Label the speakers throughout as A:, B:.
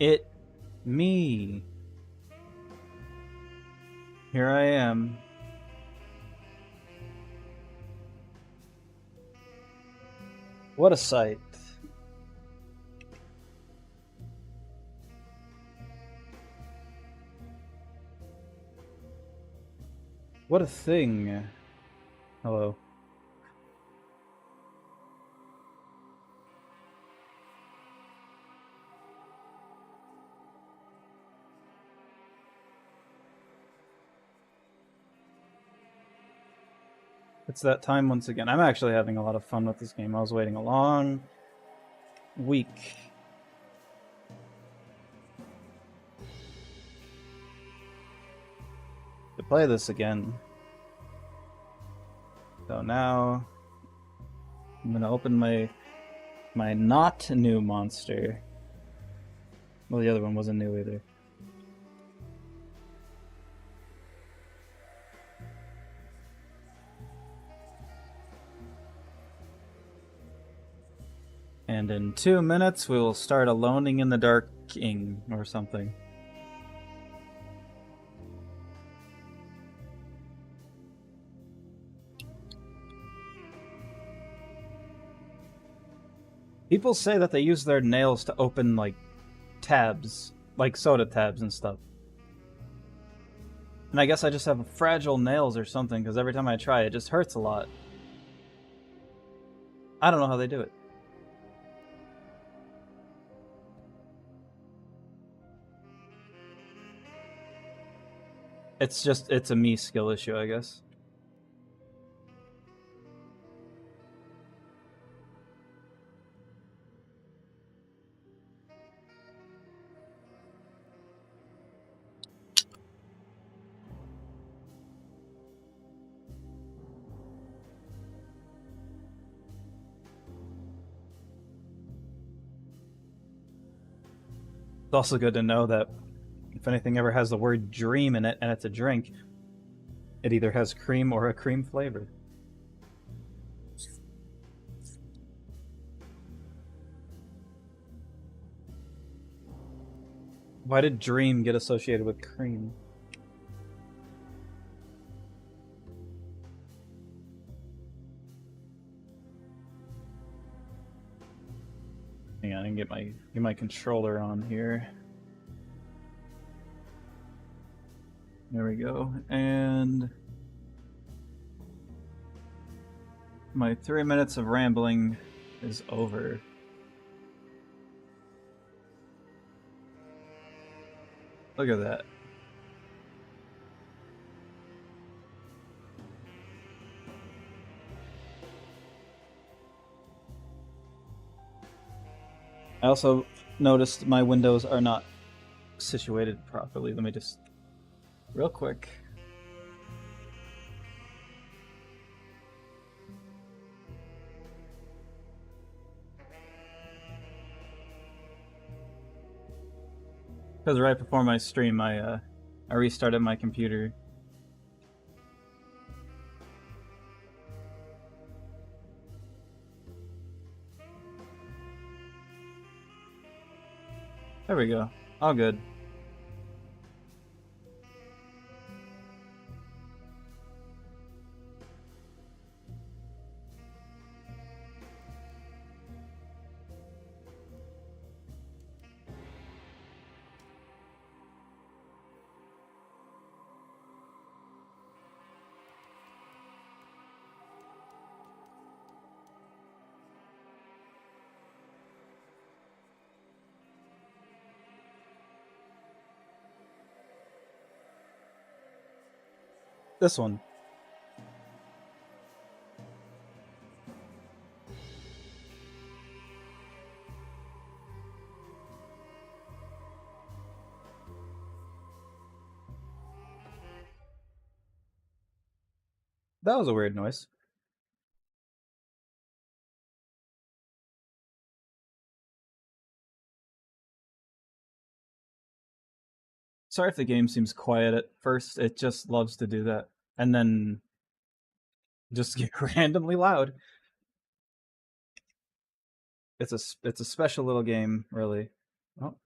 A: It, me. Here I am. What a sight. What a thing. Hello. It's that time once again. I'm actually having a lot of fun with this game. I was waiting a long week to play this again. So now I'm gonna open my not new monster. Well, the other one wasn't new either. And in 2 minutes, we will start Aloning in the Darking or something. People say that they use their nails to open, like, tabs, like soda tabs and stuff. And I guess I just have fragile nails or something, because every time I try, it just hurts a lot. I don't know how they do it. It's a me skill issue, I guess. It's also good to know that if anything ever has the word dream in it and it's a drink, it either has cream or a cream flavor. Why did dream get associated with cream? Hang on, I can get my controller on here. There we go. And my 3 minutes of rambling is over. Look at that. I also noticed my windows are not situated properly. Let me just real quick. Because right before my stream, I restarted my computer. There we go. All good. This one. That was a weird noise. Sorry if the game seems quiet at first. It just loves to do that. And then just get randomly loud. It's a special little game, really. Oh,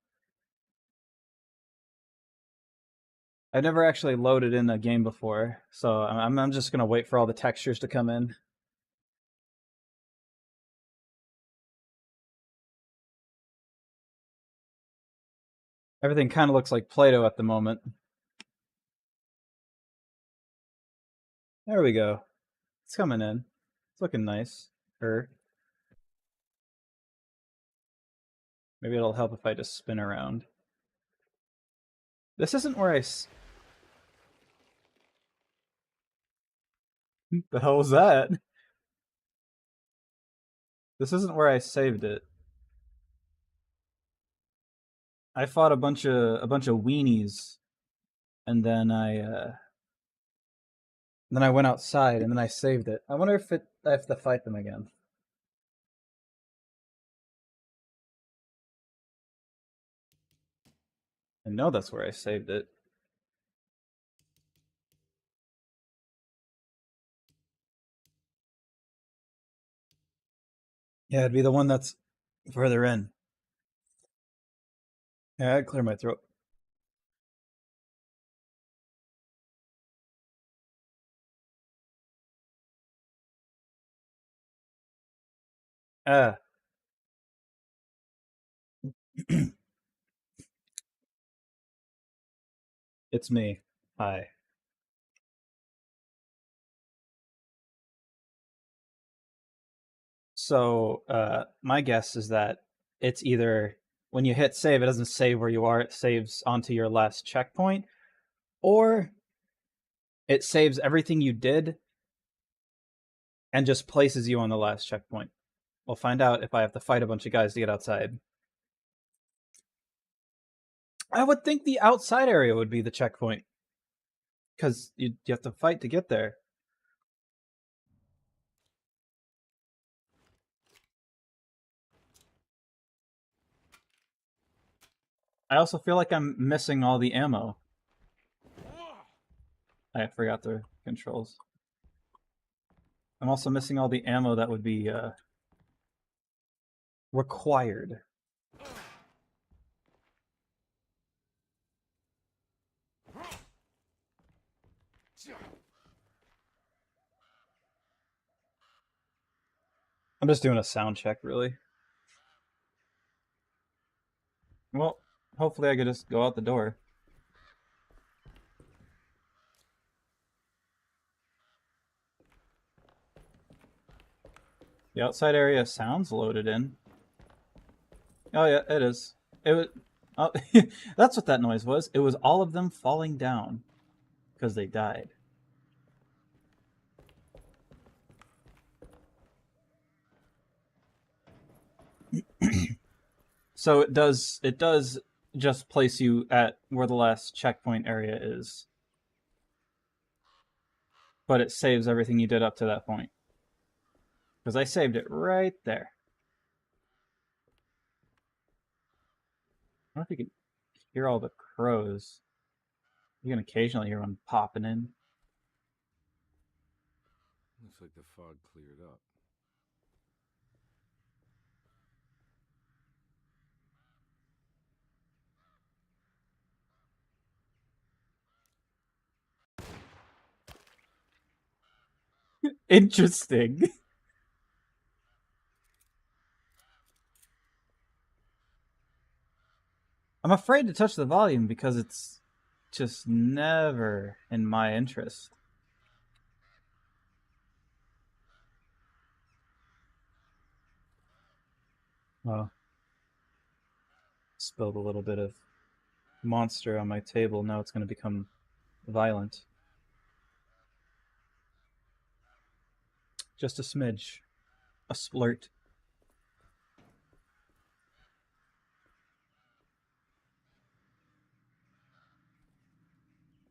A: I've never actually loaded in a game before, so I'm just gonna wait for all the textures to come in. Everything kind of looks like Play-Doh at the moment. There we go. It's coming in. It's looking nice. Maybe it'll help if I just spin around. This isn't where the hell was that? This isn't where I saved it. I fought a bunch of weenies, and then I went outside, and then I saved it. I wonder if I have to fight them again. I know that's where I saved it. Yeah, it'd be the one that's further in. Yeah, I'd clear my throat. Ah, it's me. Hi. So, my guess is that it's either when you hit save, it doesn't save where you are, it saves onto your last checkpoint, or it saves everything you did and just places you on the last checkpoint. We'll find out if I have to fight a bunch of guys to get outside. I would think the outside area would be the checkpoint, because you have to fight to get there. I also feel like I'm missing all the ammo. I forgot the controls. I'm also missing all the ammo that would be required. I'm just doing a sound check, really. Well, hopefully I could just go out the door. The outside area sounds loaded in. Oh yeah, it is. It was. Oh, that's what that noise was. It was all of them falling down because they died. So it does. It does just place you at where the last checkpoint area is, but it saves everything you did up to that point. Because I saved it right there. I don't know if you can hear all the crows. You can occasionally hear one popping in.
B: Looks like the fog cleared up.
A: Interesting. I'm afraid to touch the volume because it's just never in my interest. Well, spilled a little bit of monster on my table. Now it's going to become violent. Just a smidge. A splurt.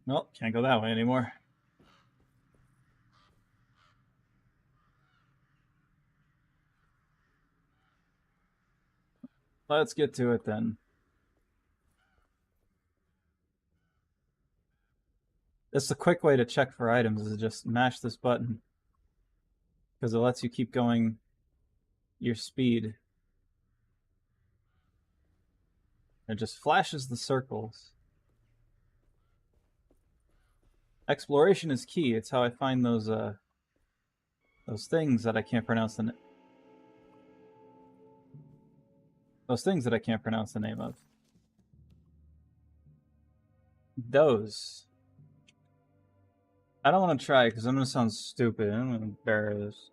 A: Well, can't go that way anymore. Let's get to it then. It's a quick way to check for items is to just mash this button. Because it lets you keep going your speed. It just flashes the circles. Exploration is key. It's how I find those things that I can't pronounce the name of. Those. I don't want to try because I'm gonna sound stupid. I'm gonna embarrass.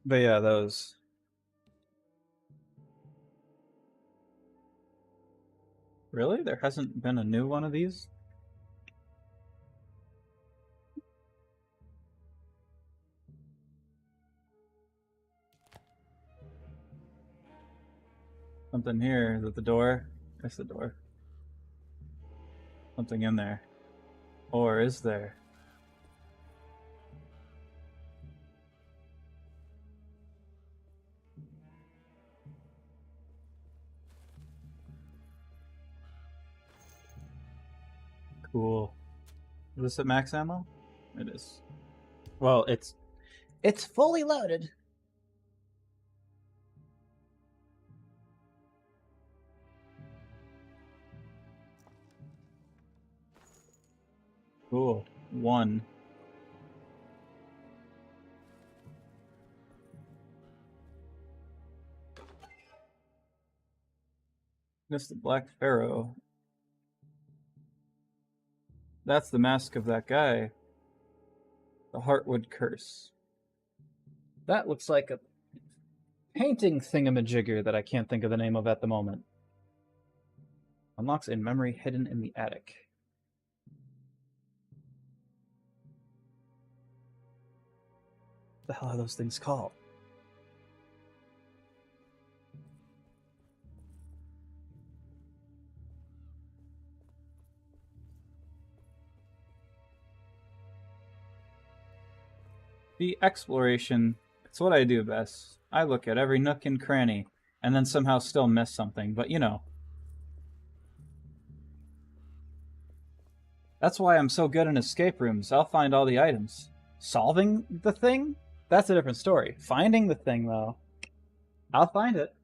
A: But yeah, those. Really? There hasn't been a new one of these? Something here. Is it the door? It's the door. Something in there. Or is there? Cool. Is this at max ammo? It is. Well, it's fully loaded. Cool. 1. That's the Black Pharaoh. That's the mask of that guy. The Heartwood Curse. That looks like a painting thingamajigger that I can't think of the name of at the moment. Unlocks a memory hidden in the attic. What the hell are those things called? The exploration, it's what I do best. I look at every nook and cranny, and then somehow still miss something, but you know. That's why I'm so good in escape rooms. I'll find all the items. Solving the thing? That's a different story. Finding the thing, though, I'll find it.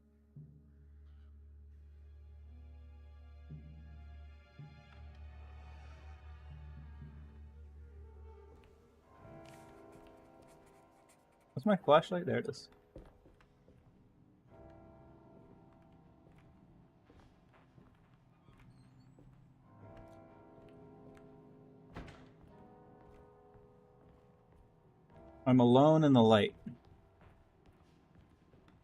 A: What's my flashlight? There it is. I'm alone in the light.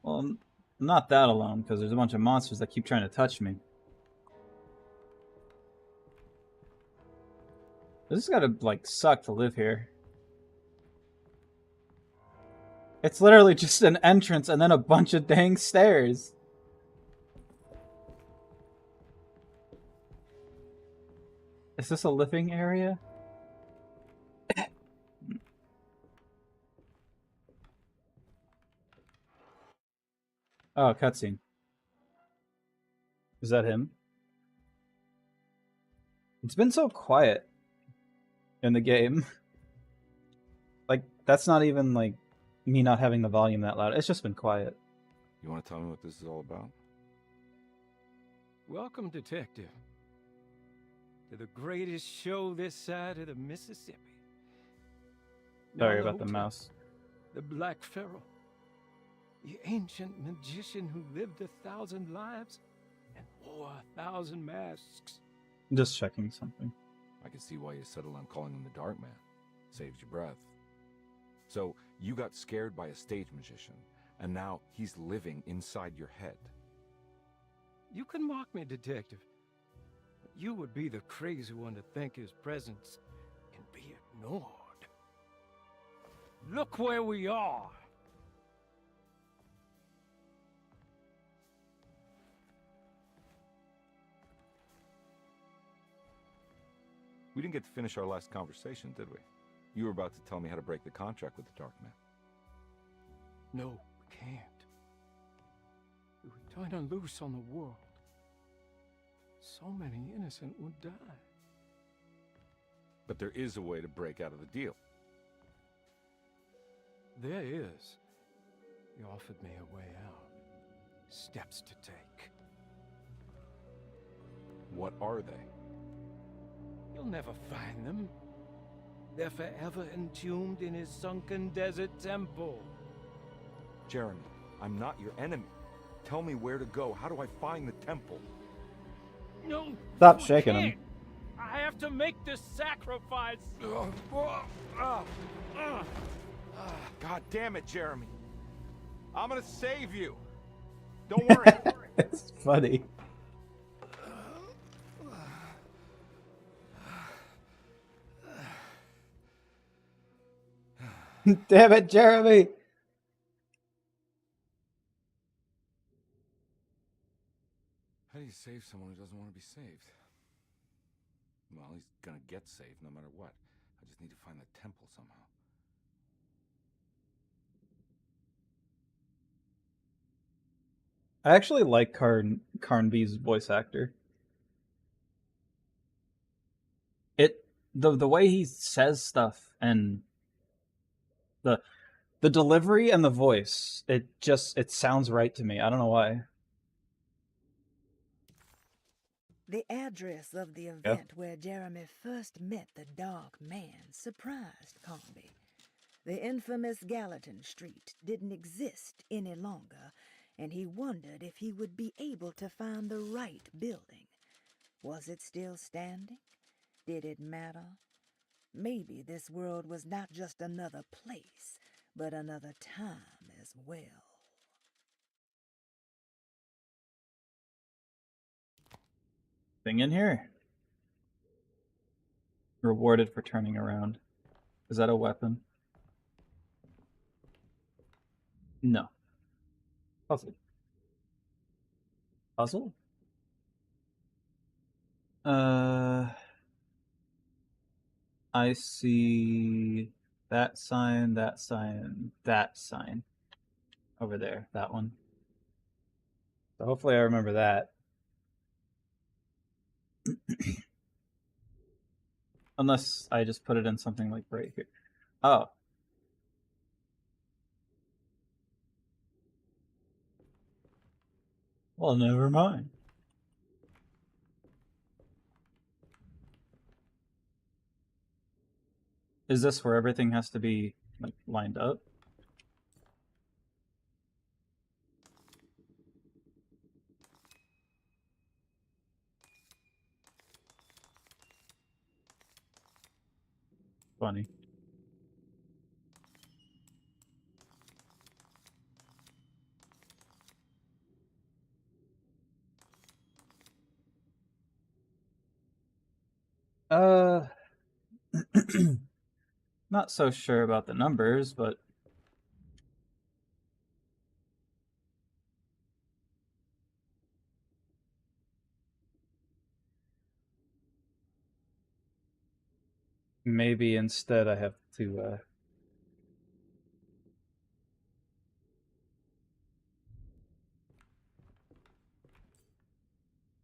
A: Well, I'm not that alone, because there's a bunch of monsters that keep trying to touch me. This has gotta, like, suck to live here. It's literally just an entrance and then a bunch of dang stairs. Is this a living area? Oh, cutscene. Is that him? It's been so quiet in the game. Like, that's not even, like, me not having the volume that loud. It's just been quiet.
B: You want to tell me what this is all about?
C: Welcome, Detective, to the greatest show this side of the Mississippi.
A: Sorry
C: Now,
A: about the mouse.
C: The Black Pharaoh, the ancient magician who lived 1,000 lives and wore 1,000 masks.
A: I'm just checking something.
B: I can see why you settled on calling him the Dark Man. Saves your breath. So, you got scared by a stage magician, and now he's living inside your head.
C: You can mock me, Detective, but you would be the crazy one to think his presence can be ignored. Look where we are.
B: We didn't get to finish our last conversation, did we? You were about to tell me how to break the contract with the Dark Man.
C: No, we can't. We would turn her loose on the world. So many innocent would die.
B: But there is a way to break out of the deal.
C: There is. He offered me a way out. steps to take.
B: What are they?
C: You'll never find them. They're forever entombed in his sunken desert temple.
B: Jeremy, I'm not your enemy. Tell me where to go. How do I find the temple?
C: No,
A: Stop
C: you
A: shaking
C: can't.
A: him.
C: I have to make this sacrifice.
B: God damn it, Jeremy. I'm gonna save you. Don't worry.
A: It's funny. Damn it, Jeremy!
B: How do you save someone who doesn't want to be saved? Well, he's gonna get saved no matter what. I just need to find the temple somehow.
A: I actually like Carnby's voice actor. The way he says stuff and the delivery and the voice, it sounds right to me. I don't know why.
D: The address of the event where Jeremy first met the Dark Man surprised Carnby. The infamous Gallatin Street didn't exist any longer, and he wondered if he would be able to find the right building. Was it still standing? Did it matter? Maybe this world was not just another place, but another time as well.
A: Thing in here. Rewarded for turning around. Is that a weapon? No. Puzzle. Puzzle? I see that sign, that sign, that sign. Over there, that one. So hopefully I remember that. Unless I just put it in something like right here. Oh. Well, never mind. Is this where everything has to be like lined up? Funny. Not so sure about the numbers, but maybe instead I have to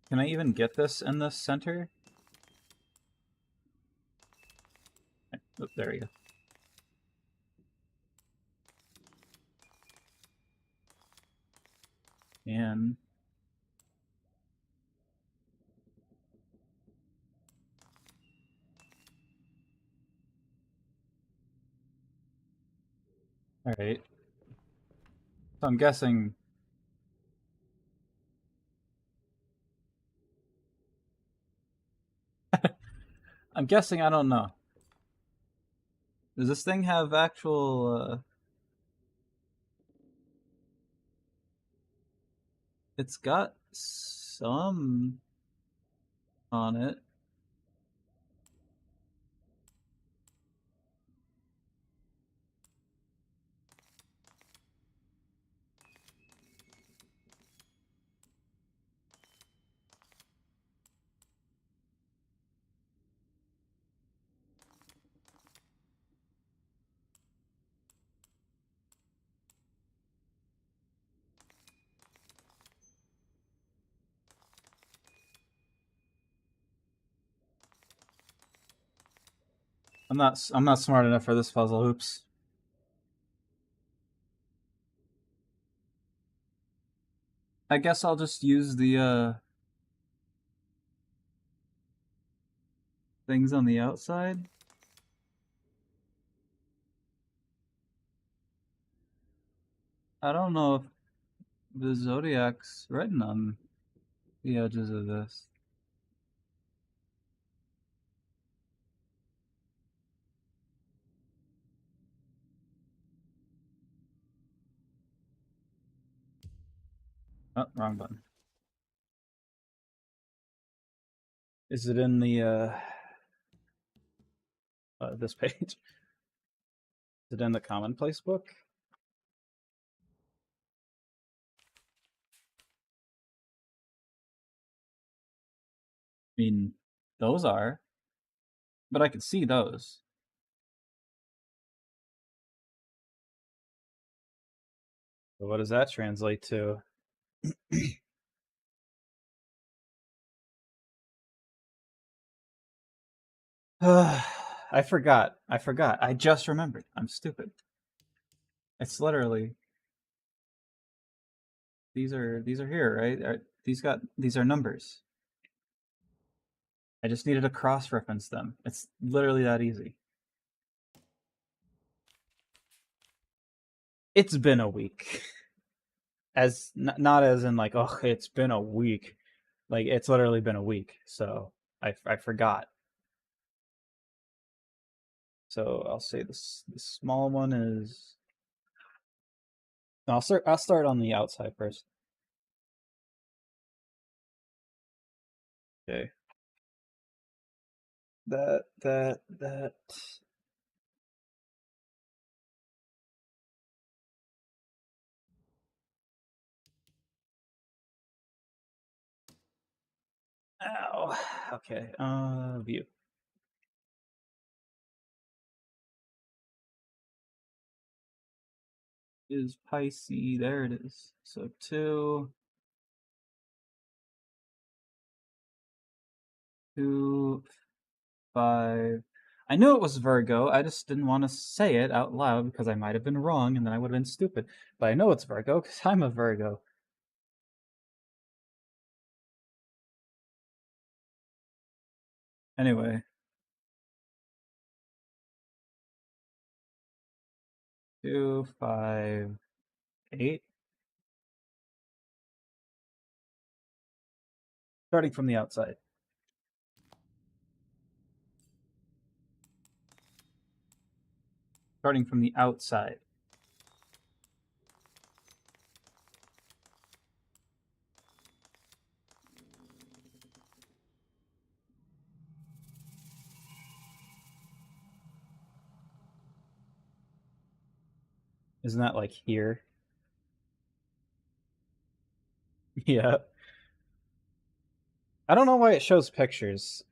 A: can I even get this in the center? Oh, there we go. And all right. So I'm guessing I don't know. Does this thing have actual it's got some on it. I'm not smart enough for this puzzle. Oops. I guess I'll just use the things on the outside. I don't know if the Zodiac's written on the edges of this. Oh, wrong button. Is it in the this page? Is it in the commonplace book? I mean, those are, but I can see those. So what does that translate to? I forgot. I just remembered. I'm stupid. It's literally these are here, right? These are numbers. I just needed to cross-reference them. It's literally that easy. It's been a week. As not as in like, oh, it's been a week. Like it's literally been a week. So I forgot. So I'll say this. The small one is. I'll start on the outside first. Okay. That. Ow. Okay. View. Is Pisces. There it is. So 2, 2, 5. I knew it was Virgo. I just didn't want to say it out loud because I might have been wrong and then I would have been stupid. But I know it's Virgo because I'm a Virgo. Anyway. 2, 5, 8. Starting from the outside. Starting from the outside. Isn't that like here? Yeah. I don't know why it shows pictures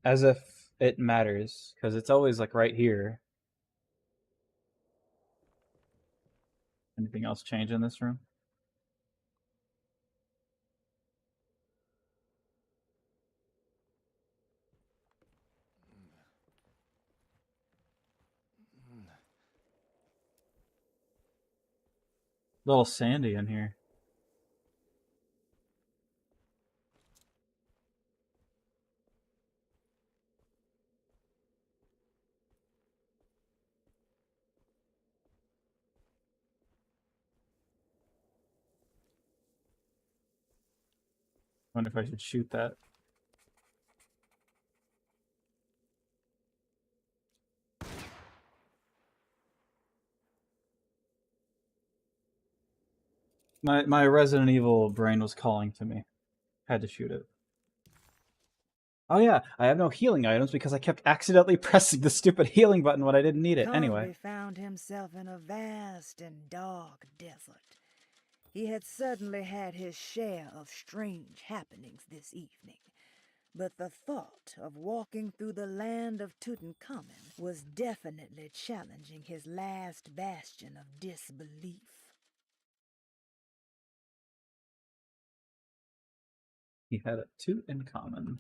A: as if it matters because it's always like right here. Anything else change in this room? A little sandy in here. Wonder if I should shoot that. My Resident Evil brain was calling to me. Had to shoot it. Oh yeah, I have no healing items because I kept accidentally pressing the stupid healing button when I didn't need it. Anyway.
D: Conby found himself in a vast and dark desert. He had certainly had his share of strange happenings this evening, but the thought of walking through the land of Tutankhamun was definitely challenging his last bastion of disbelief.
A: He had a toot in common.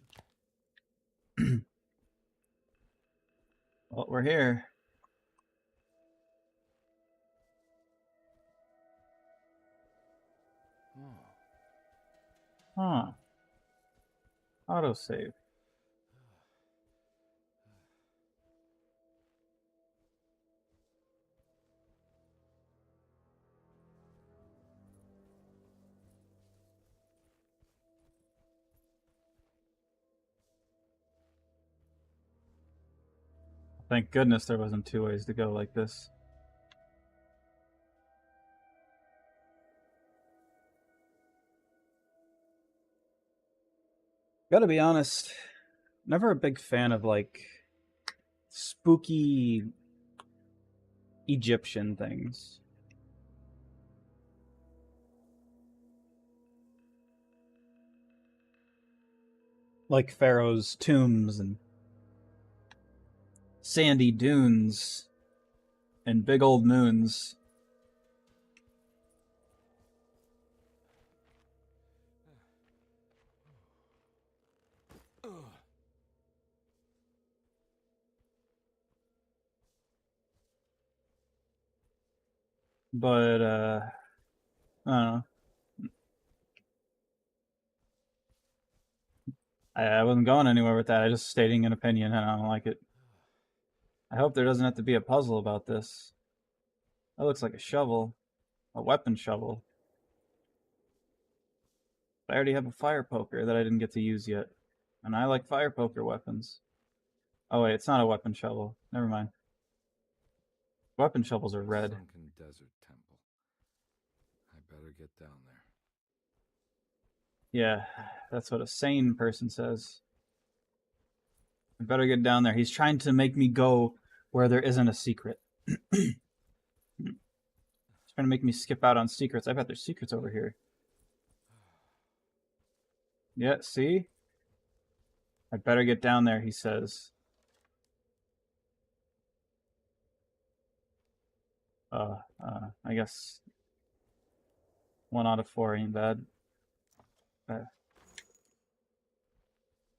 A: Well, we're here.
C: Oh,
A: Huh. Autosave. Thank goodness there wasn't two ways to go like this. Gotta be honest, never a big fan of like spooky Egyptian things. Like pharaoh's tombs and sandy dunes and big old moons. But I don't know. I wasn't going anywhere with that. I just stating an opinion and I don't like it. I hope there doesn't have to be a puzzle about this. That looks like a shovel. A weapon shovel. I already have a fire poker that I didn't get to use yet. And I like fire poker weapons. Oh wait, it's not a weapon shovel. Never mind. Weapon shovels are red.
B: Sunken desert temple. I better get down there.
A: Yeah, that's what a sane person says. I better get down there. He's trying to make me go where there isn't a secret. He's trying to make me skip out on secrets. I bet there's secrets over here. Yeah, see? I better get down there, he says. I guess 1 out of 4 ain't bad.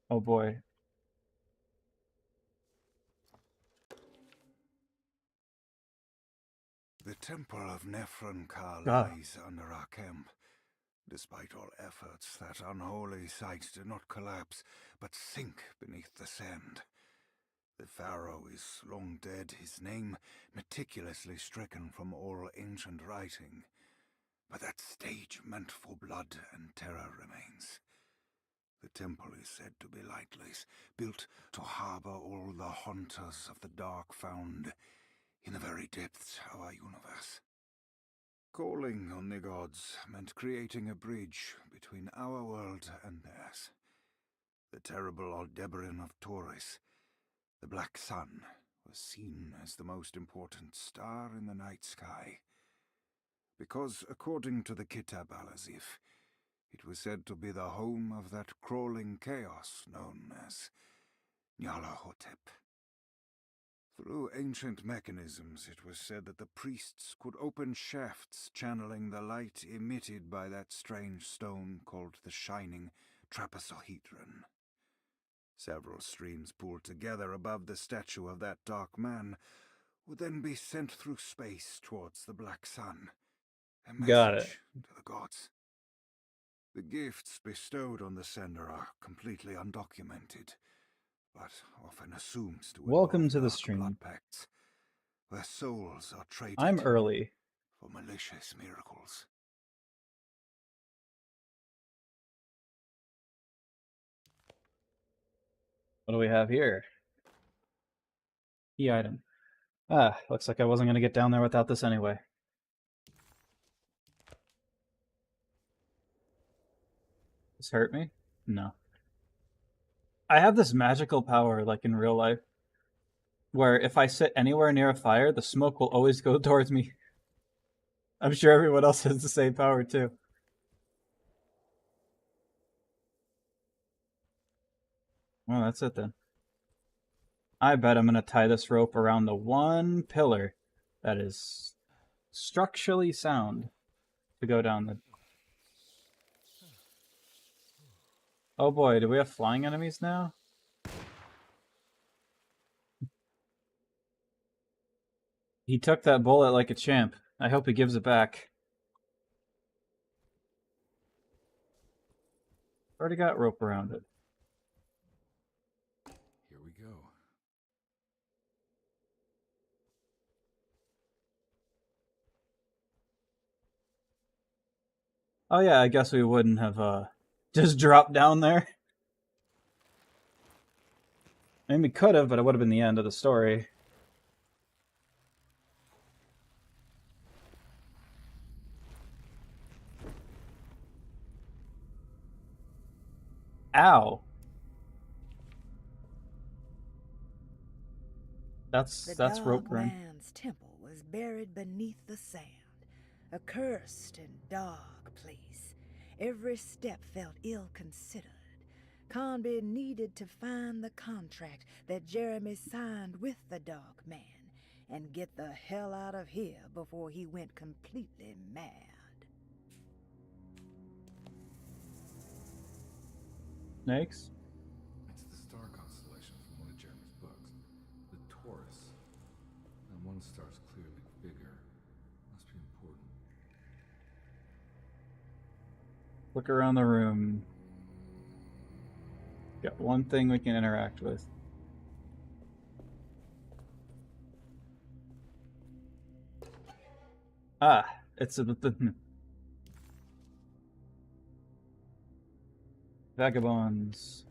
A: Oh boy.
E: The temple of Nephron-Ka
A: Ah.
E: lies under our camp. Despite all efforts, that unholy site did not collapse, but sink beneath the sand. The pharaoh is long dead, his name meticulously stricken from all ancient writing. But that stage meant for blood and terror remains. The temple is said to be lightless, built to harbor all the haunters of the dark found in the very depths of our universe. Calling on the gods meant creating a bridge between our world and theirs. The terrible Aldebaran of Taurus, the Black Sun, was seen as the most important star in the night sky. Because, according to the Kitab al-Azif, it was said to be the home of that crawling chaos known as Nyarlathotep. Through ancient mechanisms, it was said that the priests could open shafts channeling the light emitted by that strange stone called the Shining Trapezohedron. Several streams pooled together above the statue of that dark man would then be sent through space towards the Black Sun. A
A: Got it.
E: message to the gods. The gifts bestowed on the sender are completely undocumented, but often assumed to
A: Welcome
E: involve
A: to the
E: dark
A: stream.
E: blood pacts, where souls are traded
A: I'm early.
E: for malicious miracles.
A: What do we have here? Key item. Ah, looks like I wasn't going to get down there without this anyway. This hurt me? No. I have this magical power, like in real life, where if I sit anywhere near a fire, the smoke will always go towards me. I'm sure everyone else has the same power too. Well, that's it then. I bet I'm going to tie this rope around the one pillar that is structurally sound to go down the... Oh boy, do we have flying enemies now? He took that bullet like a champ. I hope he gives it back. Already got rope around it.
B: Here we go.
A: Oh yeah, I guess we wouldn't have just dropped down there. I mean, we could have, but it would have been the end of the story. Ow. That's rope
D: Dark
A: burn.
D: Man's temple was buried beneath the sand, a cursed and dark place. Every step felt ill-considered. Conby needed to find the contract that Jeremy signed with the Dark Man and get the hell out of here before he went completely mad.
A: Snakes?
B: It's the star constellation from one of Jeremy's books. The Taurus. And one star's clearly bigger. Must be important.
A: Look around the room. Got one thing we can interact with. Ah, it's a vagabonds.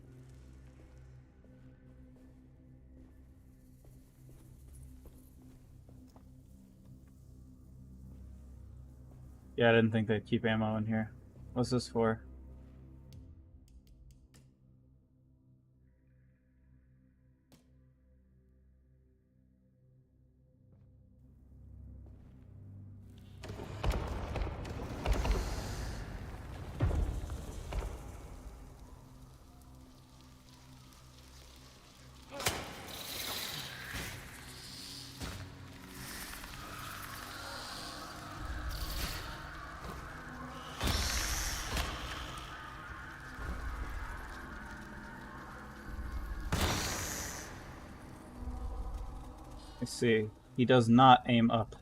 A: Yeah, I didn't think they'd keep ammo in here. What's this for? I see. He does not aim up.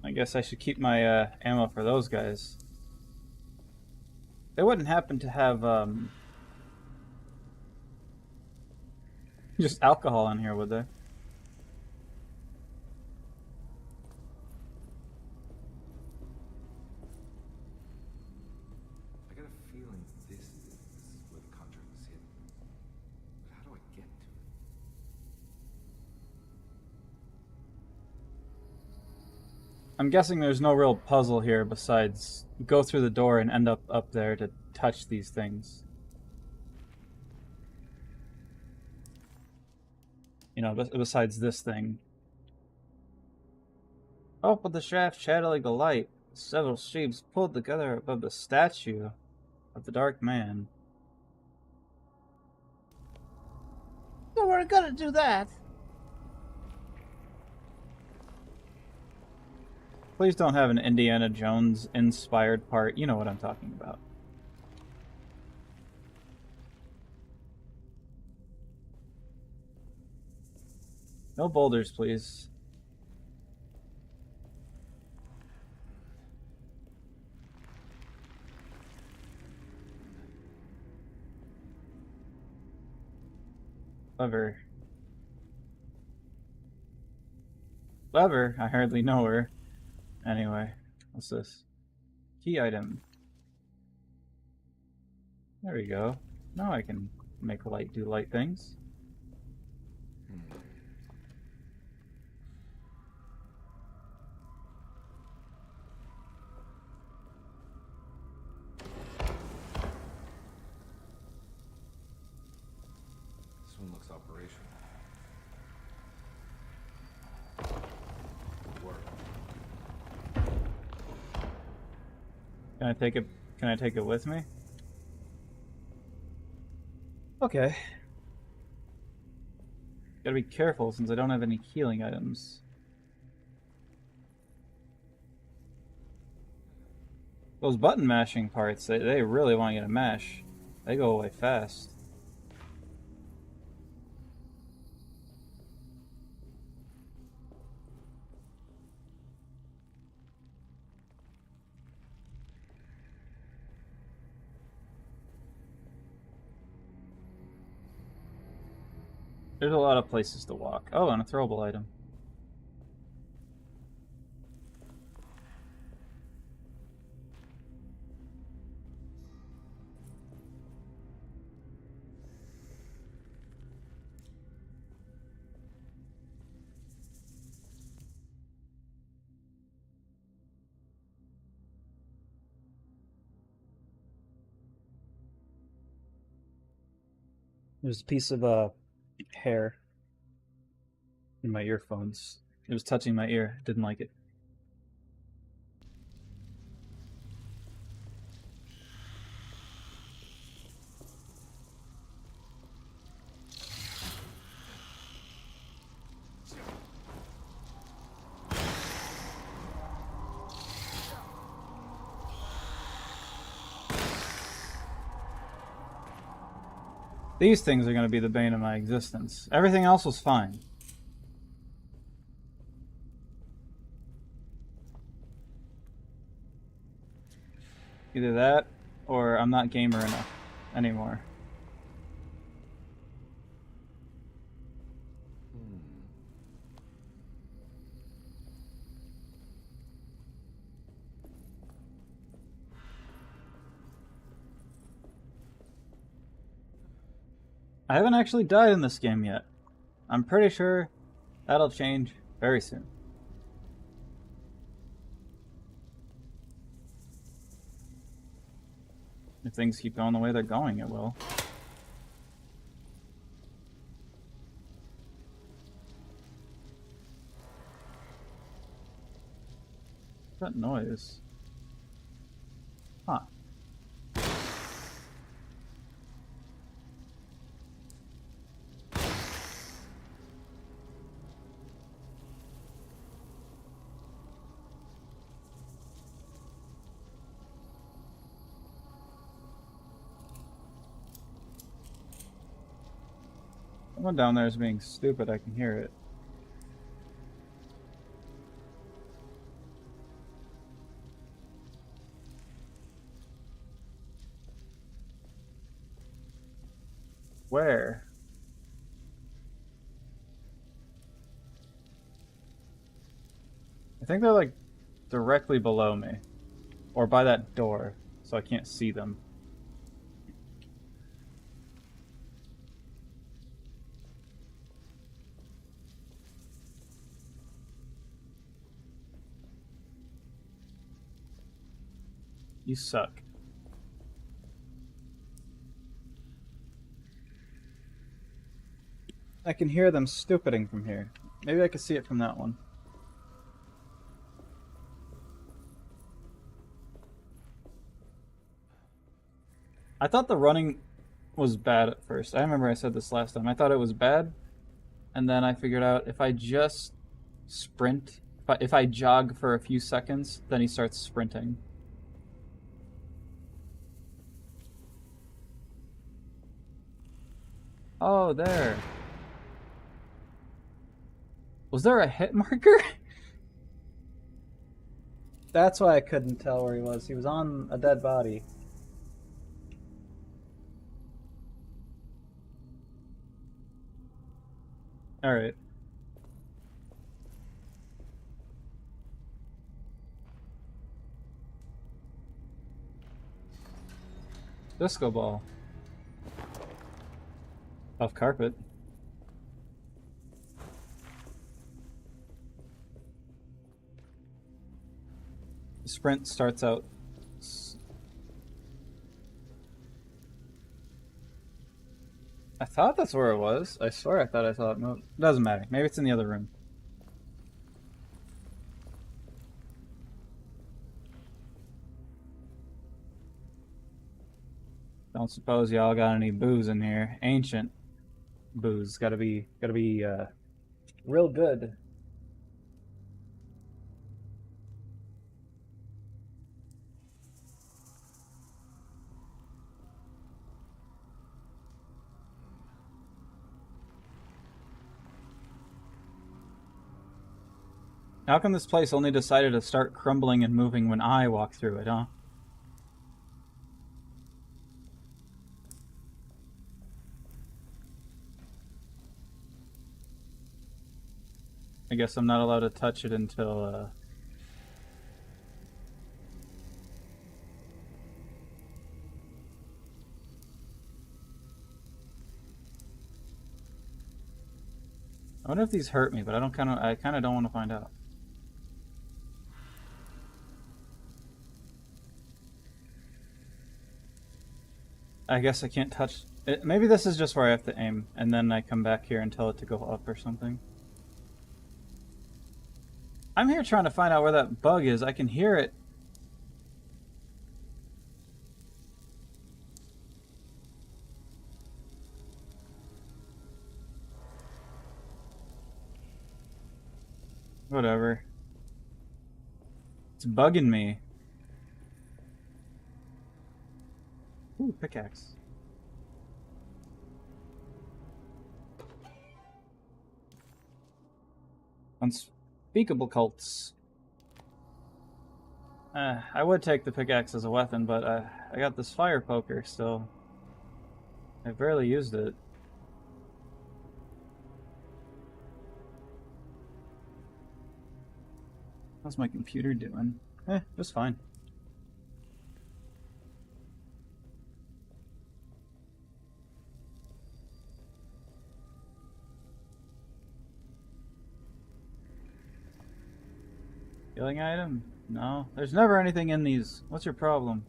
A: I guess I should keep my ammo for those guys. They wouldn't happen to have just alcohol in here, would they?
B: I got a feeling this is where the contract is hidden. But how do I get to it?
A: I'm guessing there's no real puzzle here besides go through the door and end up there to touch these things. You know, besides this thing. Open the shaft channeling the light. Several streams pulled together above the statue of the Dark Man.
F: So we're gonna do that.
A: Please don't have an Indiana Jones inspired part. You know what I'm talking about. No boulders, please. Lever. Lever? I hardly know her. Anyway, what's this? Key item. There we go. Now I can make light do light things.
B: This one looks operational. Good work.
A: Can I take it? Can I take it with me? Okay. Gotta be careful since I don't have any healing items. Those button mashing parts, they really want you to mash. They go away fast. There's a lot of places to walk. Oh, and a throwable item. There's a piece of hair in my earphones. It was touching my ear. Didn't like it. These things are going to be the bane of my existence. Everything else was fine. Either that, or I'm not gamer enough anymore. I haven't actually died in this game yet. I'm pretty sure that'll change very soon. If things keep going the way they're going, it will. What's that noise? Huh. Someone down there is being stupid, I can hear it. Where? I think they're like directly below me. Or by that door, so I can't see them. You suck. I can hear them stupiding from here. Maybe I can see it from that one. I thought the running was bad at first. I remember I said this last time. I thought it was bad, and then I figured out if I just sprint, if I jog for a few seconds, then he starts sprinting. Oh, there. Was there a hit marker? That's why I couldn't tell where he was. He was on a dead body. Alright. Disco ball. Off carpet. Sprint starts out. I thought that's where it was. I swear I thought I saw it move. Doesn't matter. Maybe it's in the other room. Don't suppose y'all got any booze in here. Ancient booze. Gotta be real good. How come this place only decided to start crumbling and moving when I walk through it, huh? I guess I'm not allowed to touch it until, I wonder if these hurt me, but I kind of don't want to find out. I guess I can't touch it. Maybe this is just where I have to aim, and then I come back here and tell it to go up or something. I'm here trying to find out where that bug is. I can hear it. Whatever. It's bugging me. Ooh, pickaxe. Unspeakable cults. I would take the pickaxe as a weapon, but I got this fire poker still. I've barely used it. How's my computer doing? Just fine. Healing item? No. There's never anything in these. What's your problem?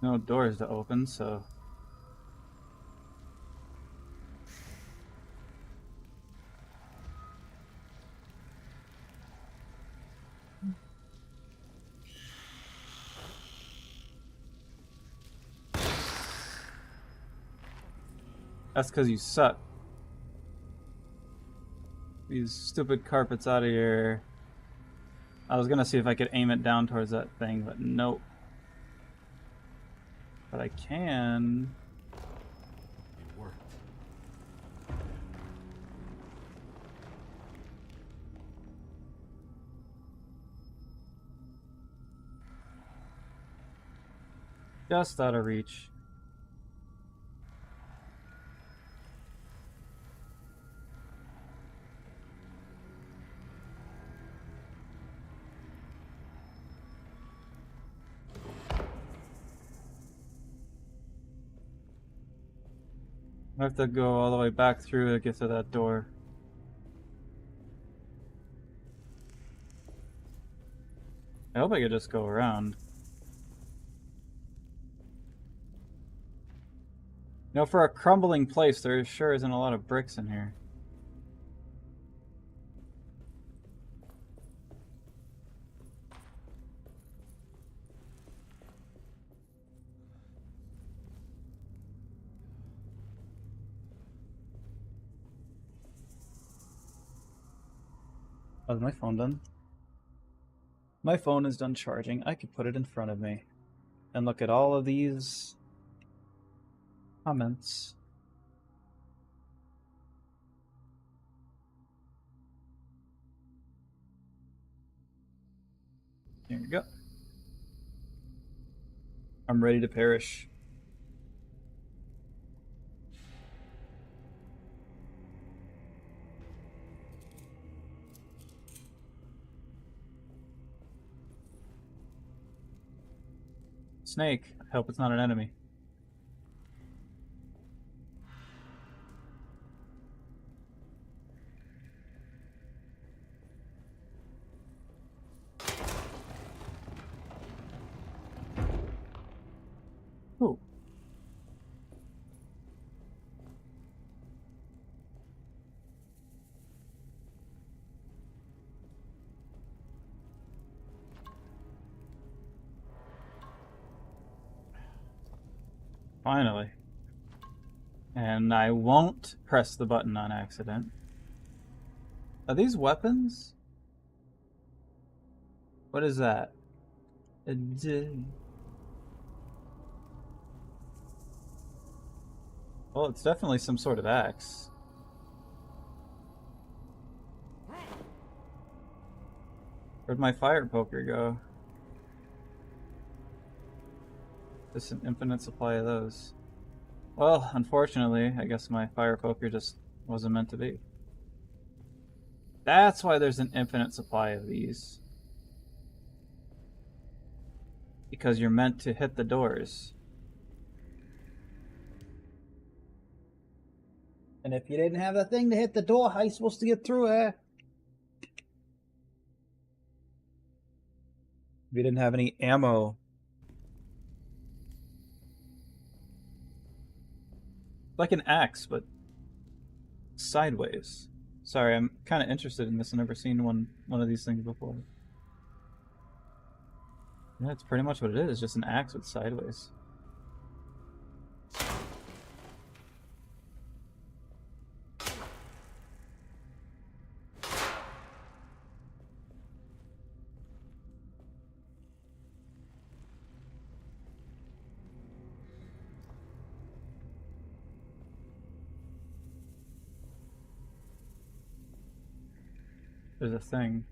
A: No doors to open, so... That's because you suck. These stupid carpets out of here. I was gonna see if I could aim it down towards that thing, but nope. But I can...
B: It worked.
A: Just out of reach. I have to go all the way back through to get to that door. I hope I could just go around. You know, for a crumbling place, there sure isn't a lot of bricks in here. Oh, is my phone done? My phone is done charging. I could put it in front of me and look at all of these comments. Here we go. I'm ready to perish. Snake. I hope it's not an enemy. Ooh. Finally. And I won't press the button on accident. Are these weapons? What is that? Well, it's definitely some sort of axe. Where'd my fire poker go? Just an infinite supply of those. Well, unfortunately, I guess my fire poker just wasn't meant to be. That's why there's an infinite supply of these. Because you're meant to hit the doors.
F: And if you didn't have the thing to hit the door, how you supposed to get through here?
A: We didn't have any ammo. Like an axe, but sideways. Sorry, I'm kind of interested in this. I've never seen one of these things before. Yeah, that's pretty much what it is. Just an axe with sideways. There's a thing.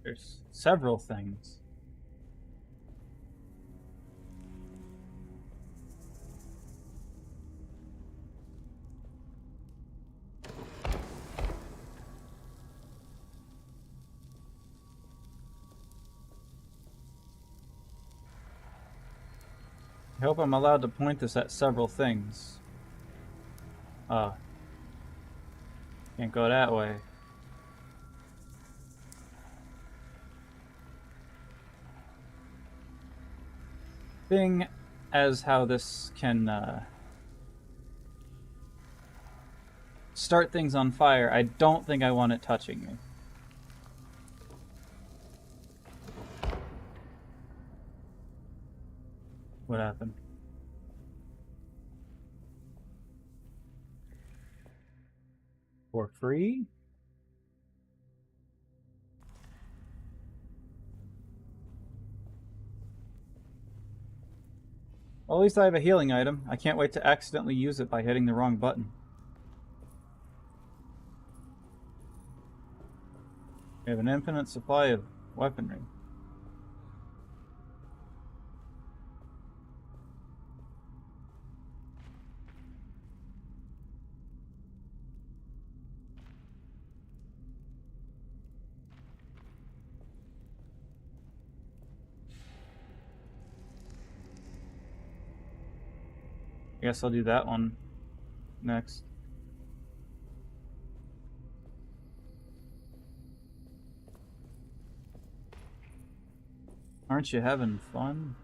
A: There's several things. I hope I'm allowed to point this at several things. Can't go that way. Thing as how this can start things on fire, I don't think I want it touching me. What happened? For free? Well, at least I have a healing item. I can't wait to accidentally use it by hitting the wrong button. We have an infinite supply of weaponry. I guess I'll do that one next. Aren't you having fun?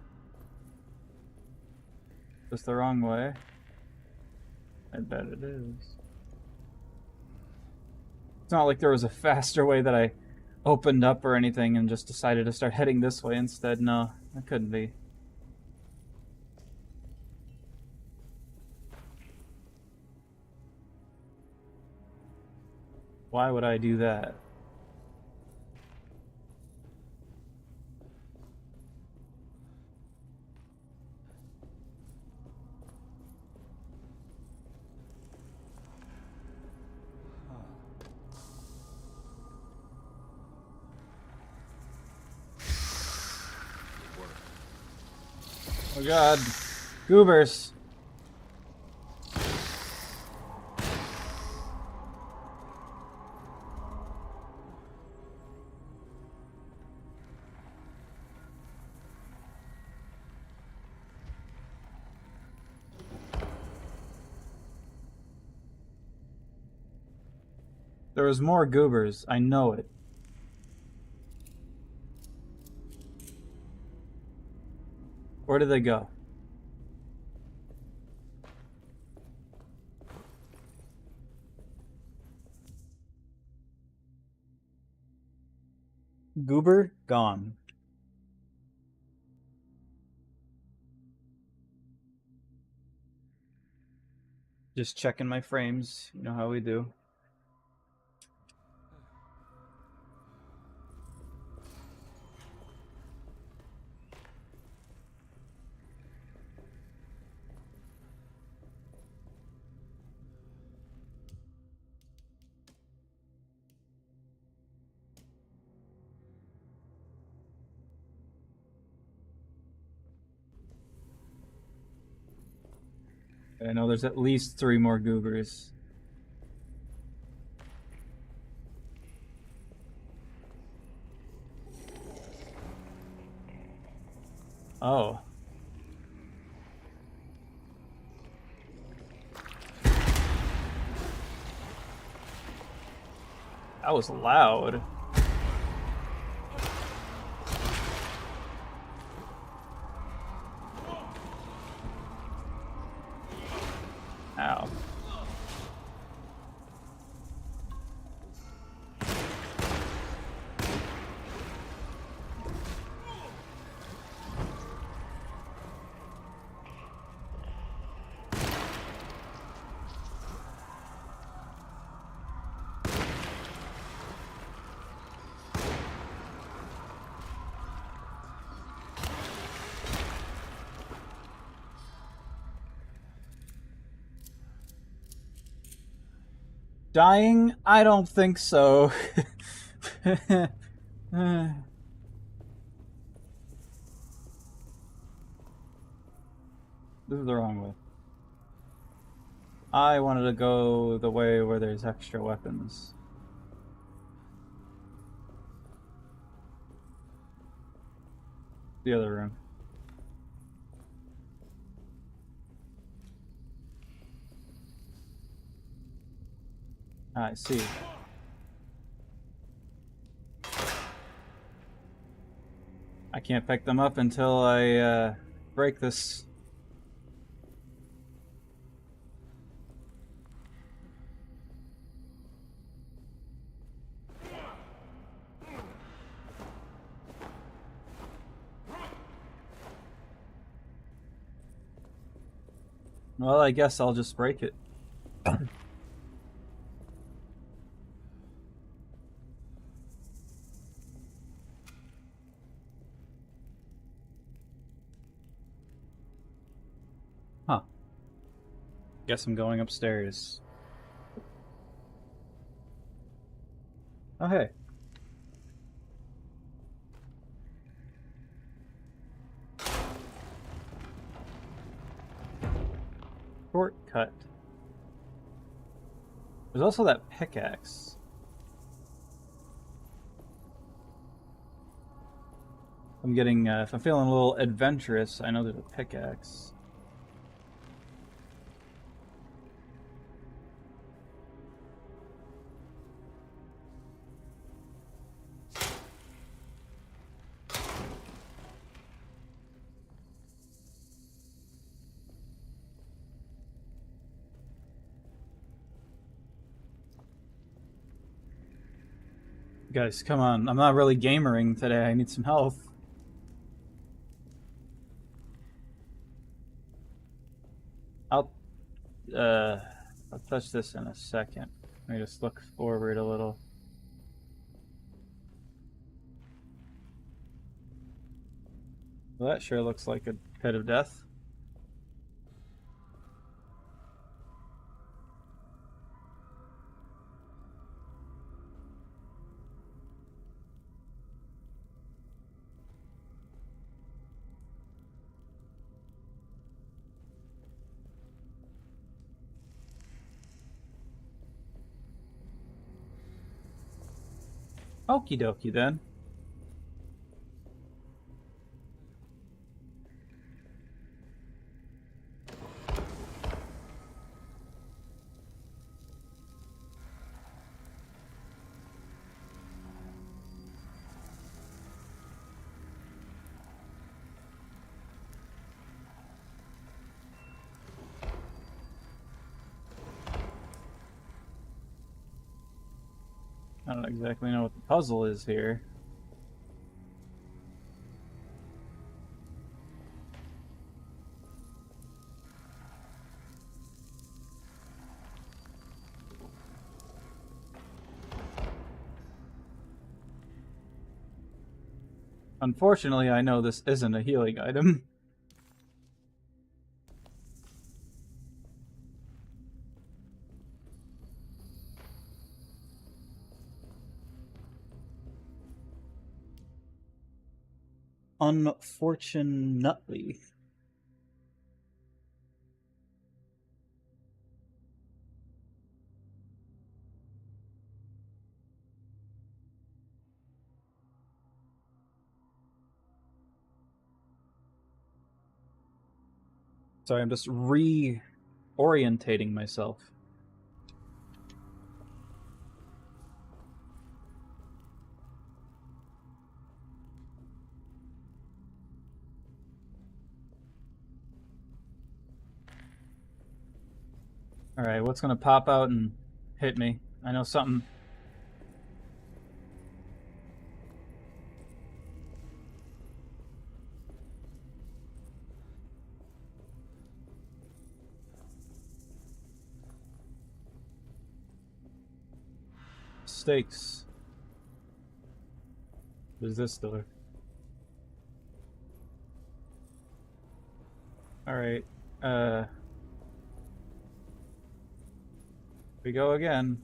A: Just the wrong way? I bet it is. It's not like there was a faster way that I opened up or anything and just decided to start heading this way instead. No, that couldn't be. Why would I do that? Oh god. Goobers. There was more goobers. I know it. Where did they go? Goober gone. Just checking my frames. You know how we do. I know there's at least 3 more goobers. Oh. That was loud. Ow. Dying? I don't think so. This is the wrong way. I wanted to go the way where there's extra weapons. The other room. I see. I can't pick them up until I break this. Well, I guess I'll just break it. Huh. Guess I'm going upstairs. Oh, hey. Shortcut. There's also that pickaxe. I'm getting, if I'm feeling a little adventurous, I know there's a pickaxe. Guys, come on. I'm not really gamering today. I need some health. I'll touch this in a second. Let me just look forward a little. Well, that sure looks like a pit of death. Okie dokie then. I don't exactly know what the puzzle is here. Unfortunately, I know this isn't a healing item. Unfortunately. Sorry, I'm just reorientating myself. Alright, what's gonna pop out and hit me? I know something. Stakes. What is this door? Alright, we go again.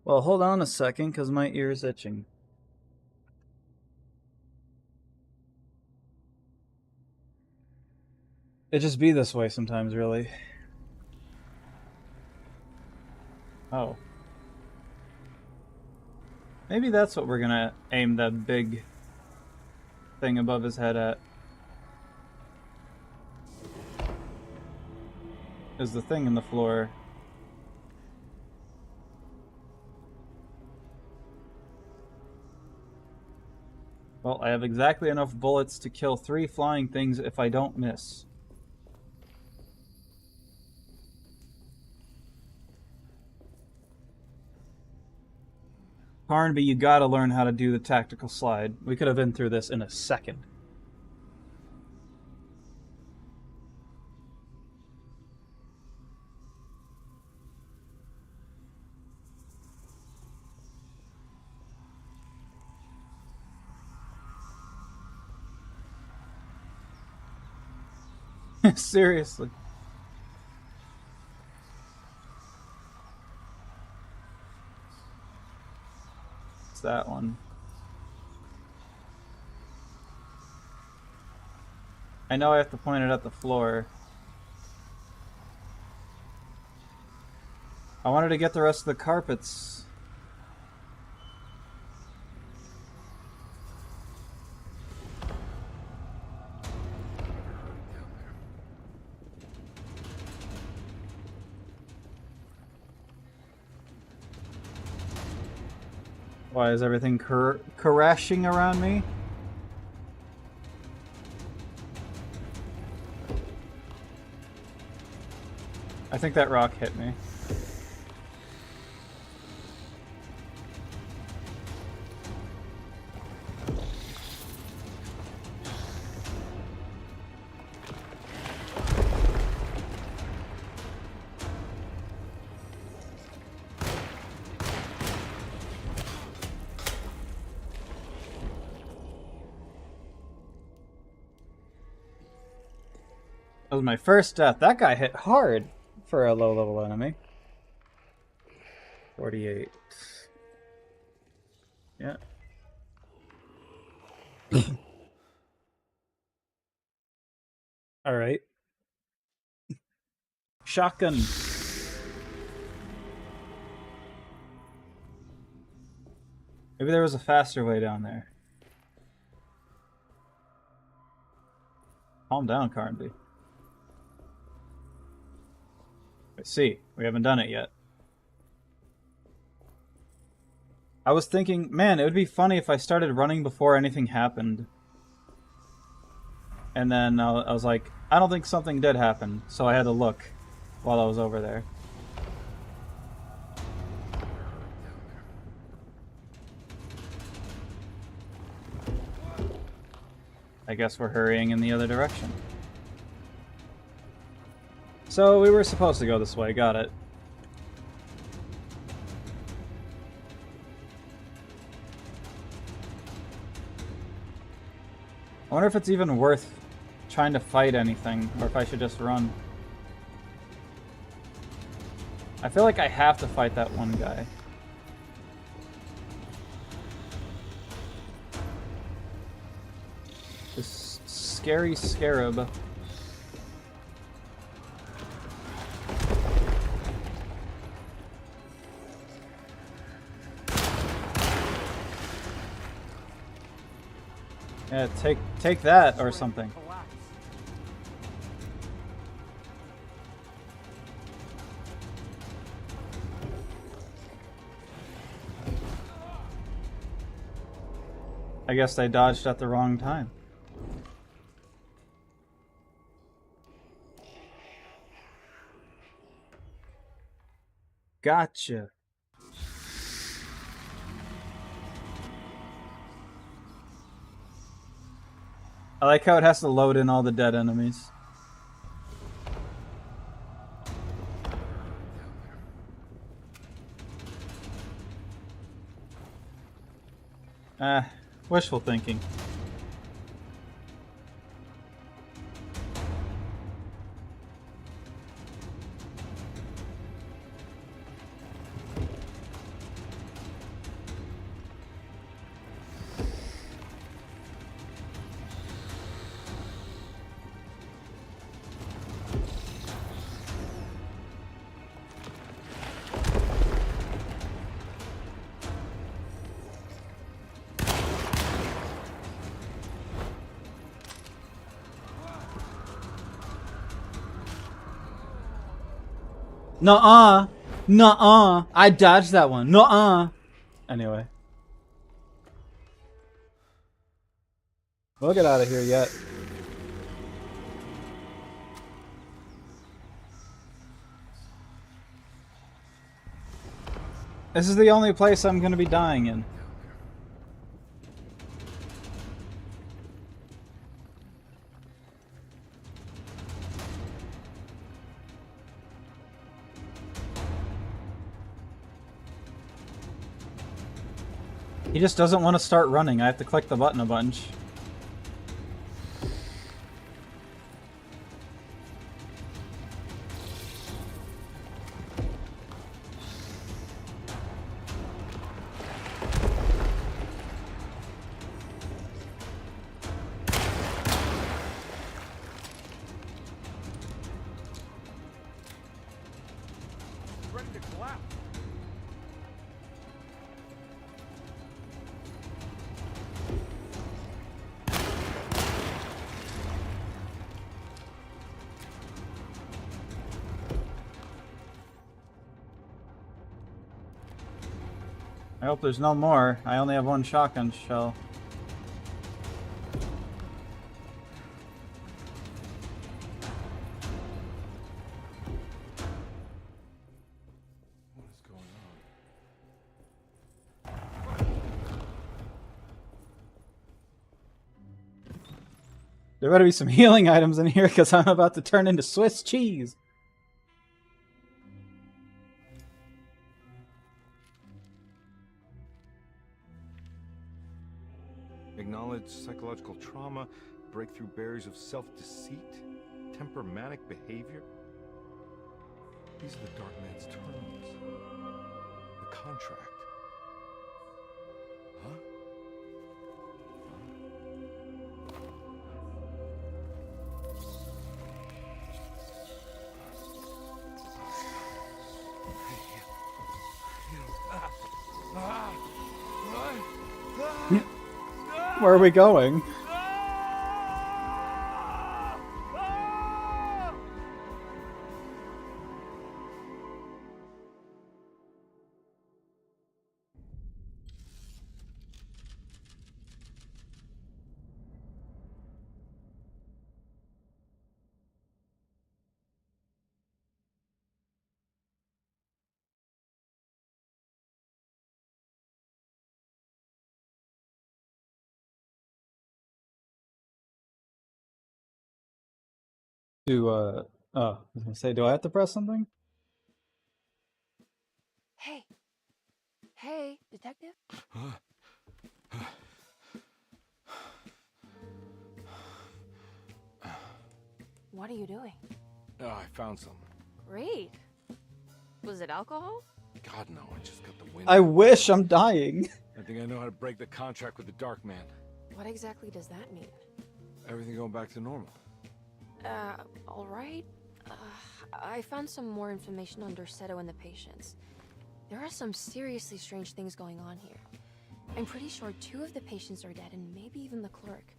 A: Well, hold on a second, because my ear's itching. It just be this way sometimes, really. Oh. Maybe that's what we're gonna aim that big thing above his head at. Is the thing in the floor. Well, I have exactly enough bullets to kill 3 flying things if I don't miss. Barnaby, you gotta learn how to do the tactical slide. We could have been through this in a second. Seriously. It's that one. I know I have to point it at the floor. I wanted to get the rest of the carpets. Why is everything crashing around me? I think that rock hit me. That was my first death. That guy hit hard for a low-level enemy. 48. Yeah. All right. Shotgun. Maybe there was a faster way down there. Calm down, Carnby. I see. We haven't done it yet. I was thinking, man, it would be funny if I started running before anything happened. And then I was like, I don't think something did happen, so I had to look while I was over there. I guess we're hurrying in the other direction. So we were supposed to go this way, got it. I wonder if it's even worth trying to fight anything, or if I should just run. I feel like I have to fight that one guy. This scary scarab. Yeah, take that or something. I guess they dodged at the wrong time. Gotcha. I like how it has to load in all the dead enemies. Wishful thinking. Nuh-uh. Nuh-uh. I dodged that one. Nuh-uh. Anyway. We'll get out of here yet. This is the only place I'm gonna be dying in. He just doesn't want to start running. I have to click the button a bunch.
B: Ready to collapse.
A: I hope there's no more. I only have one shotgun shell.
B: What is going on?
A: There better be some healing items in here because I'm about to turn into Swiss cheese.
B: Acknowledge psychological trauma, break through barriers of self-deceit, temper manic behavior. These are the Dark Man's terms. The contract. Huh?
A: Where are we going? Oh, I was gonna say, do I have to press something?
G: Hey. Hey, detective? What are you doing?
B: Oh, I found some.
G: Great. Was it alcohol?
B: God, no, I just got the wind.
A: I wish I'm dying.
B: I think I know how to break the contract with the Dark Man.
G: What exactly does that mean?
B: Everything going back to normal.
G: Alright. I found some more information on Dorsetto and the patients. There are some seriously strange things going on here. I'm pretty sure 2 of the patients are dead and maybe even the clerk.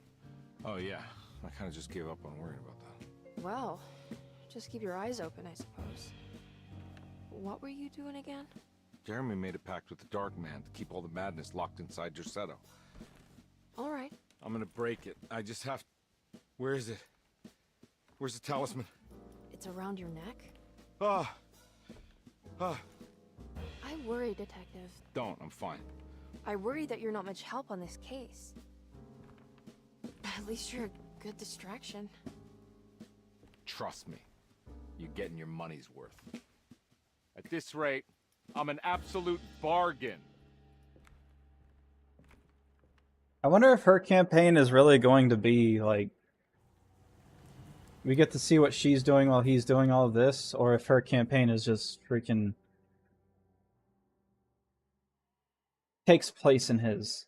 B: Oh, yeah. I kind of just gave up on worrying about that.
G: Well, just keep your eyes open, I suppose. What were you doing again?
B: Jeremy made a pact with the Dark Man to keep all the madness locked inside Derceto.
G: All right.
B: I'm gonna break it. I just have... Where is it? Where's the talisman?
G: It's around your neck?
B: Ah! Ah!
G: I worry, Detective.
B: Don't. I'm fine.
G: I worry that you're not much help on this case. At least you're a good distraction.
B: Trust me. You're getting your money's worth. At this rate, I'm an absolute bargain.
A: I wonder if her campaign is really going to be like we get to see what she's doing while he's doing all of this, or if her campaign is just freaking takes place in his.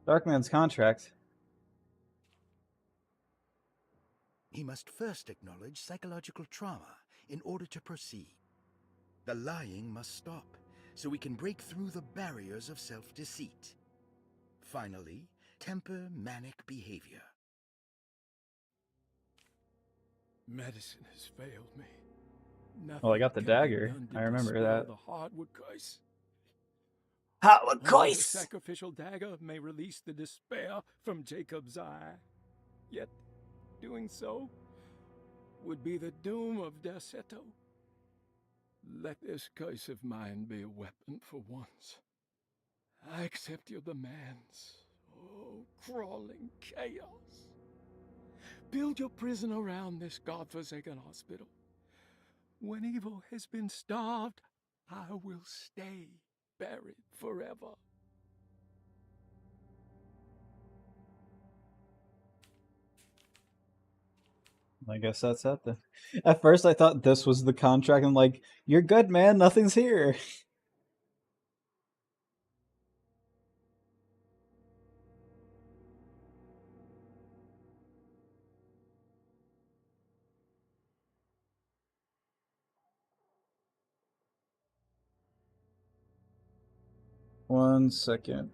A: Darkman's contract.
H: He must first acknowledge psychological trauma in order to proceed. The lying must stop, so we can break through the barriers of self-deceit. Finally, temper manic behavior.
C: Medicine has failed me.
A: Well, I got the
C: Nothing can be
A: dagger.
C: done to
A: I remember
C: dispel
A: that.
C: The hardwood curse.
A: Hardwood
C: Only the sacrificial dagger may release the despair from Jacob's eye. Yet, doing so would be the doom of Derceto. Let this curse of mine be a weapon for once. I accept your demands. Oh, crawling chaos. Build your prison around this godforsaken hospital. When evil has been starved, I will stay buried forever.
A: I guess that's it then. At first I thought this was the contract. I'm like, you're good, man. Nothing's here. One second.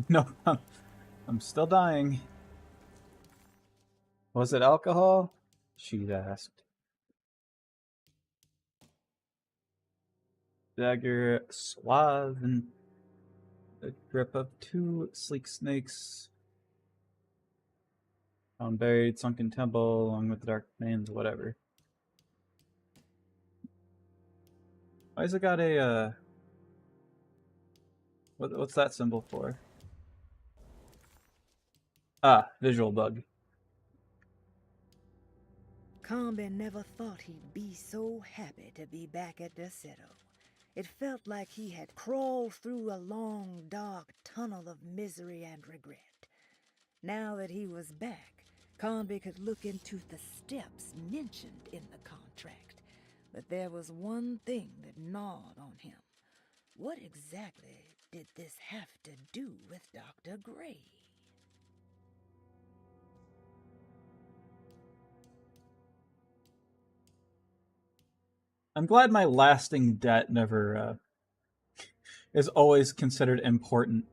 A: No, I'm still dying. Was it alcohol? She asked. Dagger suave and the grip of two sleek snakes. Found buried, sunken temple, along with the dark man's whatever. Why has it got a what's that symbol for? Ah, visual bug.
D: Combe never thought he'd be so happy to be back at Derceto. It felt like he had crawled through a long, dark tunnel of misery and regret. Now that he was back, Combe could look into the steps mentioned in the contract. But there was one thing that gnawed on him. What exactly did this have to do with Dr. Gray?
A: I'm glad my lasting debt never is always considered important.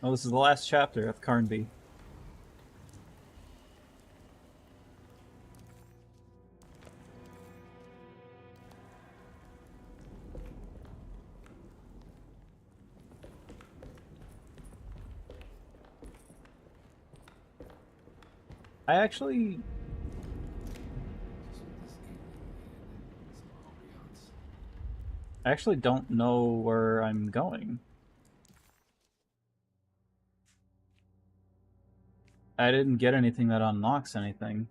A: Oh, this is the last chapter of Carnby. I actually don't know where I'm going. I didn't get anything that unlocks anything.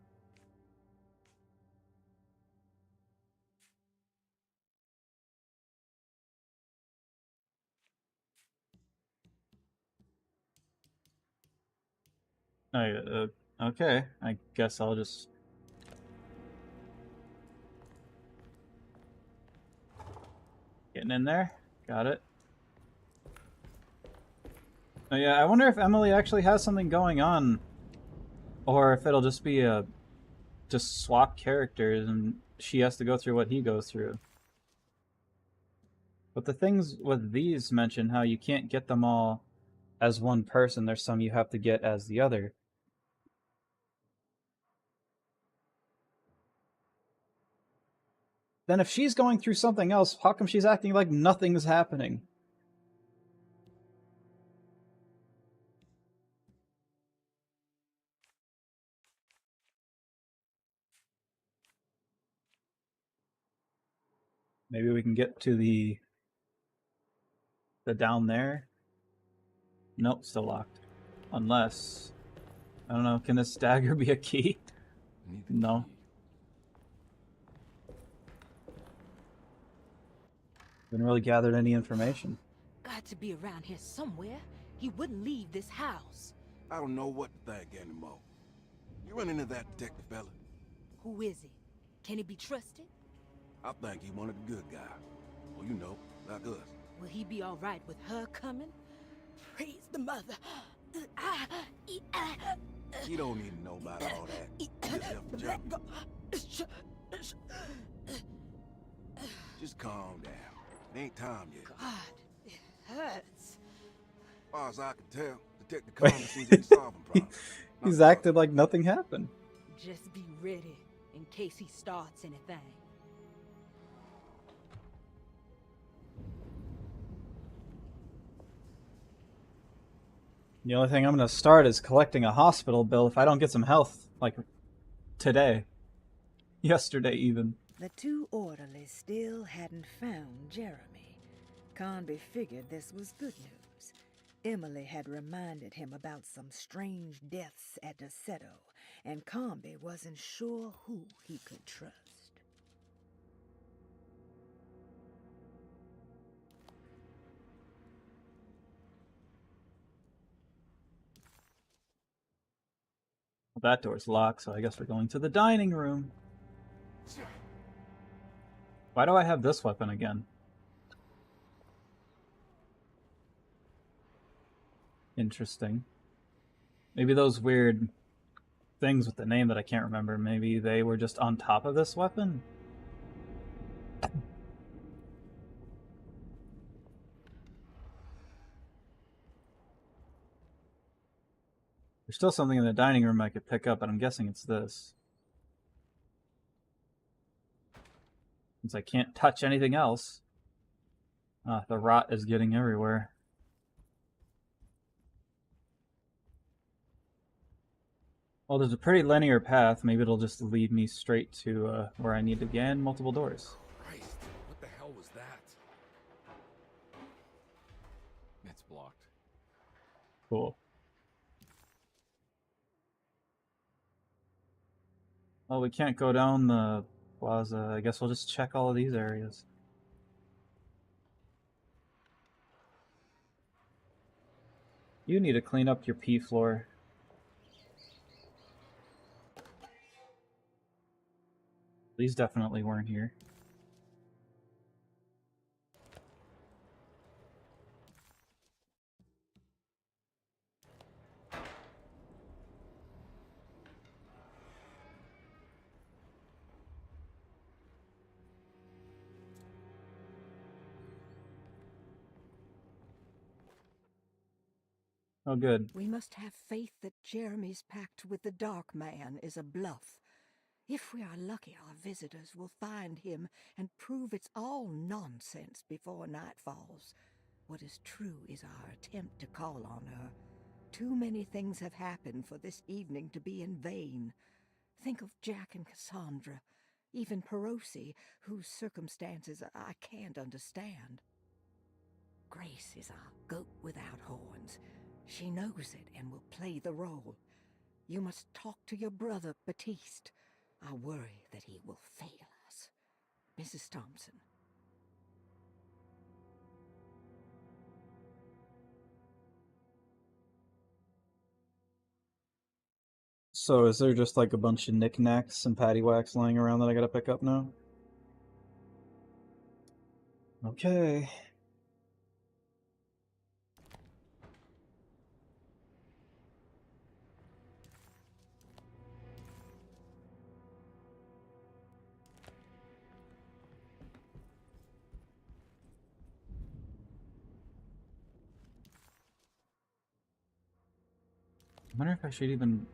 A: Okay, I guess I'll just... Getting in there. Got it. Oh yeah, I wonder if Emily actually has something going on. Or if it'll just be a... Just swap characters and she has to go through what he goes through. But the things with these mention how you can't get them all as one person. There's some you have to get as the other. Then if she's going through something else, how come she's acting like nothing's happening? Maybe we can get to the down there. Nope, still locked. Unless, I don't know, can this dagger be a key? No. Didn't really gathered any information.
I: Got to be around here somewhere. He wouldn't leave this house.
J: I don't know what to think anymore. You run into that detective fella?
I: Who is he? Can he be trusted?
J: I think he one of the good guys. Well, you know, like us.
I: Will he be all right with her coming? Praise the mother.
J: You don't need to know about all that. You just have to jump. Just calm down. It ain't time yet.
I: God, it hurts.
J: As far as I can tell, Detective Coleman seems to be solving problems.
A: He's acted like nothing happened.
I: Just be ready in case he starts anything.
A: The only thing I'm going to start is collecting a hospital bill if I don't get some health, like, today. Yesterday, even.
D: The two orderlies still hadn't found Jeremy. Conby figured this was good news. Emily had reminded him about some strange deaths at Deseto, and Conby wasn't sure who he could trust.
A: Well, that door's locked, so I guess we're going to the dining room. Why do I have this weapon again? Interesting. Maybe those weird things with the name that I can't remember, maybe they were just on top of this weapon? There's still something in the dining room I could pick up, but I'm guessing it's this. Since I can't touch anything else. The rot is getting everywhere. Well, there's a pretty linear path. Maybe it'll just lead me straight to where I need to get in. Multiple doors.
B: Christ, what the hell was that? It's blocked.
A: Cool. Well, we can't go down the plaza. I guess we'll just check all of these areas. You need to clean up your pee floor. These definitely weren't here. Oh, good.
D: We must have faith that Jeremy's pact with the Dark Man is a bluff. If we are lucky, our visitors will find him and prove it's all nonsense before night falls. What is true is our attempt to call on her. Too many things have happened for this evening to be in vain. Think of Jack and Cassandra, even Perosi, whose circumstances I can't understand. Grace is our goat without horns. She knows it and will play the role.
I: You must talk to your brother, Batiste. I worry that he will fail us. Mrs. Thompson.
A: So is there just like a bunch of knickknacks and paddywhacks lying around that I gotta pick up now? Okay. I wonder if I should even...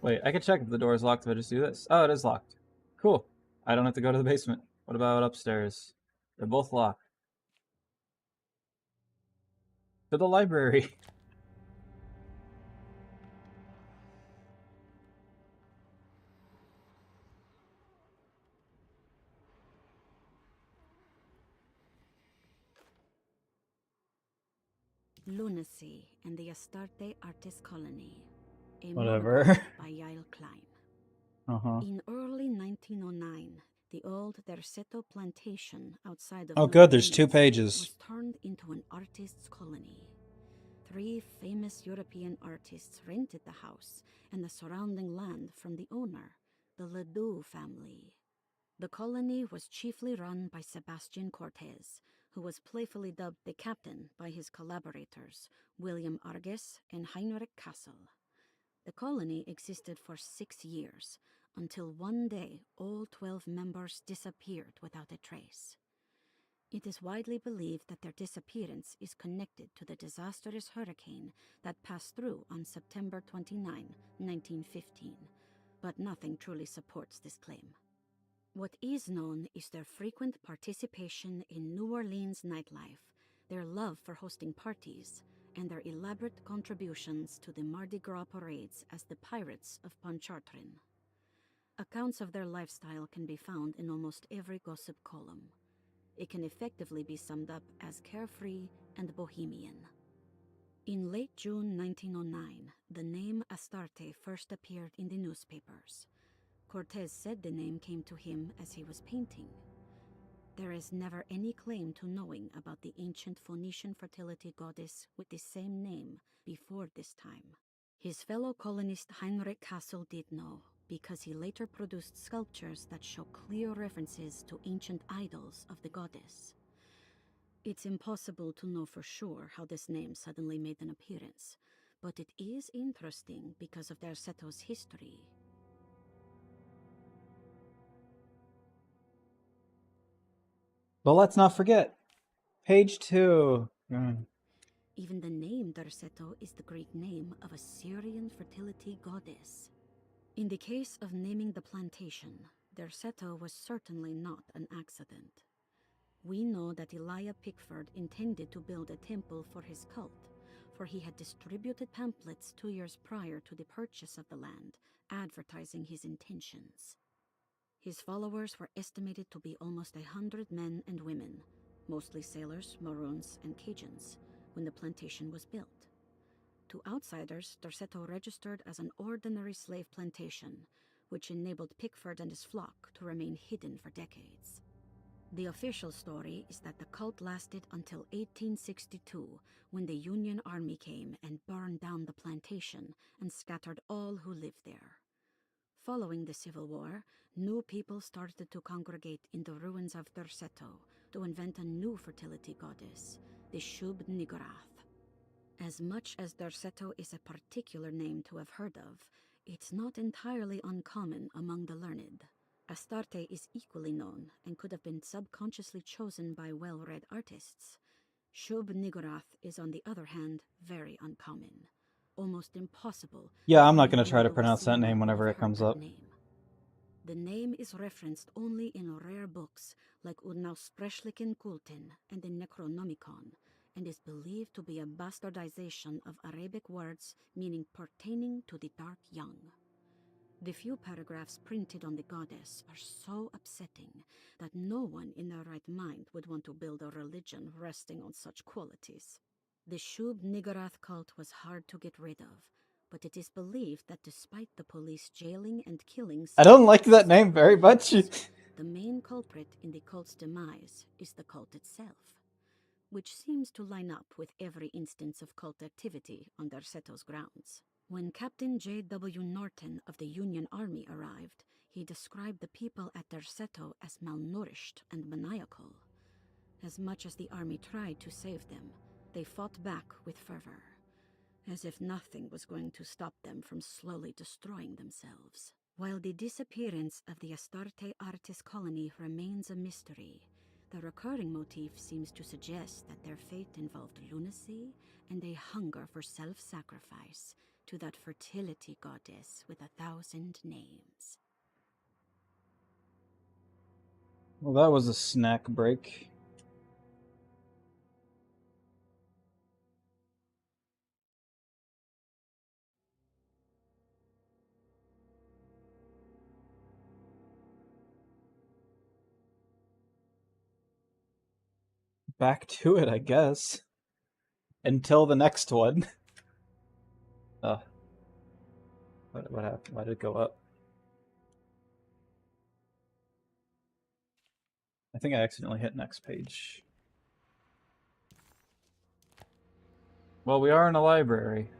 A: Wait, I can check if the door is locked if I just do this. Oh, it is locked. Cool. I don't have to go to the basement. What about upstairs? They're both locked. To the library.
K: Lunacy and the Astarte Artist Colony. A
A: Whatever.
K: monograph by Yael Klein.
A: Uh-huh.
K: In early 1909, the old Derceto plantation outside of
A: Oh,
K: New
A: good. There's 2
K: Orleans
A: pages.
K: was turned into an artist's colony. 3 famous European artists rented the house and the surrounding land from the owner, the Ledoux family. The colony was chiefly run by Sebastian Cortez, who was playfully dubbed the captain by his collaborators, William Arges and Heinrich Kassel. The colony existed for 6 years, until one day all 12 members disappeared without a trace. It is widely believed that their disappearance is connected to the disastrous hurricane that passed through on September 29, 1915, but nothing truly supports this claim. What is known is their frequent participation in New Orleans nightlife, their love for hosting parties, and their elaborate contributions to the Mardi Gras parades as the Pirates of Pontchartrain. Accounts of their lifestyle can be found in almost every gossip column. It can effectively be summed up as carefree and bohemian. In late June 1909, the name Astarte first appeared in the newspapers. Cortez said the name came to him as he was painting. There is never any claim to knowing about the ancient Phoenician fertility goddess with the same name before this time. His fellow colonist Heinrich Kassel did know, because he later produced sculptures that show clear references to ancient idols of the goddess. It's impossible to know for sure how this name suddenly made an appearance, but it is interesting because of Derceto's history.
A: But let's not forget. Page 2.
K: Even the name Derceto is the Greek name of a Syrian fertility goddess. In the case of naming the plantation, Derceto was certainly not an accident. We know that Elijah Pickford intended to build a temple for his cult, for he had distributed pamphlets 2 years prior to the purchase of the land, advertising his intentions. His followers were estimated to be almost 100 men and women, mostly sailors, Maroons, and Cajuns, when the plantation was built. To outsiders, Derceto registered as an ordinary slave plantation, which enabled Pickford and his flock to remain hidden for decades. The official story is that the cult lasted until 1862, when the Union Army came and burned down the plantation and scattered all who lived there. Following the Civil War, new people started to congregate in the ruins of Derceto to invent a new fertility goddess, the Shub Niggurath. As much as Derceto is a particular name to have heard of, it's not entirely uncommon among the learned. Astarte is equally known and could have been subconsciously chosen by well-read artists. Shub Niggurath is, on the other hand, very uncommon. Almost impossible.
A: Yeah, I'm not going to try to pronounce that name whenever it comes up.
K: The name is referenced only in rare books like Unaussprechlichen Kulten and the Necronomicon, and is believed to be a bastardization of Arabic words meaning pertaining to the dark young. The few paragraphs printed on the goddess are so upsetting that no one in their right mind would want to build a religion resting on such qualities. The Shub Niggurath cult was hard to get rid of, but it is believed that despite the police jailing and killing...
A: I don't like that name very much.
K: The main culprit in the cult's demise is the cult itself, which seems to line up with every instance of cult activity on Derseto's grounds. When Captain J.W. Norton of the Union Army arrived, he described the people at Derceto as malnourished and maniacal. As much as the army tried to save them, they fought back with fervor, as if nothing was going to stop them from slowly destroying themselves. While the disappearance of the Astarte Artis colony remains a mystery, the recurring motif seems to suggest that their fate involved lunacy and a hunger for self-sacrifice to that fertility goddess with 1,000 names.
A: Well, that was a snack break. Back to it, I guess. Until the next one. What happened? Why did it go up? I think I accidentally hit next page. Well, we are in a library.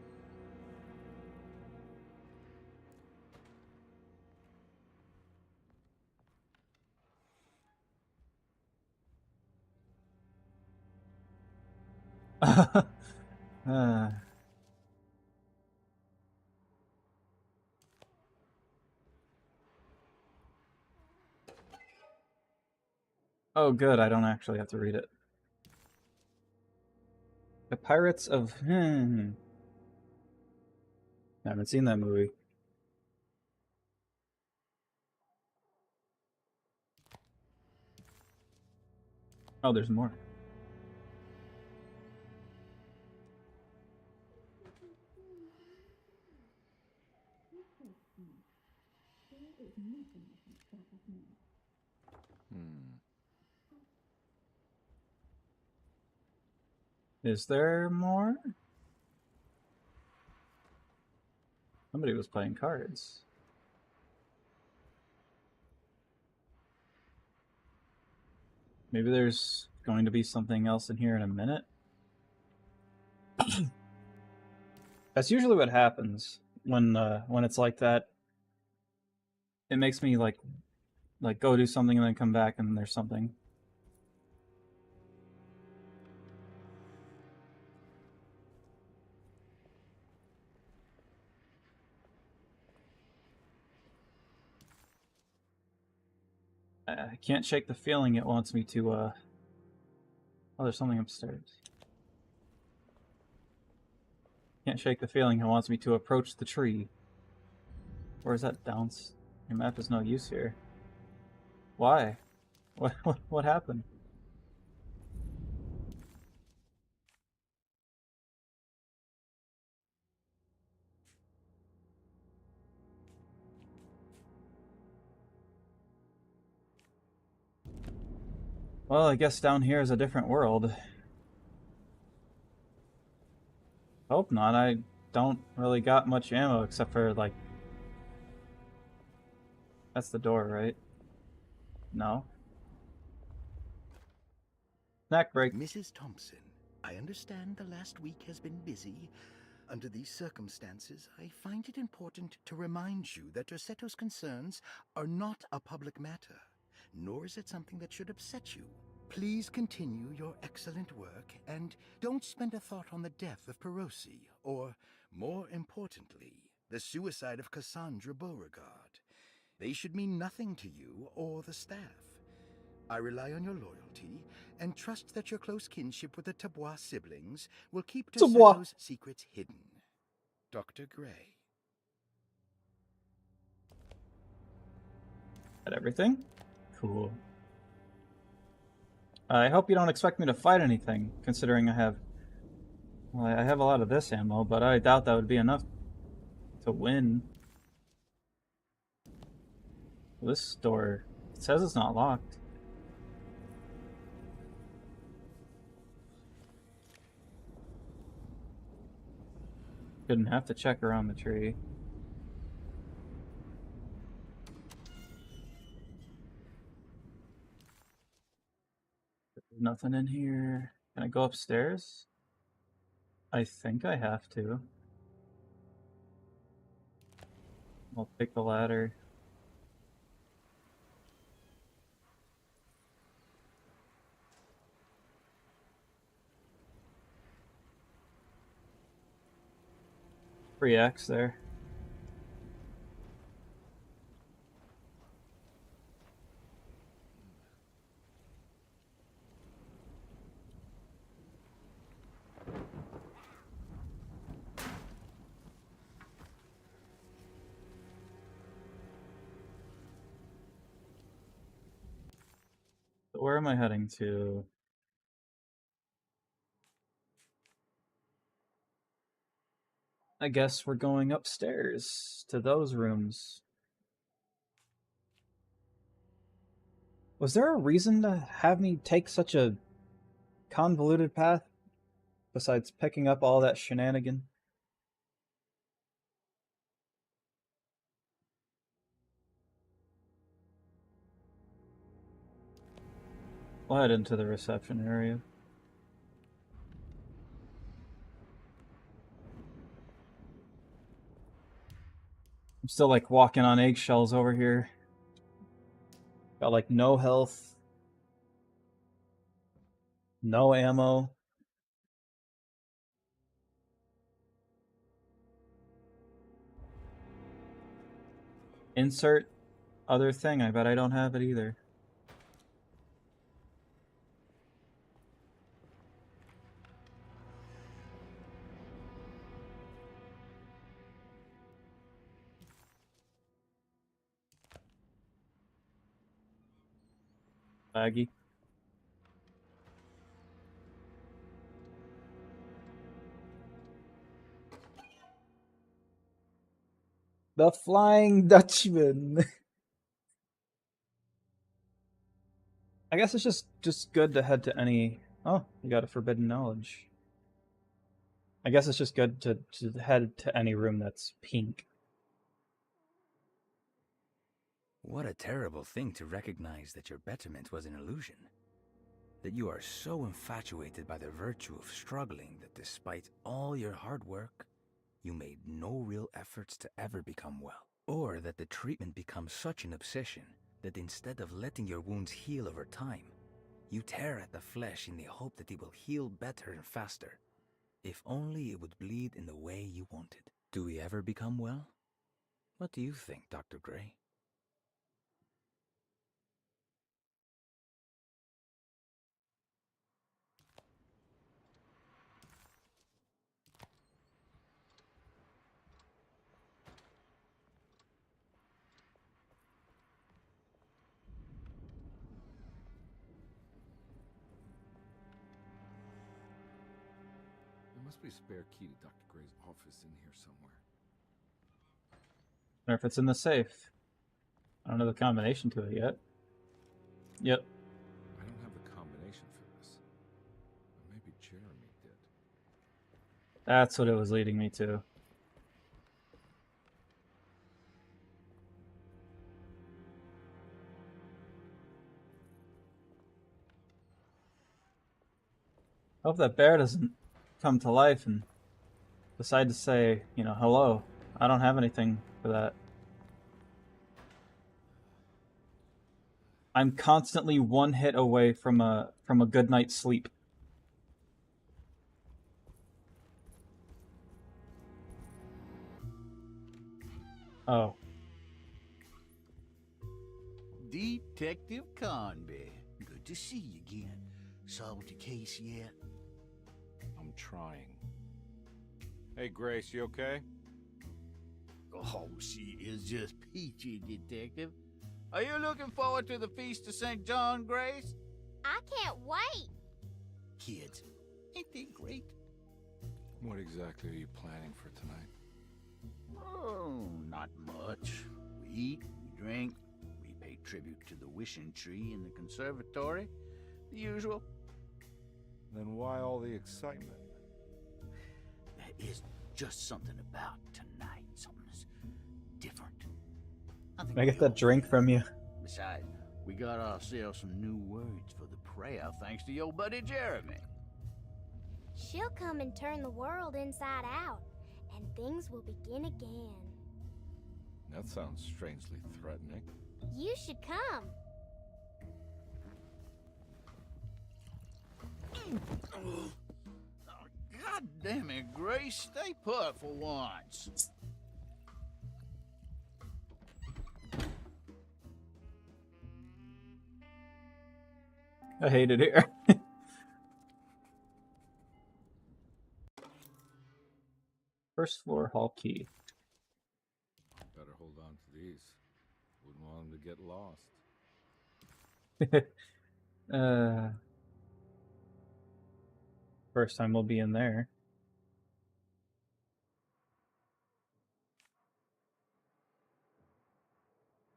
A: Oh, good. I don't actually have to read it. The Pirates of... I haven't seen that movie. Oh, there's more. Is there more? Somebody was playing cards. Maybe there's going to be something else in here in a minute. That's usually what happens when it's like that. It makes me like go do something and then come back and there's something. I can't shake the feeling it wants me to, Oh, there's something upstairs. Can't shake the feeling it wants me to approach the tree. Or is that down? Your map is no use here. Why? What happened? Well, I guess down here is a different world. Hope not. I don't really got much ammo except for, like... That's the door, right? No. Snack break.
H: Mrs. Thompson, I understand the last week has been busy. Under these circumstances, I find it important to remind you that Derseto's concerns are not a public matter, nor is it something that should upset you. Please continue your excellent work, and don't spend a thought on the death of Perosi, or, more importantly, the suicide of Cassandra Beauregard. They should mean nothing to you or the staff. I rely on your loyalty, and trust that your close kinship with the Tabois siblings will keep Derseto's secrets hidden. Dr. Gray.
A: Got everything? Cool. I hope you don't expect me to fight anything, considering I have... Well, I have a lot of this ammo, but I doubt that would be enough to win. This door, it says it's not locked. Didn't have to check around the tree. There's nothing in here. Can I go upstairs? I think I have to. I'll take the ladder. Free X there. So where am I heading to? I guess we're going upstairs to those rooms. Was there a reason to have me take such a convoluted path besides picking up all that shenanigan? We'll head into the reception area. I'm still like walking on eggshells over here. Got like no health, no ammo. Insert other thing. I bet I don't have it either. Baggy. The Flying Dutchman. I guess it's just good to head to any... Oh, you got a forbidden knowledge. I guess it's just good to head to any room that's pink.
L: What a terrible thing to recognize that your betterment was an illusion. That you are so infatuated by the virtue of struggling that despite all your hard work, you made no real efforts to ever become well. Or that the treatment becomes such an obsession that instead of letting your wounds heal over time, you tear at the flesh in the hope that it will heal better and faster. If only it would bleed in the way you wanted. Do we ever become well? What do you think, Dr. Gray?
B: There must be a spare key to Dr. Gray's office in here somewhere.
A: Or if it's in the safe. I don't know the combination to it yet. Yep.
B: I don't have the combination for this. Or maybe Jeremy did.
A: That's what it was leading me to. Hope that bear doesn't come to life and decide to say, you know, hello. I don't have anything for that. I'm constantly one hit away from a good night's sleep. Oh.
H: Detective Conby. Good to see you again. Solved your case yet?
B: I'm trying. Hey, Grace, you okay?
H: Oh, she is just peachy, Detective. Are you looking forward to the Feast of St. John, Grace?
M: I can't wait.
H: Kids, ain't they great?
B: What exactly are you planning for tonight?
H: Oh, not much. We eat, we drink, we pay tribute to the wishing tree in the conservatory. The usual.
B: Then why all the excitement?
H: There is
N: just something about tonight. Something's different.
A: Can I get that drink from you?
N: Besides, we got ourselves some new words for the prayer thanks to your buddy Jeremy.
M: She'll come and turn the world inside out, and things will begin again.
B: That sounds strangely threatening.
M: You should come.
N: God damn it, Grace. Stay put for once.
A: I hate it here. First floor hall key.
B: Better hold on to these. Wouldn't want them to get lost.
A: First time we'll be in there.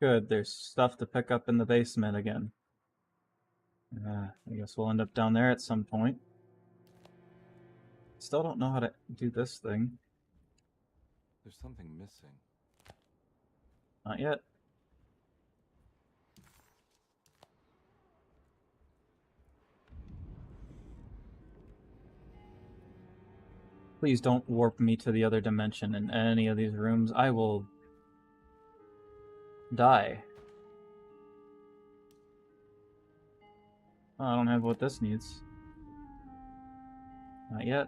A: Good, there's stuff to pick up in the basement again. I guess we'll end up down there at some point. Still don't know how to do this thing.
B: There's something missing.
A: Not yet. Please don't warp me to the other dimension in any of these rooms. I will die. Oh, I don't have what this needs. Not yet.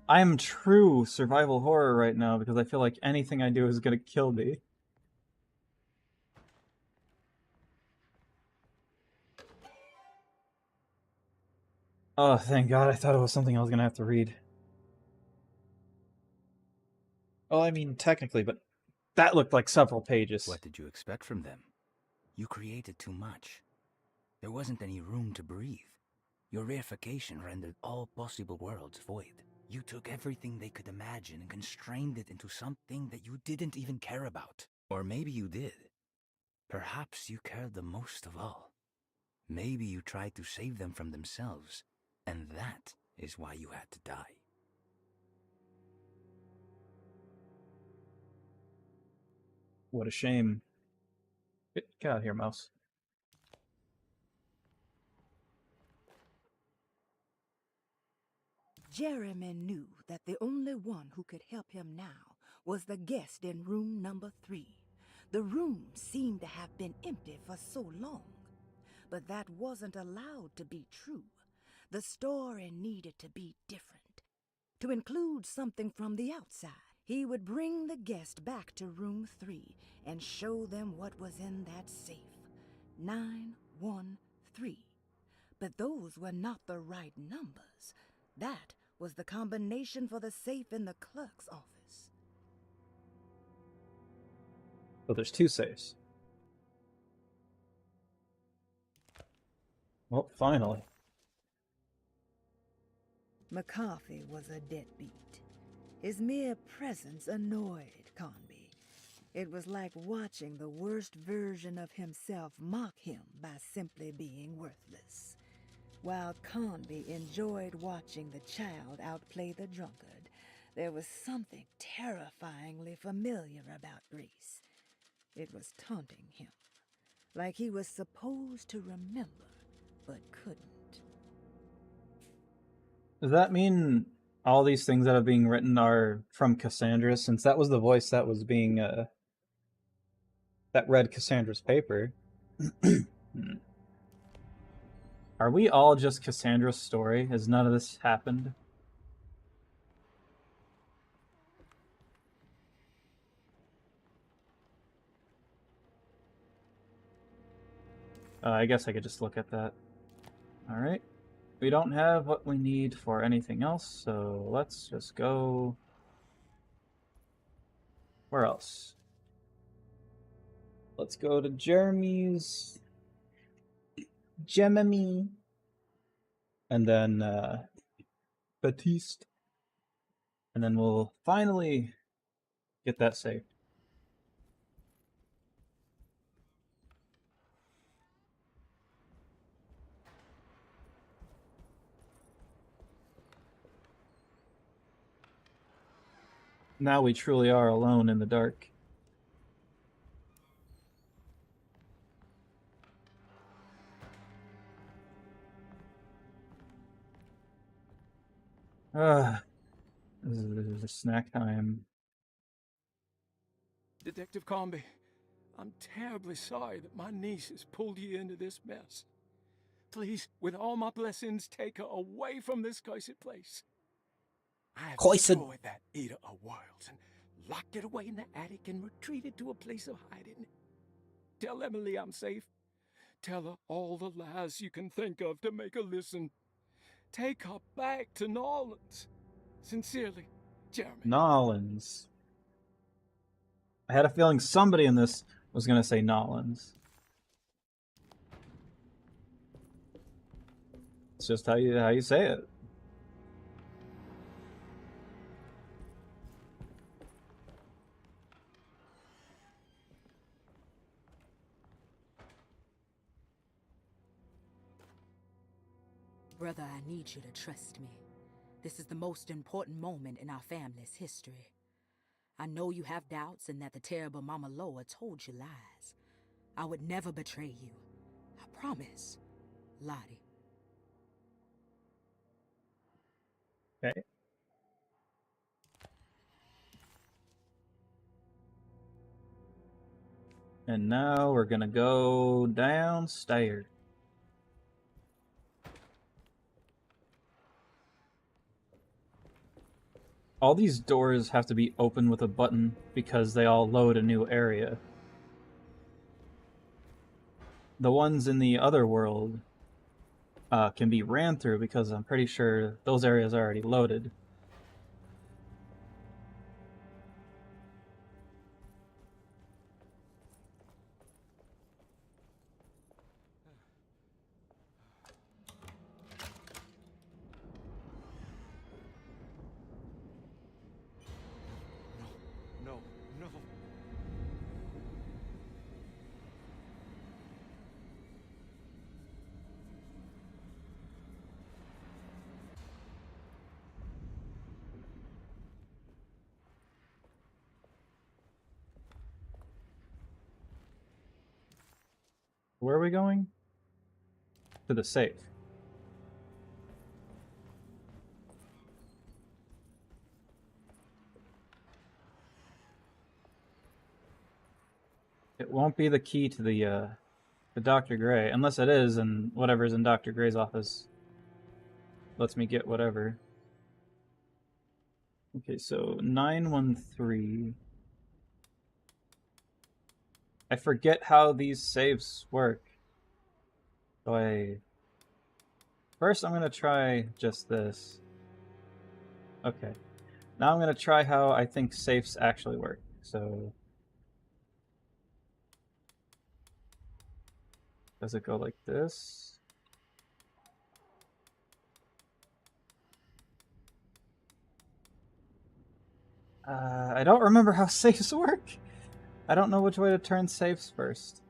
A: I am true survival horror right now because I feel like anything I do is gonna kill me. Oh, thank God, I thought it was something I was gonna have to read. Well, I mean, technically, but that looked like several pages.
L: What did you expect from them? You created too much. There wasn't any room to breathe. Your reification rendered all possible worlds void. You took everything they could imagine and constrained it into something that you didn't even care about. Or maybe you did. Perhaps you cared the most of all. Maybe you tried to save them from themselves, and that is why you had to die.
A: What a shame. Get out of here, mouse.
D: Jeremy knew that the only one who could help him now was the guest in room number 3. The room seemed to have been empty for so long. But that wasn't allowed to be true. The story needed to be different, to include something from the outside. He would bring the guest back to room 3 and show them what was in that safe. 913. But those were not the right numbers. That was the combination for the safe in the clerk's office.
A: So there's 2 safes. Well, finally.
D: McCarthy was a deadbeat. His mere presence annoyed Conby. It was like watching the worst version of himself mock him by simply being worthless. While Conby enjoyed watching the child outplay the drunkard, there was something terrifyingly familiar about Grace. It was taunting him, like he was supposed to remember, but couldn't.
A: Does that mean all these things that are being written are from Cassandra, since that was the voice that was being, that read Cassandra's paper? Are we all just Cassandra's story? Has none of this happened? I guess I could just look at that. Alright. We don't have what we need for anything else, so let's just go... Where else? Let's go to Jeremy's... Jemimy. And then, Batiste. And then we'll finally get that saved. Now we truly are alone in the dark. This is snack time.
C: Detective Comby, I'm terribly sorry that my niece has pulled you into this mess. Please, with all my blessings, take her away from this cursed place. I have destroyed that Eater of Worlds and locked it away in the attic and retreated to a place of hiding. Tell Emily I'm safe. Tell her all the lies you can think of to make her listen. Take her back to Nolans. Sincerely, Jeremy.
A: Nolans. I had a feeling somebody in this was going to say Nolans. It's just how you say it.
I: Brother, I need you to trust me. This is the most important moment in our family's history. I know you have doubts and that the terrible Mama Loa told you lies. I would never betray you. I promise. Lottie.
A: Okay. And now we're gonna go downstairs. All these doors have to be open with a button because they all load a new area. The ones in the other world can be ran through because I'm pretty sure those areas are already loaded.
B: No.
A: Where are we going? To the safe. It won't be the key to the Dr. Gray, unless it is, and whatever's in Dr. Gray's office lets me get whatever. Okay, so 913. I forget how these saves work. So first I'm gonna try just this. Okay. Now I'm gonna try how I think safes actually work. So does it go like this? I don't remember how safes work. I don't know which way to turn safes first.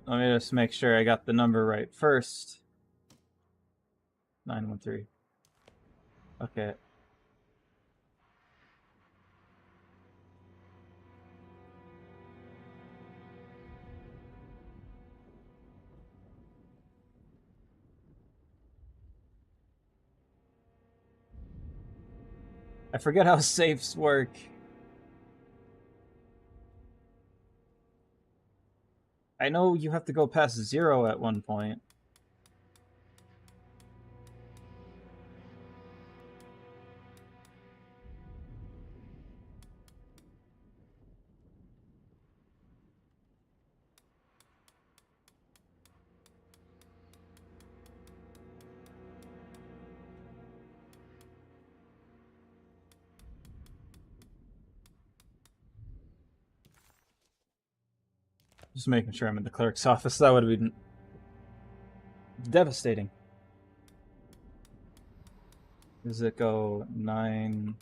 A: Let me just make sure I got the number right first. 913. Okay. I forget how safes work. I know you have to go past 0 at one point. Just making sure I'm in the clerk's office. That would have been devastating. Does it go 9,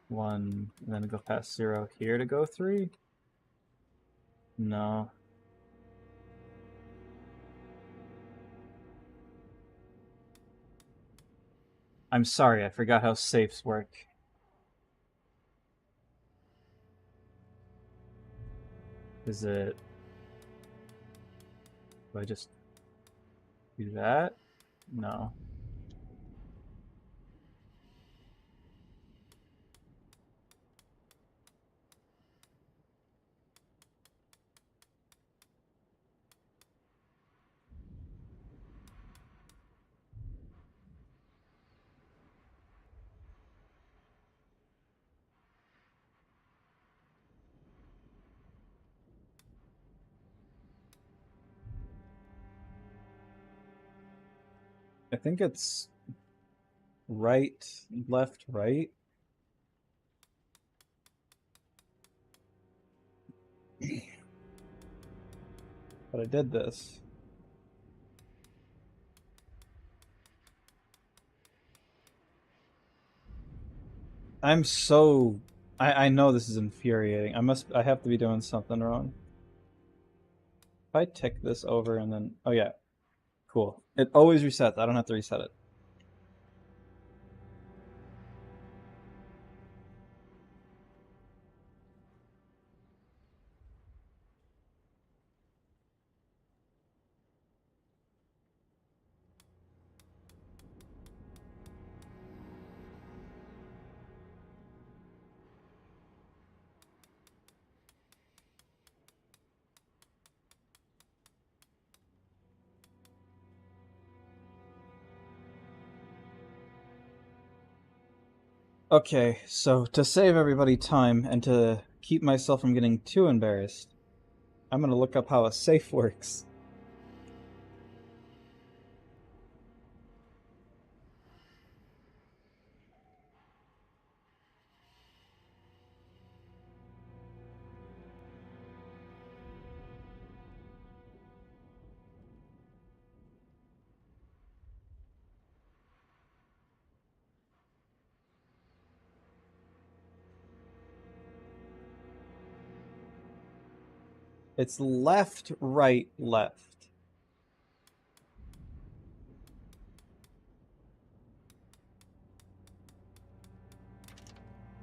A: 1, and then go past 0 here to go 3? No. I'm sorry, I forgot how safes work. Is it... Do I just do that? No. I think it's right, left, right. But I did this. I'm so... I know this is infuriating. I have to be doing something wrong. If I tick this over and then... Oh yeah. Cool. It always resets. I don't have to reset it. Okay, so to save everybody time and to keep myself from getting too embarrassed, I'm gonna look up how a safe works. It's left, right, left.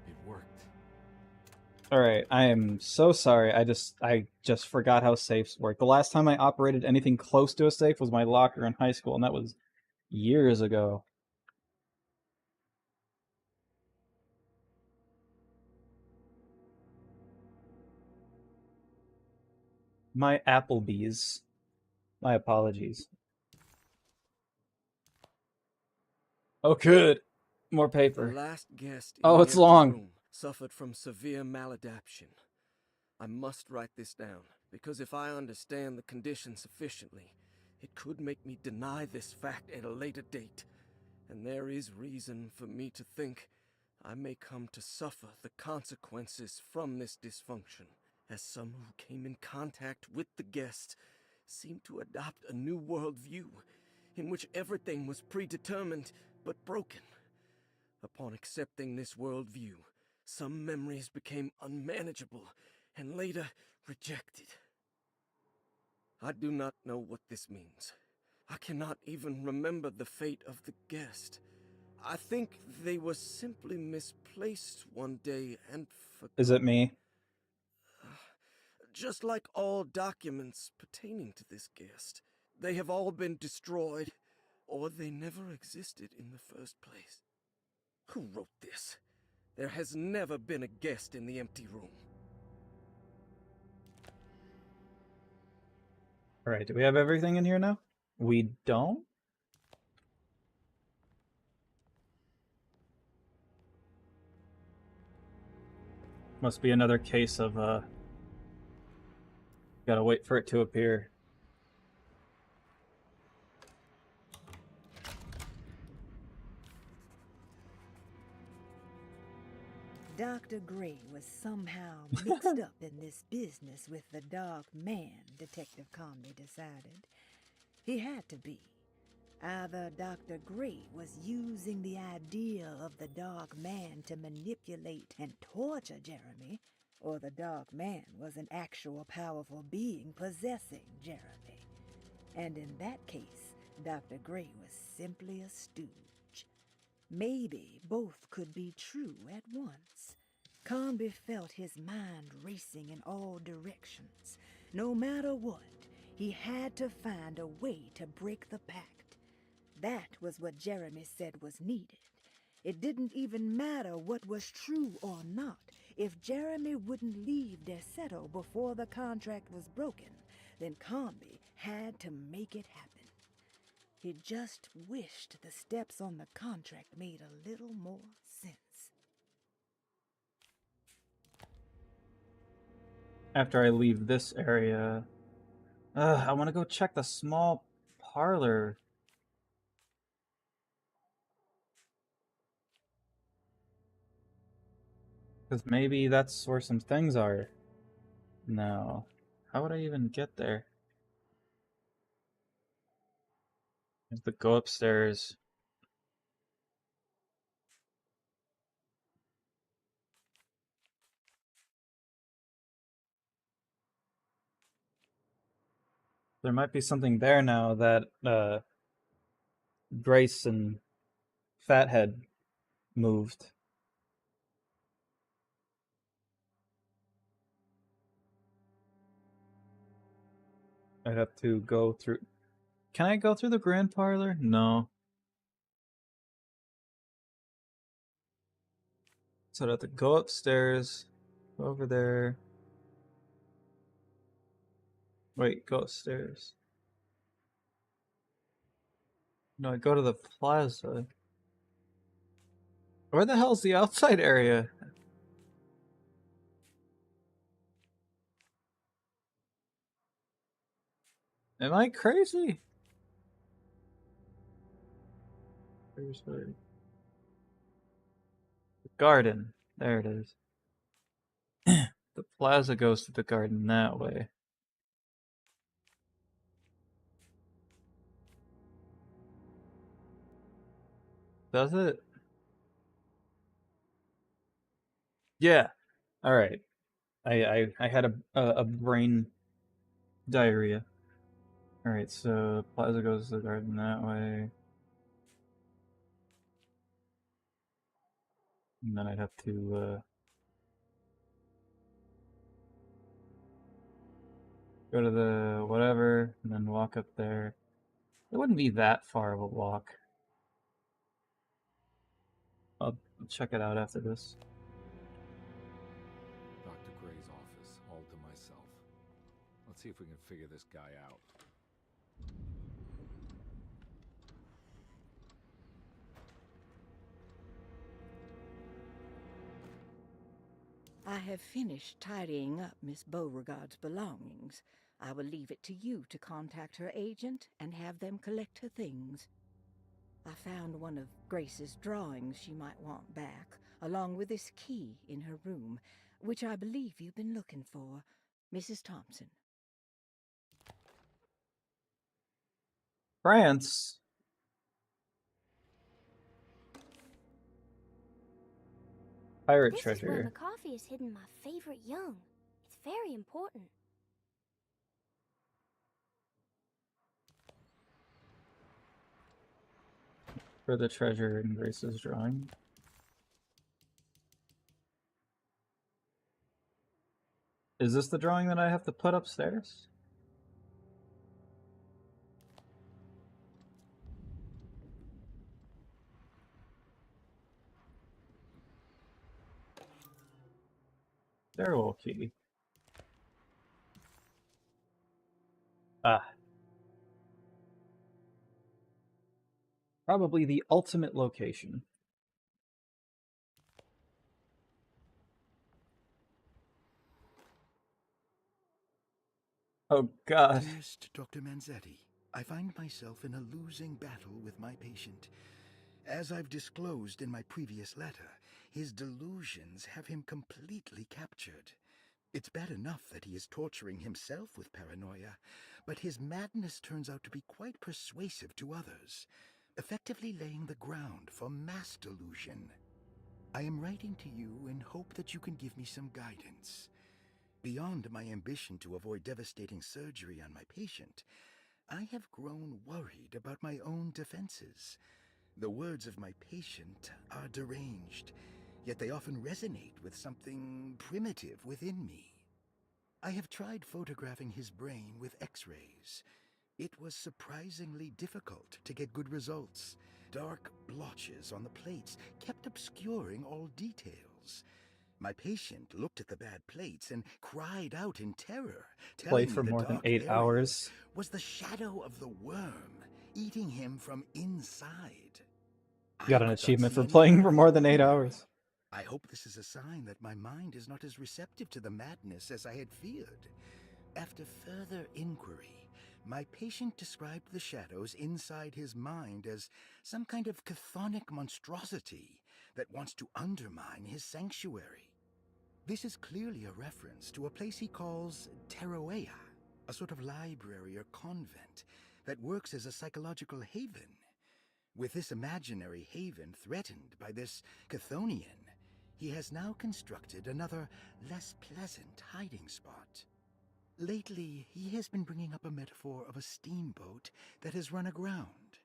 C: It worked.
A: Alright, I am so sorry. I just forgot how safes work. The last time I operated anything close to a safe was my locker in high school, and that was years ago. My Applebee's. My apologies. Oh, good. More paper.
O: The last guest in
A: Oh,
O: the
A: it's
O: empty
A: long.
O: room suffered from severe maladaptation. I must write this down, because if I understand the condition sufficiently, it could make me deny this fact at a later date, and there is reason for me to think I may come to suffer the consequences from this dysfunction, as some who came in contact with the guest seem to adopt a new worldview in which everything was predetermined but broken. Upon accepting this worldview, some memories became unmanageable and later rejected. I do not know what this means. I cannot even remember the fate of the guest. I think they were simply misplaced one day and forgotten.
A: Is it me?
O: Just like all documents pertaining to this guest, they have all been destroyed, or they never existed in the first place. Who wrote this? There has never been a guest in the empty room.
A: Alright, do we have everything in here now? We don't? Must be another case of, gotta wait for it to appear.
D: Dr. Gray was somehow mixed up in this business with the Dark Man, Detective calmly decided. He had to be. Either Dr. Gray was using the idea of the Dark Man to manipulate and torture Jeremy, or the Dark Man was an actual powerful being possessing Jeremy. And in that case, Dr. Gray was simply a stooge. Maybe both could be true at once. Comby felt his mind racing in all directions. No matter what, he had to find a way to break the pact. That was what Jeremy said was needed. It didn't even matter what was true or not. If Jeremy wouldn't leave Deseto before the contract was broken, then Comby had to make it happen. He just wished the steps on the contract made a little more sense.
A: After I leave this area, I want to go check the small parlor. Because maybe that's where some things are. No. How would I even get there? I have to go upstairs. There might be something there now that Grace and Fathead moved. I'd have to go through... Can I go through the grand parlor? No. So I'd have to go upstairs, go over there. Wait, go upstairs. No, I go to the plaza. Where the hell's the outside area? Am I crazy? Where's the garden? There it is. The plaza goes to the garden that way. Does it? Yeah. All right. I had a brain diarrhea. All right, so plaza goes to the garden that way. And then I'd have to go to the whatever, and then walk up there. It wouldn't be that far of a walk. I'll check it out after this.
B: Dr. Gray's office, all to myself. Let's see if we can figure this guy out.
I: I have finished tidying up Miss Beauregard's belongings. I will leave it to you to contact her agent and have them collect her things. I found one of Grace's drawings she might want back, along with this key in her room, which I believe you've been looking for. Mrs. Thompson.
A: France? Pirate
M: This is where
A: treasure.
M: McCoffee has hidden my favorite young. It's very important.
A: For the treasure in Grace's drawing. Is this the drawing that I have to put upstairs? Stairwell key. Ah. Probably the ultimate location. Oh, God.
H: Dearest Dr. Manzetti, I find myself in a losing battle with my patient. As I've disclosed in my previous letter, his delusions have him completely captured. It's bad enough that he is torturing himself with paranoia, but his madness turns out to be quite persuasive to others, effectively laying the ground for mass delusion. I am writing to you in hope that you can give me some guidance. Beyond my ambition to avoid devastating surgery on my patient, I have grown worried about my own defenses. The words of my patient are deranged, yet they often resonate with something primitive within me. I have tried photographing his brain with X-rays. It was surprisingly difficult to get good results. Dark blotches on the plates kept obscuring all details. My patient looked at the bad plates and cried out in terror,
A: Play
H: telling me
A: for
H: the
A: more than
H: dark
A: 8
H: area
A: hours.
H: was the shadow of the worm, eating him from inside. I
A: Got an
H: could not
A: achievement
H: see
A: for
H: any
A: playing
H: path
A: for more than 8
H: forward.
A: hours.
H: I hope this is a sign that my mind is not as receptive to the madness as I had feared. After further inquiry, my patient described the shadows inside his mind as some kind of chthonic monstrosity that wants to undermine his sanctuary. This is clearly a reference to a place he calls Teroea, a sort of library or convent that works as a psychological haven. With this imaginary haven threatened by this Chthonian, he has now constructed another, less pleasant hiding spot. Lately, he has been bringing up a metaphor of a steamboat that has run aground,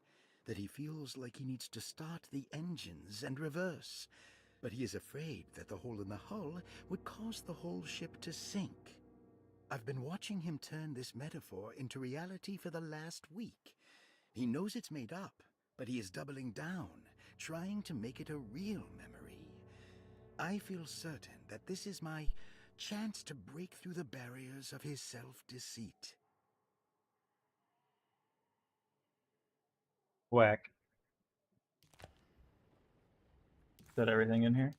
H: that he feels like he needs to start the engines and reverse, but he is afraid that the hole in the hull would cause the whole ship to sink. I've been watching him turn this metaphor into reality for the last week. He knows it's made up, but he is doubling down, trying to make it a real memory. I feel certain that this is my chance to break through the barriers of his self-deceit.
A: Whack. Is that everything in here?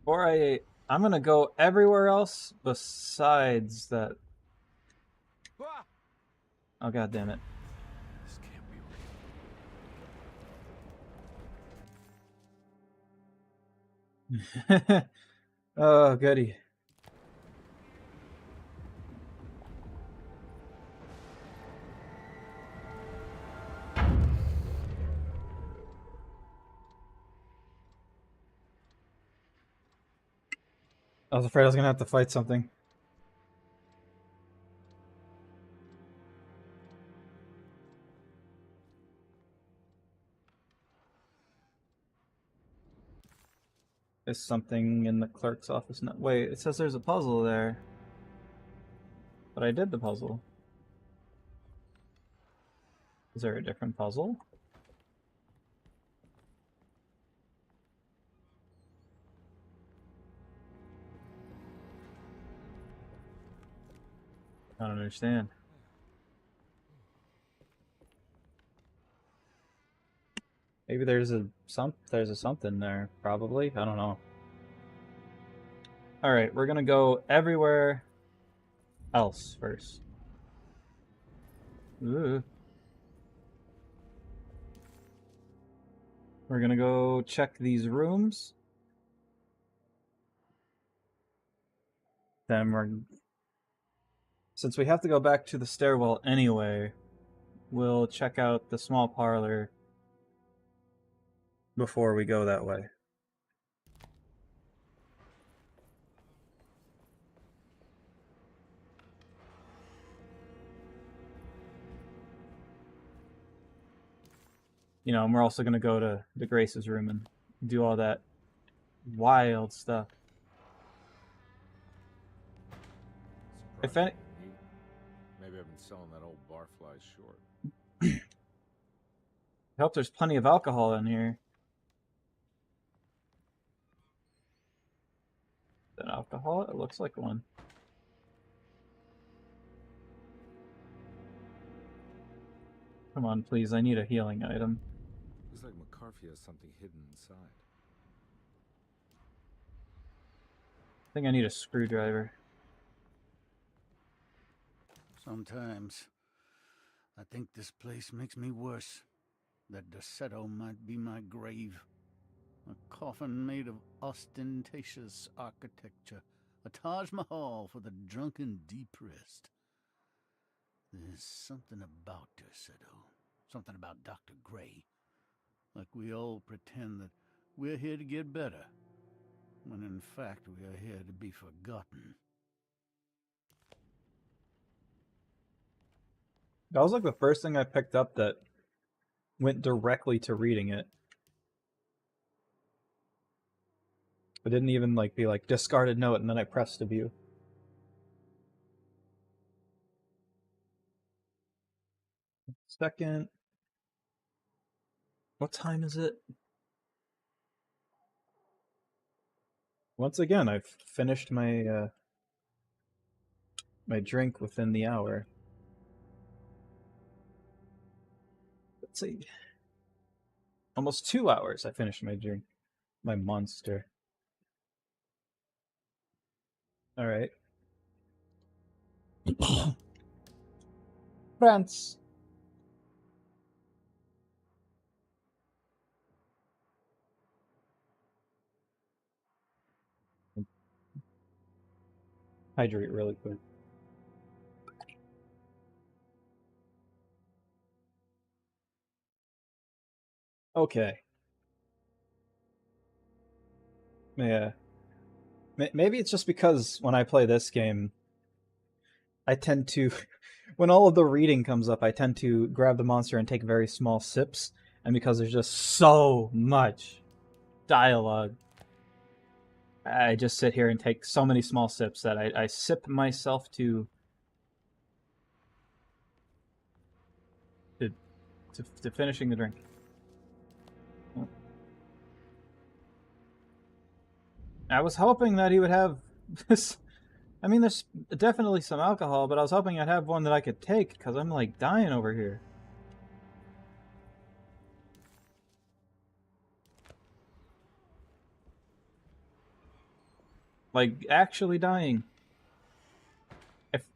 A: Or I'm gonna go everywhere else besides that. Oh, god damn it.
B: This can't be
A: Oh, goody. I was afraid I was gonna have to fight something. There's something in the clerk's office now. Wait, it says there's a puzzle there. But I did the puzzle. Is there a different puzzle? I don't understand. Maybe there's a something there, probably. I don't know. Alright, we're gonna go everywhere else first. Ooh. We're gonna go check these rooms. Then since we have to go back to the stairwell anyway, we'll check out the small parlor before we go that way. You know, and we're also gonna go to the Grace's room and do all that wild stuff. If any,
B: maybe I've been selling that old barfly short.
A: I hope there's plenty of alcohol in here. Is that alcohol? It looks like one. Come on, please. I need a healing item.
B: Looks like McCarthy has something hidden inside.
A: I think I need a screwdriver.
P: Sometimes I think this place makes me worse. That Derceto might be my grave. A coffin made of ostentatious architecture. A Taj Mahal for the drunken depressed. There's something about Derceto. Something about Dr. Gray. Like we all pretend that we're here to get better, when in fact we are here to be forgotten.
A: That was like the first thing I picked up that went directly to reading it. It didn't even like be like discarded note and then I pressed to view. Second. What time is it? Once again, I've finished my my drink within the hour. Let's see. Almost 2 hours I finished my drink. My monster. Alright. France. Hydrate really quick. Okay. Yeah. Maybe it's just because when I play this game, I tend to, when all of the reading comes up, I tend to grab the monster and take very small sips. And because there's just so much dialogue, I just sit here and take so many small sips that I sip myself to finishing the drink. I was hoping that he would have this. I mean, there's definitely some alcohol, but I was hoping I'd have one that I could take, because I'm, like, dying over here. Like, actually dying.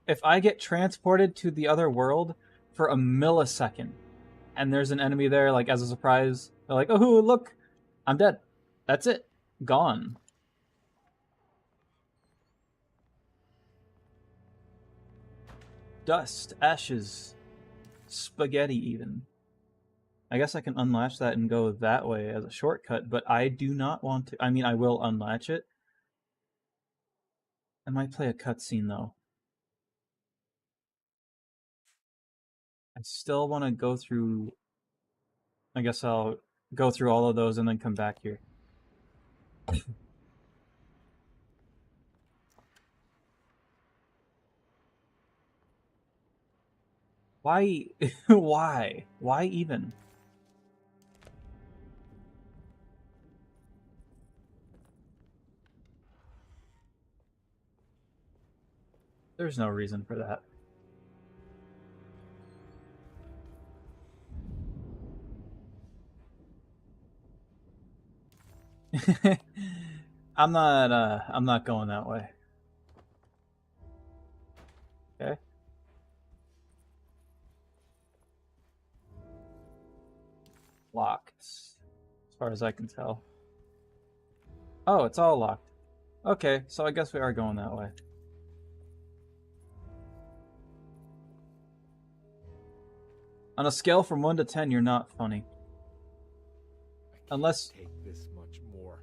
A: If I get transported to the other world for a millisecond, and there's an enemy there, like, as a surprise, they're like, oh, look, I'm dead. That's it. Gone. Dust, ashes, spaghetti even. I guess I can unlatch that and go that way as a shortcut, but I do not want to. I mean, I will unlatch it. I might play a cutscene, though. I still want to go through... I guess I'll go through all of those and then come back here. Why? Why? Why even? There's no reason for that. I'm not going that way. Okay. Locked, as far as I can tell. Oh, it's all locked. Okay, so I guess we are going that way. On a scale from 1 to 10, you're not funny. Unless...
B: Take this much more.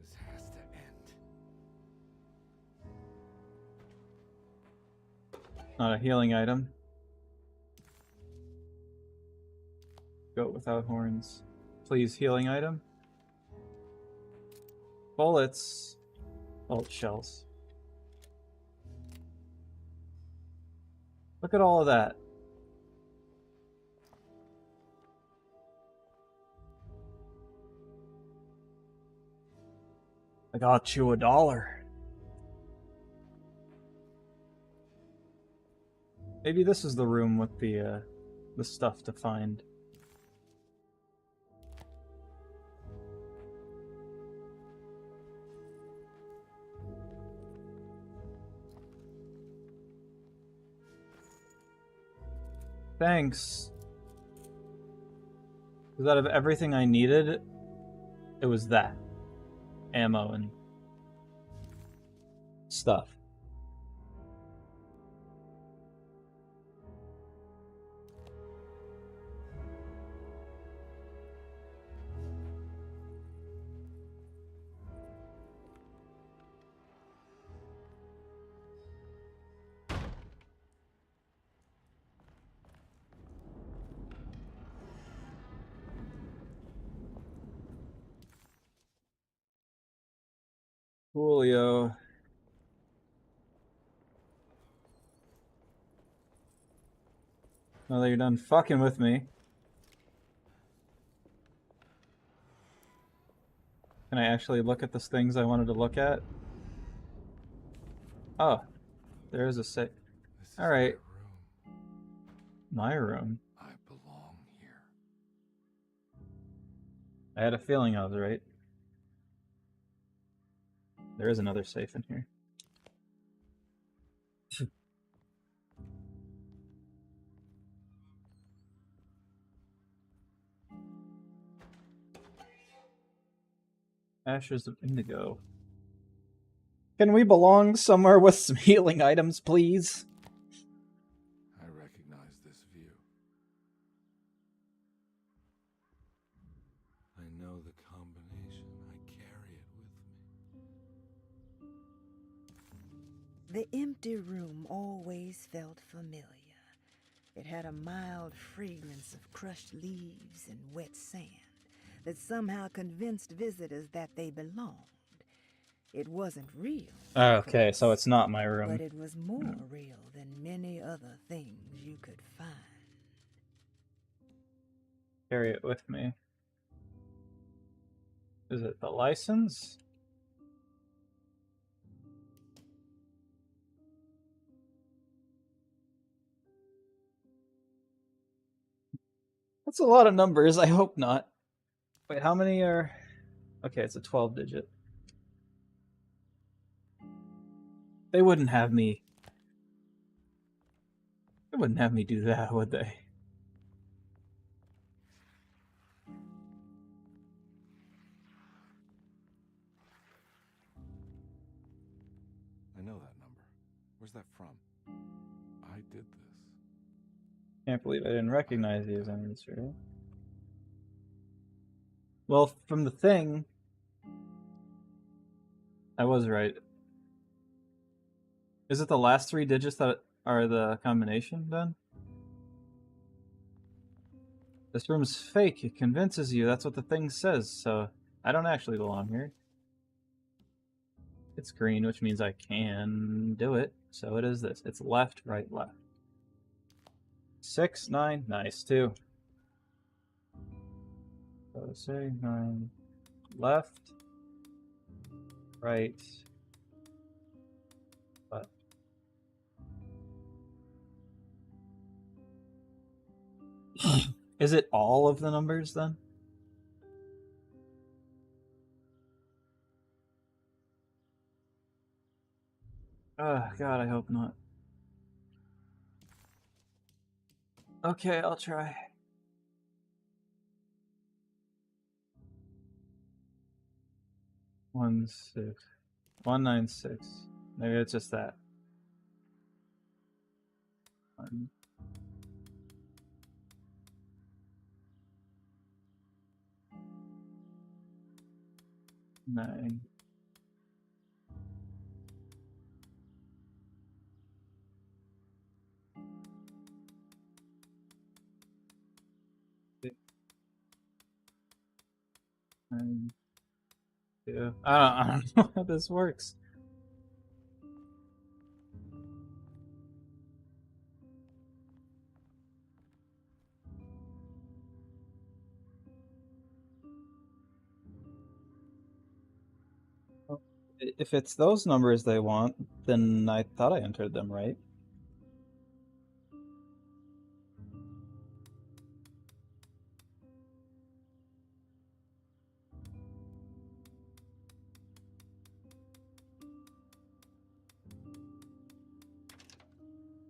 B: This has to end.
A: Not a healing item. Goat without horns. Please, healing item. Bullets. Bolt shells. Look at all of that. I got you $1. Maybe this is the room with the stuff to find. Thanks. Because out of everything I needed, it was that. Ammo and stuff. Coolio. Now that you're done fucking with me. Can I actually look at the things I wanted to look at? Oh, there is a safe. All right. My room.
B: I belong here.
A: I had a feeling I was right. There is another safe in here. Ashes of Indigo. Can we belong somewhere with some healing items, please?
B: I recognize this view. I know the combination. I carry it with me.
D: The empty room always felt familiar. It had a mild fragrance of crushed leaves and wet sand that somehow convinced visitors that they belonged. It wasn't real.
A: Okay, so it's not my room.
D: But it was more real than many other things you could find.
A: Carry it with me. Is it the license? That's a lot of numbers. I hope not. Wait, how many are... Okay, it's a 12 digit. They wouldn't have me... They wouldn't have me do that, would they?
B: I know that number. Where's that from? I did this.
A: Can't believe I didn't recognize these numbers, right? Well, from the thing... I was right. Is it the last 3 digits that are the combination, then? This room's fake. It convinces you. That's what the thing says, so I don't actually belong here. It's green, which means I can do it. So it is this. It's left, right, left. 6, 9. Nice, 2. So 6, 9. Left. Right. Left. Is it all of the numbers, then? Oh, God, I hope not. Okay, I'll try. 196. 196. Maybe it's just that. 1. 9. And 2. I don't know how this works. If it's those numbers they want, then I thought I entered them right.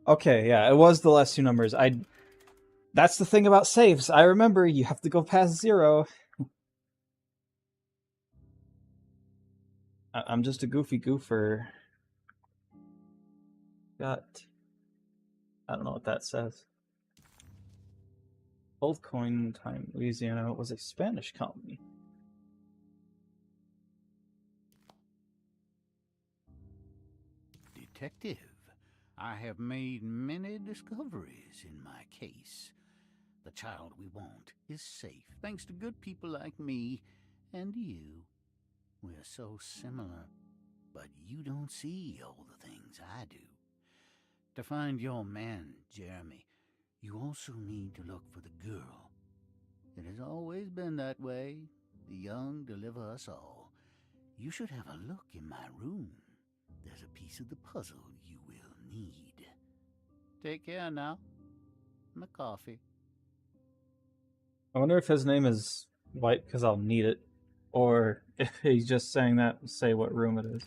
A: Okay, yeah, it was the last 2 numbers. That's the thing about saves. I remember you have to go past 0. I'm just a goofy goofer. I don't know what that says. Old coin time, Louisiana was a Spanish colony.
P: Detective, I have made many discoveries in my case. The child we want is safe, thanks to good people like me and you. We're so similar. but you don't see all the things I do. To find your man, Jeremy, you also need to look for the girl. It has always been that way. The young deliver us all. You should have a look in my room. There's a piece of the puzzle you will need. Take care now. My coffee.
A: I wonder if his name is White because I'll need it, or if he's just saying that to say what room it is.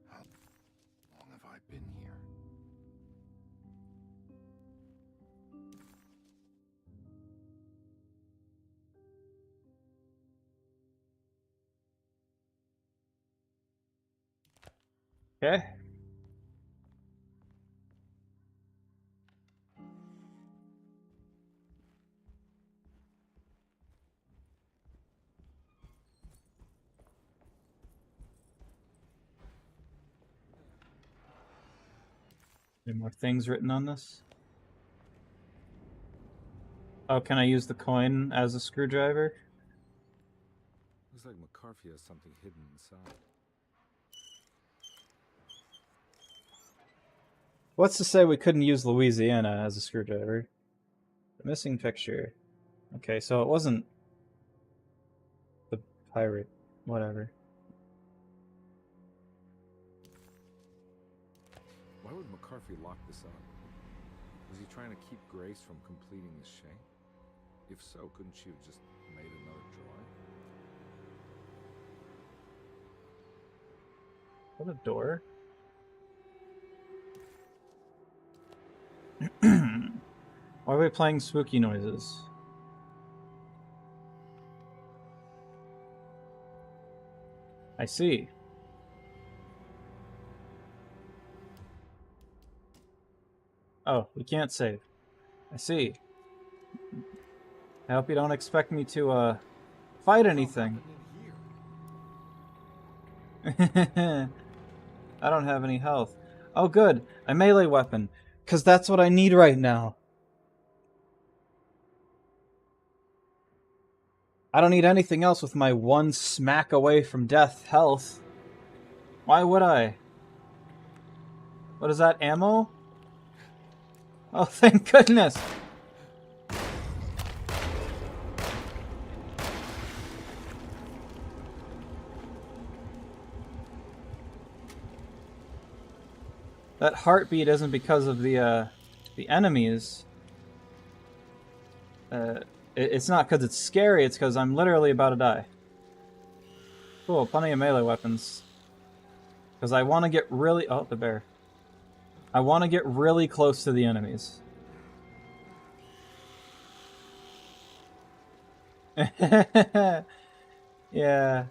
B: How long have I been here?
A: Okay. Any more things written on this? Oh, can I use the coin as a screwdriver?
B: Looks like McCarthy has something hidden inside.
A: What's to say we couldn't use Louisiana as a screwdriver? The missing picture. Okay, so it wasn't the pirate. Whatever.
B: Why would McCarthy lock this up? Was he trying to keep Grace from completing the shank? If so, couldn't she have just made another drawing?
A: What a door? Why are we playing spooky noises? I see. Oh, we can't save. I see. I hope you don't expect me to, fight anything. I don't have any health. Oh, good. A melee weapon. Because that's what I need right now. I don't need anything else with my one smack away from death health. Why would I? What is that, ammo? Oh, thank goodness! That heartbeat isn't because of the enemies. It's not because it's scary, it's because I'm literally about to die. Cool, plenty of melee weapons. Because I want to get really... Oh, the bear. I want to get really close to the enemies. Yeah.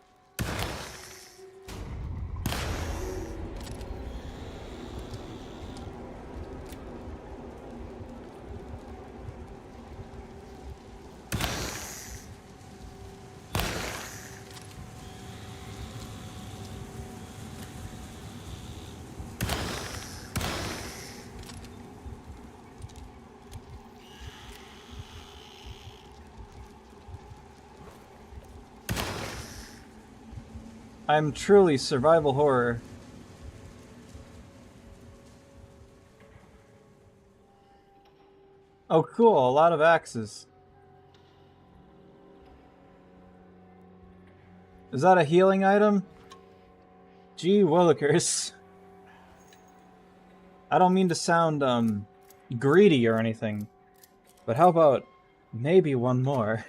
A: I'm truly survival horror. Oh, cool. A lot of axes. Is that a healing item? Gee willikers. I don't mean to sound, greedy or anything, but how about maybe one more?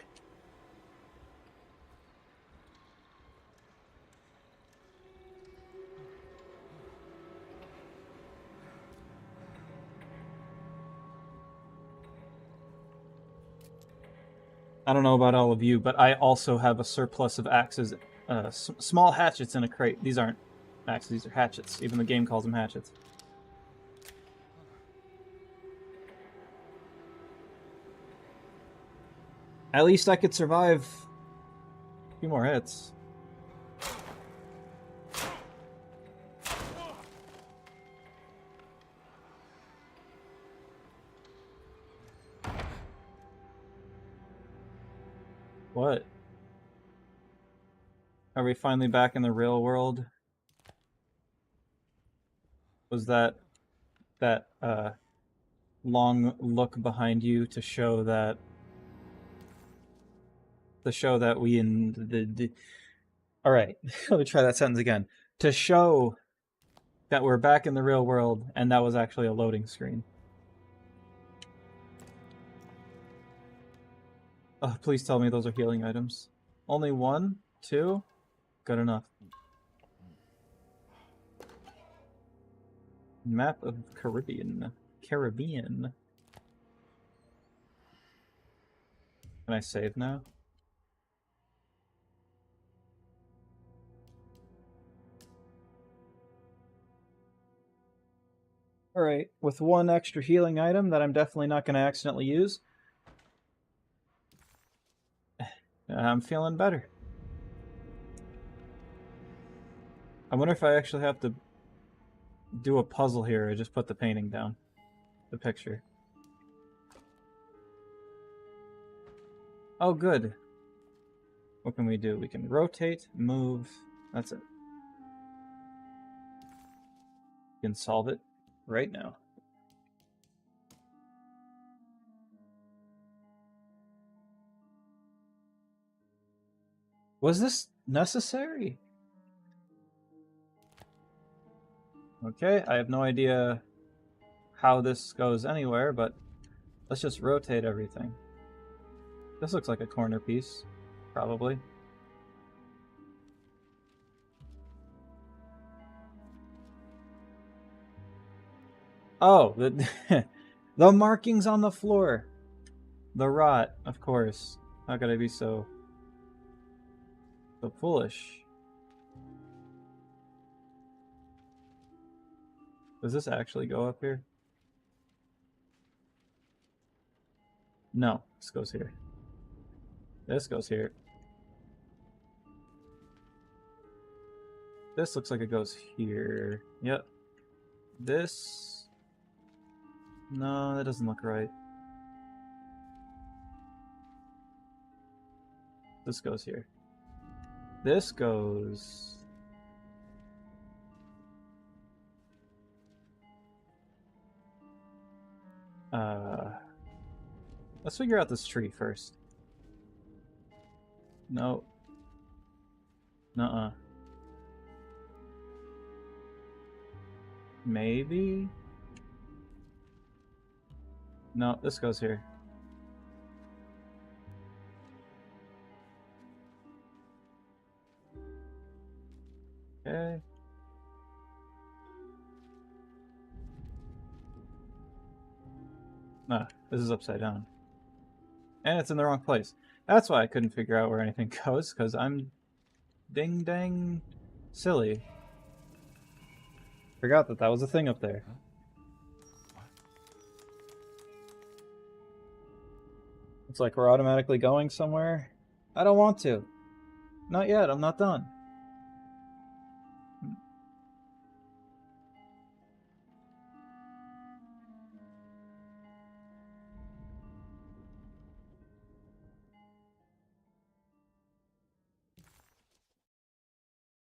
A: I don't know about all of you, but I also have a surplus of axes, small hatchets in a crate. These aren't axes, these are hatchets. Even the game calls them hatchets. At least I could survive a few more hits. What? Are we finally back in the real world? Was that long look behind you to show that we in the all right, let me try that sentence again. To show that we're back in the real world, and that was actually a loading screen. Oh, please tell me those are healing items. Only 1, 2? Good enough. Map of Caribbean. Can I save now? Alright, with 1 extra healing item that I'm definitely not going to accidentally use, I'm feeling better. I wonder if I actually have to do a puzzle here or just put the painting down. The picture. Oh, good. What can we do? We can rotate, move. That's it. We can solve it right now. Was this necessary? Okay, I have no idea how this goes anywhere, but let's just rotate everything. This looks like a corner piece, probably. Oh, the markings on the floor. The rot, of course. How could I be so foolish? Does this actually go up here? No, this goes here. This goes here. This looks like it goes here. Yep. This... No, that doesn't look right. This goes here. This goes... Let's figure out this tree first. No. Nuh-uh. Maybe? No, this goes here. Okay. No, this is upside down. And it's in the wrong place. That's why I couldn't figure out where anything goes, because I'm ding-dang silly. Forgot that was a thing up there. It's like we're automatically going somewhere. I don't want to. Not yet, I'm not done.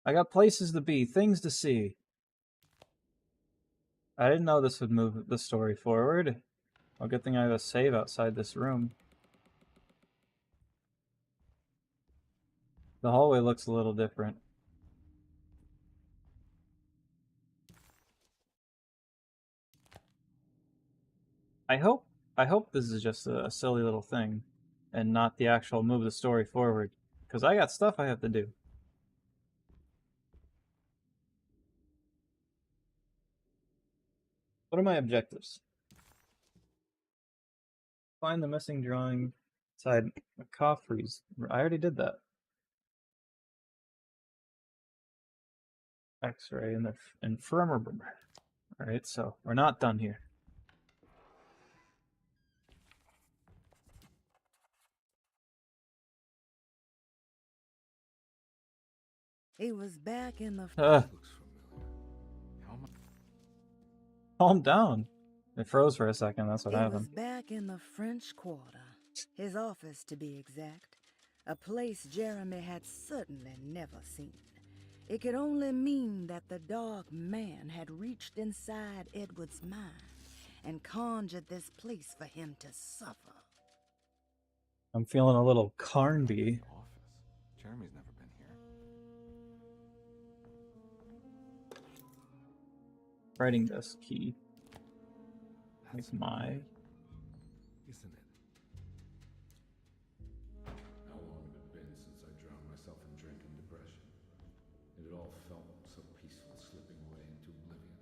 A: I got places to be, things to see. I didn't know this would move the story forward. Well, good thing I have a save outside this room. The hallway looks a little different. I hope this is just a silly little thing and not the actual move the story forward, because I got stuff I have to do. What are my objectives? Find the missing drawing inside a coffrees. I already did that. X-ray in the infirmary. Alright, so we're not done here.
D: He was back in the...
A: Calm down. It froze for a second, that's what happened.
D: He was back in the French Quarter. His office, to be exact. a place Jeremy had certainly never seen. It could only mean that the Dark Man had reached inside Edward's mind and conjured this place for him to suffer.
A: I'm feeling a little Carnby.
B: Office. Jeremy's never been here.
A: Writing desk key. Like my.
B: Isn't it?
Q: How long had it been since I drowned myself in drink and depression? It had all felt so peaceful, slipping away into oblivion.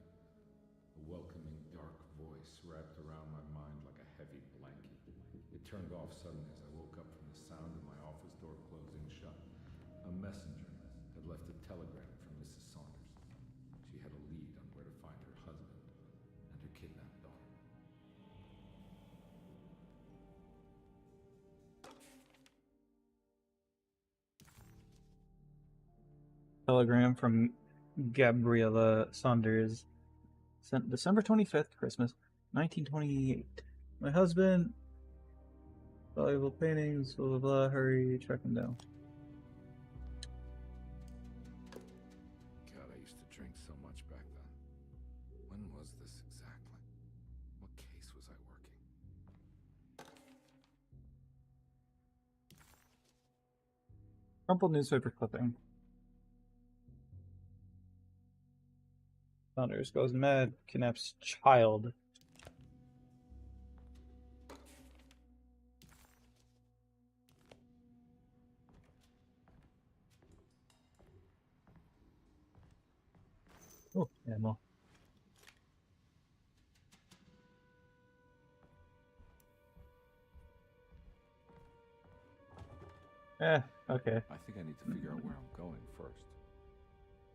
Q: A welcoming, dark voice wrapped around my mind like a heavy blanket. It turned off suddenly as I woke up from the sound of my office door closing shut. A messenger had left a telegram from Mrs. Saunders. She had a lead on where to find her husband and her kidnapped daughter.
A: Telegram from Gabriella Saunders. Sent December 25th, Christmas, 1928. My husband, valuable paintings, blah blah blah, hurry, track him down.
B: God, I used to drink so much back then. When was this exactly? What case was I working?
A: Crumpled newspaper clipping. Saunders goes mad, kidnaps child. Oh, ammo. Okay.
B: I think I need to figure out where I'm going first.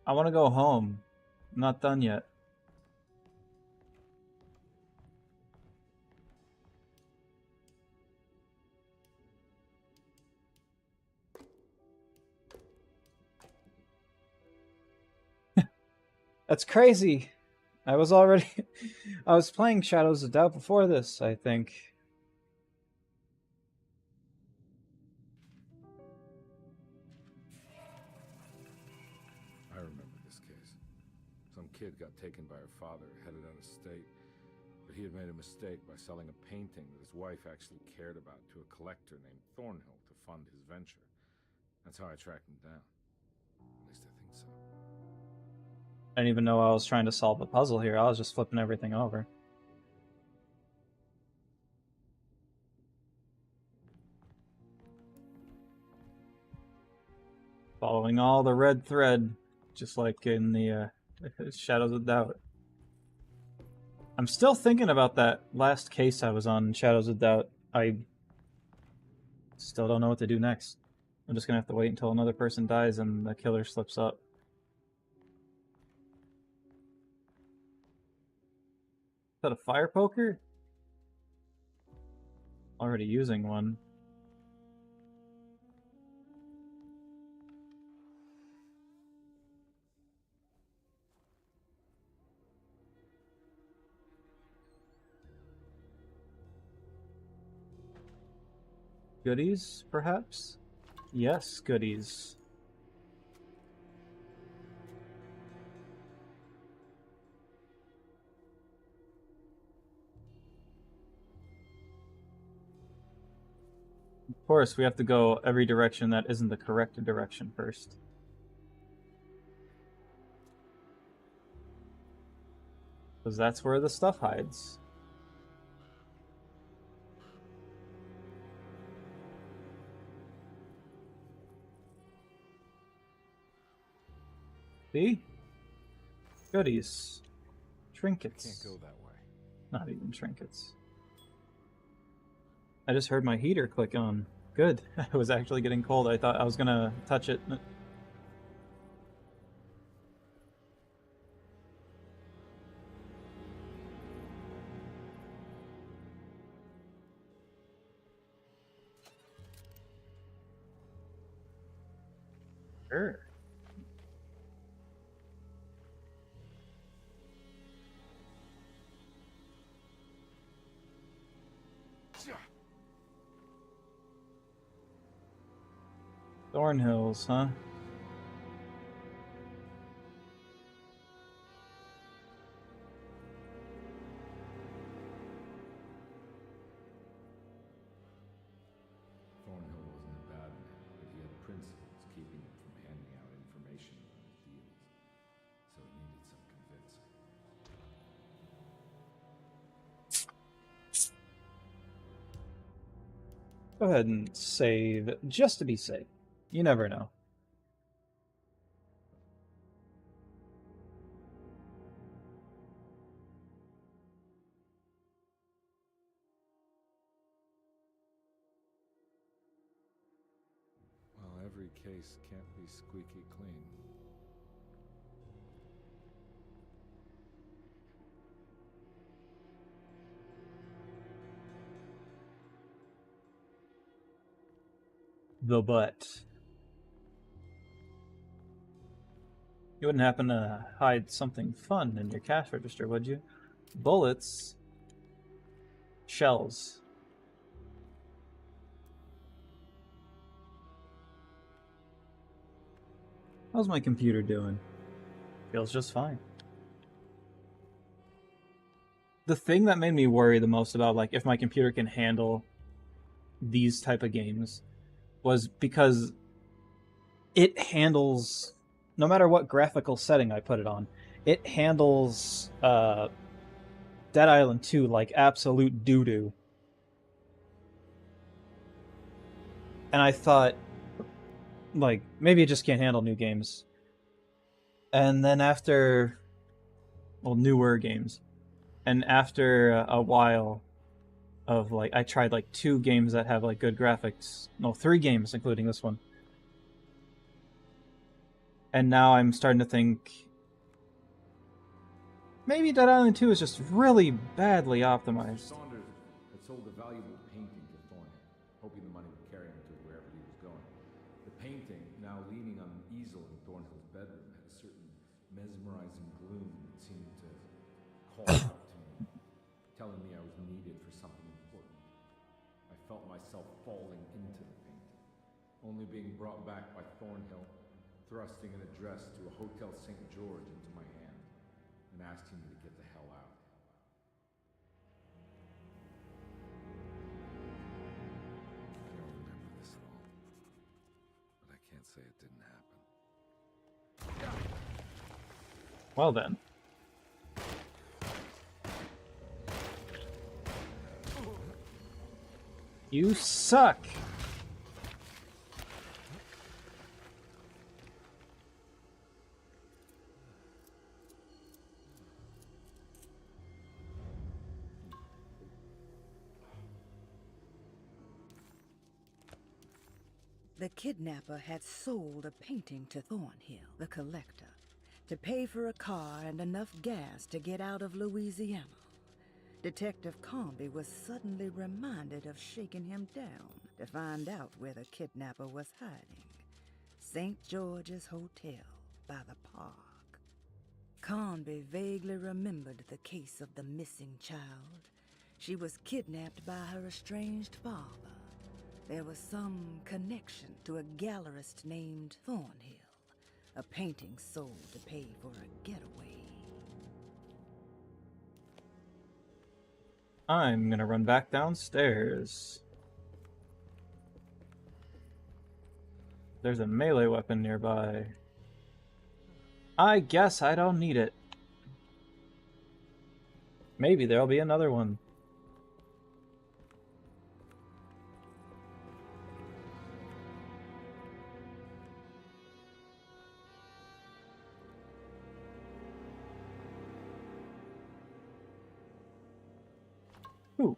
A: I want to go home. I'm not done yet. That's crazy. I was playing Shadows of Doubt before this, I think.
B: I remember this case. Some kid got taken by her father, headed out of state. But he had made a mistake by selling a painting that his wife actually cared about to a collector named Thornhill to fund his venture. That's how I tracked him down. At least I think so.
A: I didn't even know I was trying to solve a puzzle here. I was just flipping everything over. Following all the red thread, just like in the Shadows of Doubt. I'm still thinking about that last case I was on, Shadows of Doubt. I still don't know what to do next. I'm just gonna have to wait until another person dies and the killer slips up. Is that a fire poker? Already using one. Goodies, perhaps? Yes, goodies. Of course, we have to go every direction that isn't the correct direction first. Because that's where the stuff hides. See? Goodies. Trinkets.
B: Can't go that way.
A: Not even trinkets. I just heard my heater click on. Good. It was actually getting cold. I thought I was gonna touch it. Sure. Thornhills, huh?
Q: Thornhill wasn't a bad man, but he had principles keeping him from handing out information about his deals. So he needed some convincing.
A: Go ahead and save, just to be safe. You never know.
Q: Well, every case can't be squeaky clean.
A: The butt. You wouldn't happen to hide something fun in your cash register, would you? Bullets. Shells. How's my computer doing? Feels just fine. The thing that made me worry the most about, like, if my computer can handle these type of games was because it handles, no matter what graphical setting I put it on, it handles Dead Island 2 like absolute doo-doo. And I thought, like, maybe it just can't handle new games. And then after, well, newer games. And after a while of, like, I tried, like, 2 games that have, like, good graphics. No, 3 games, including this one. And now I'm starting to think maybe Dead Island 2 is just really badly optimized.
Q: Saunders had sold a valuable painting to Thornhill, hoping the money would carry him to wherever he was going. The painting, now leaning on an easel in Thornhill's bedroom, had a certain mesmerizing gloom that seemed to call out to me, telling me I was needed for something important. I felt myself falling into the painting, only being brought back by Thornhill, thrusting an address to a Hotel St. George into my hand and asking me to get the hell out. I don't remember this at all, but I can't say it didn't happen.
A: Well then. You suck!
D: The kidnapper had sold a painting to Thornhill, the collector, to pay for a car and enough gas to get out of Louisiana. Detective Comby was suddenly reminded of shaking him down to find out where the kidnapper was hiding. St. George's Hotel by the park. Comby vaguely remembered the case of the missing child. She was kidnapped by her estranged father. There was some connection to a gallerist named Thornhill, a painting sold to pay for a getaway.
A: I'm gonna run back downstairs. There's a melee weapon nearby. I guess I don't need it. Maybe there'll be another one. Ooh.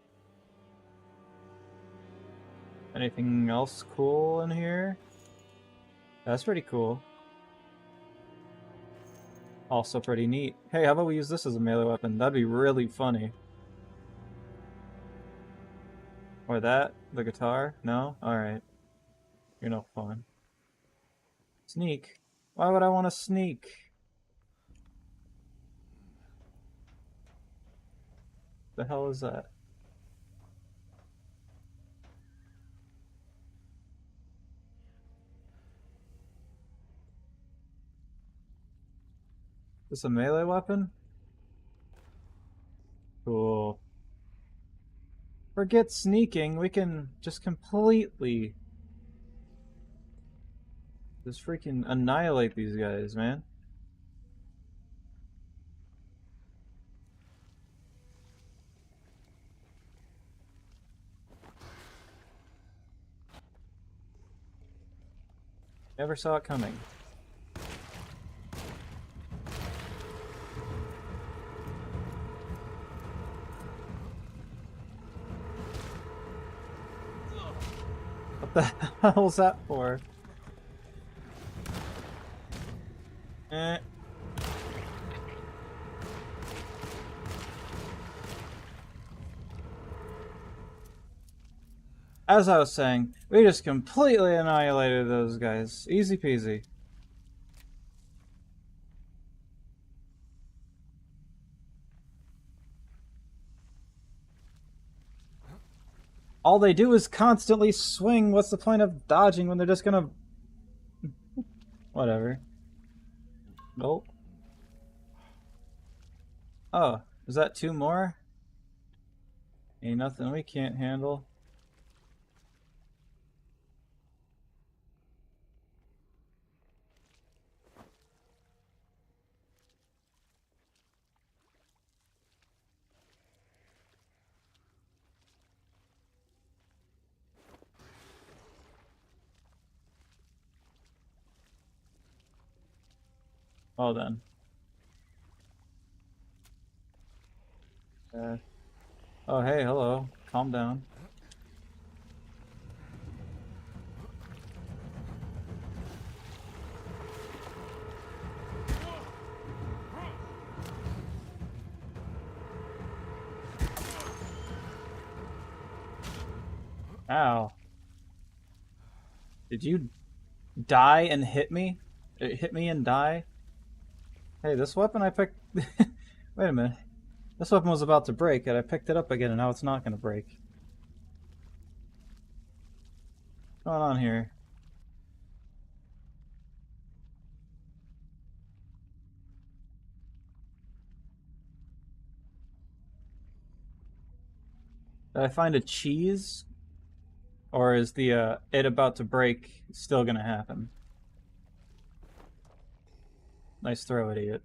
A: Anything else cool in here? That's pretty cool. Also pretty neat. Hey, how about we use this as a melee weapon? That'd be really funny. Or that? The guitar? No? Alright. You're no fun. Sneak. Why would I want to sneak? The hell is that? This a melee weapon? Cool. Forget sneaking, we can just completely just freaking annihilate these guys, man. Never saw it coming. What the hell's that for? Eh. As I was saying, we just completely annihilated those guys. Easy peasy. All they do is constantly swing. What's the point of dodging when they're just gonna... Whatever. Nope. Oh, is that 2 more? Ain't nothing we can't handle. Well done. Oh, hey, hello. Calm down. Ow. Did you die and hit me? It hit me and die? Hey, this weapon I picked... Wait a minute. This weapon was about to break, and I picked it up again, and now it's not going to break. What's going on here? Did I find a cheese? Or is the it about to break still gonna happen? Nice throw, idiot.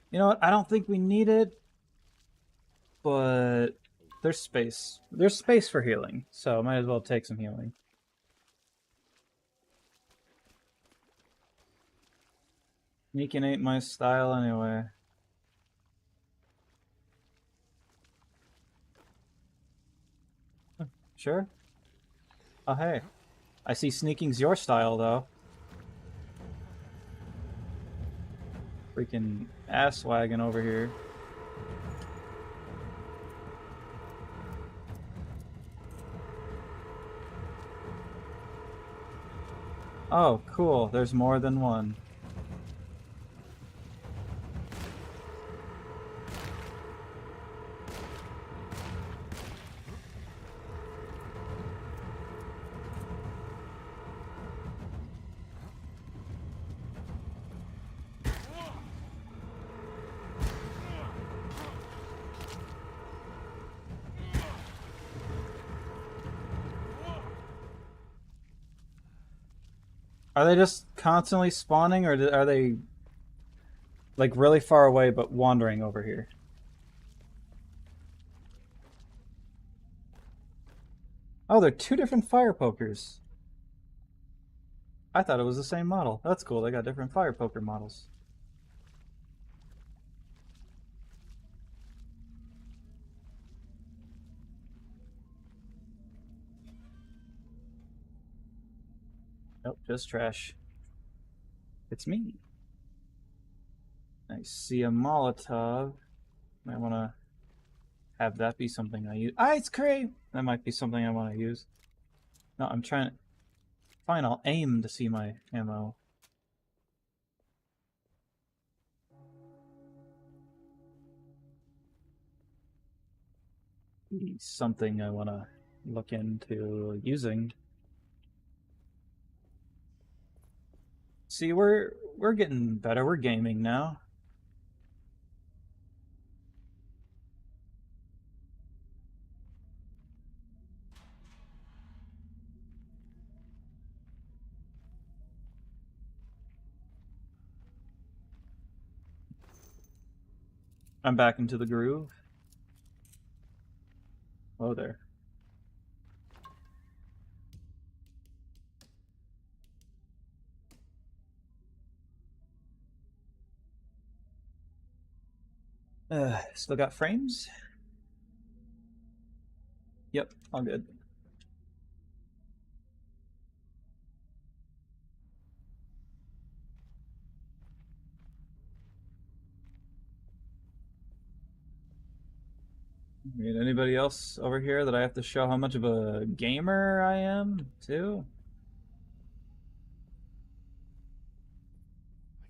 A: You know what? I don't think we need it, but there's space. There's space for healing, so might as well take some healing. Sneaking ain't my style anyway. Sure. Oh, hey. I see sneaking's your style, though. Freaking ass wagon over here. Oh, cool. There's more than one. Are they just constantly spawning, or are they like really far away but wandering over here? Oh, they're 2 different fire pokers. I thought it was the same model. That's cool. They got different fire poker models. Nope, just trash. It's me. I see a Molotov. I want to have that be something I use. Ice cream! That might be something I want to use. No, I'm trying. Fine, I'll aim to see my ammo. Something I want to look into using. See, we're getting better. We're gaming now. I'm back into the groove. Oh, there. Still got frames? Yep, all good. I mean, anybody else over here that I have to show how much of a gamer I am, too?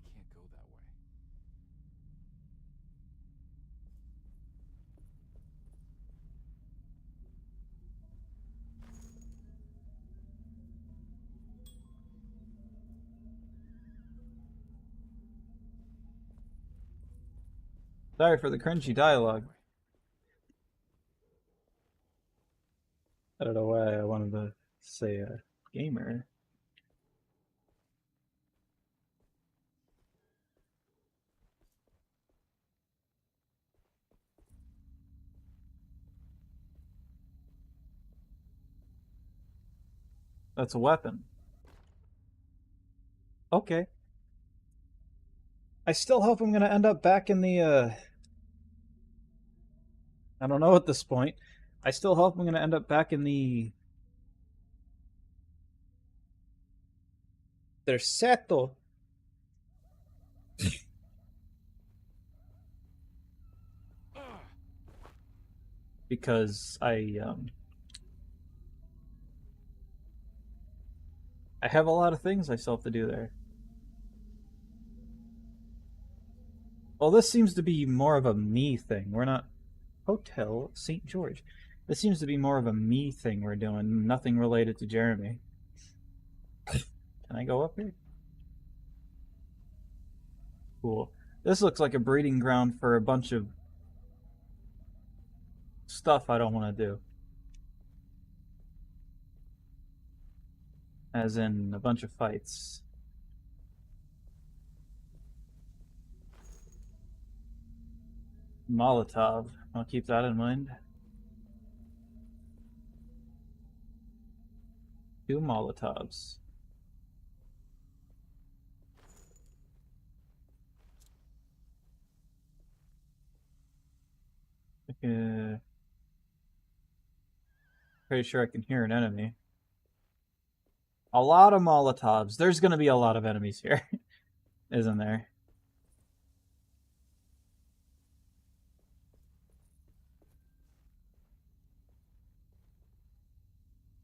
B: I can't go that way.
A: Sorry for the cringy dialogue. I don't know why I wanted to say gamer. That's a weapon. Okay. I still hope I'm gonna end up back in the, I don't know at this point. I still hope I'm gonna end up back in the Terceto. Because I have a lot of things I still have to do there. Well, this seems to be more of a me thing. We're not Hotel St. George. This seems to be more of a me thing we're doing, nothing related to Jeremy. Can I go up here? Cool. This looks like a breeding ground for a bunch of stuff I don't want to do. As in a bunch of fights. Molotov. I'll keep that in mind. 2 Molotovs. Pretty sure I can hear an enemy. A lot of Molotovs. There's going to be a lot of enemies here, isn't there?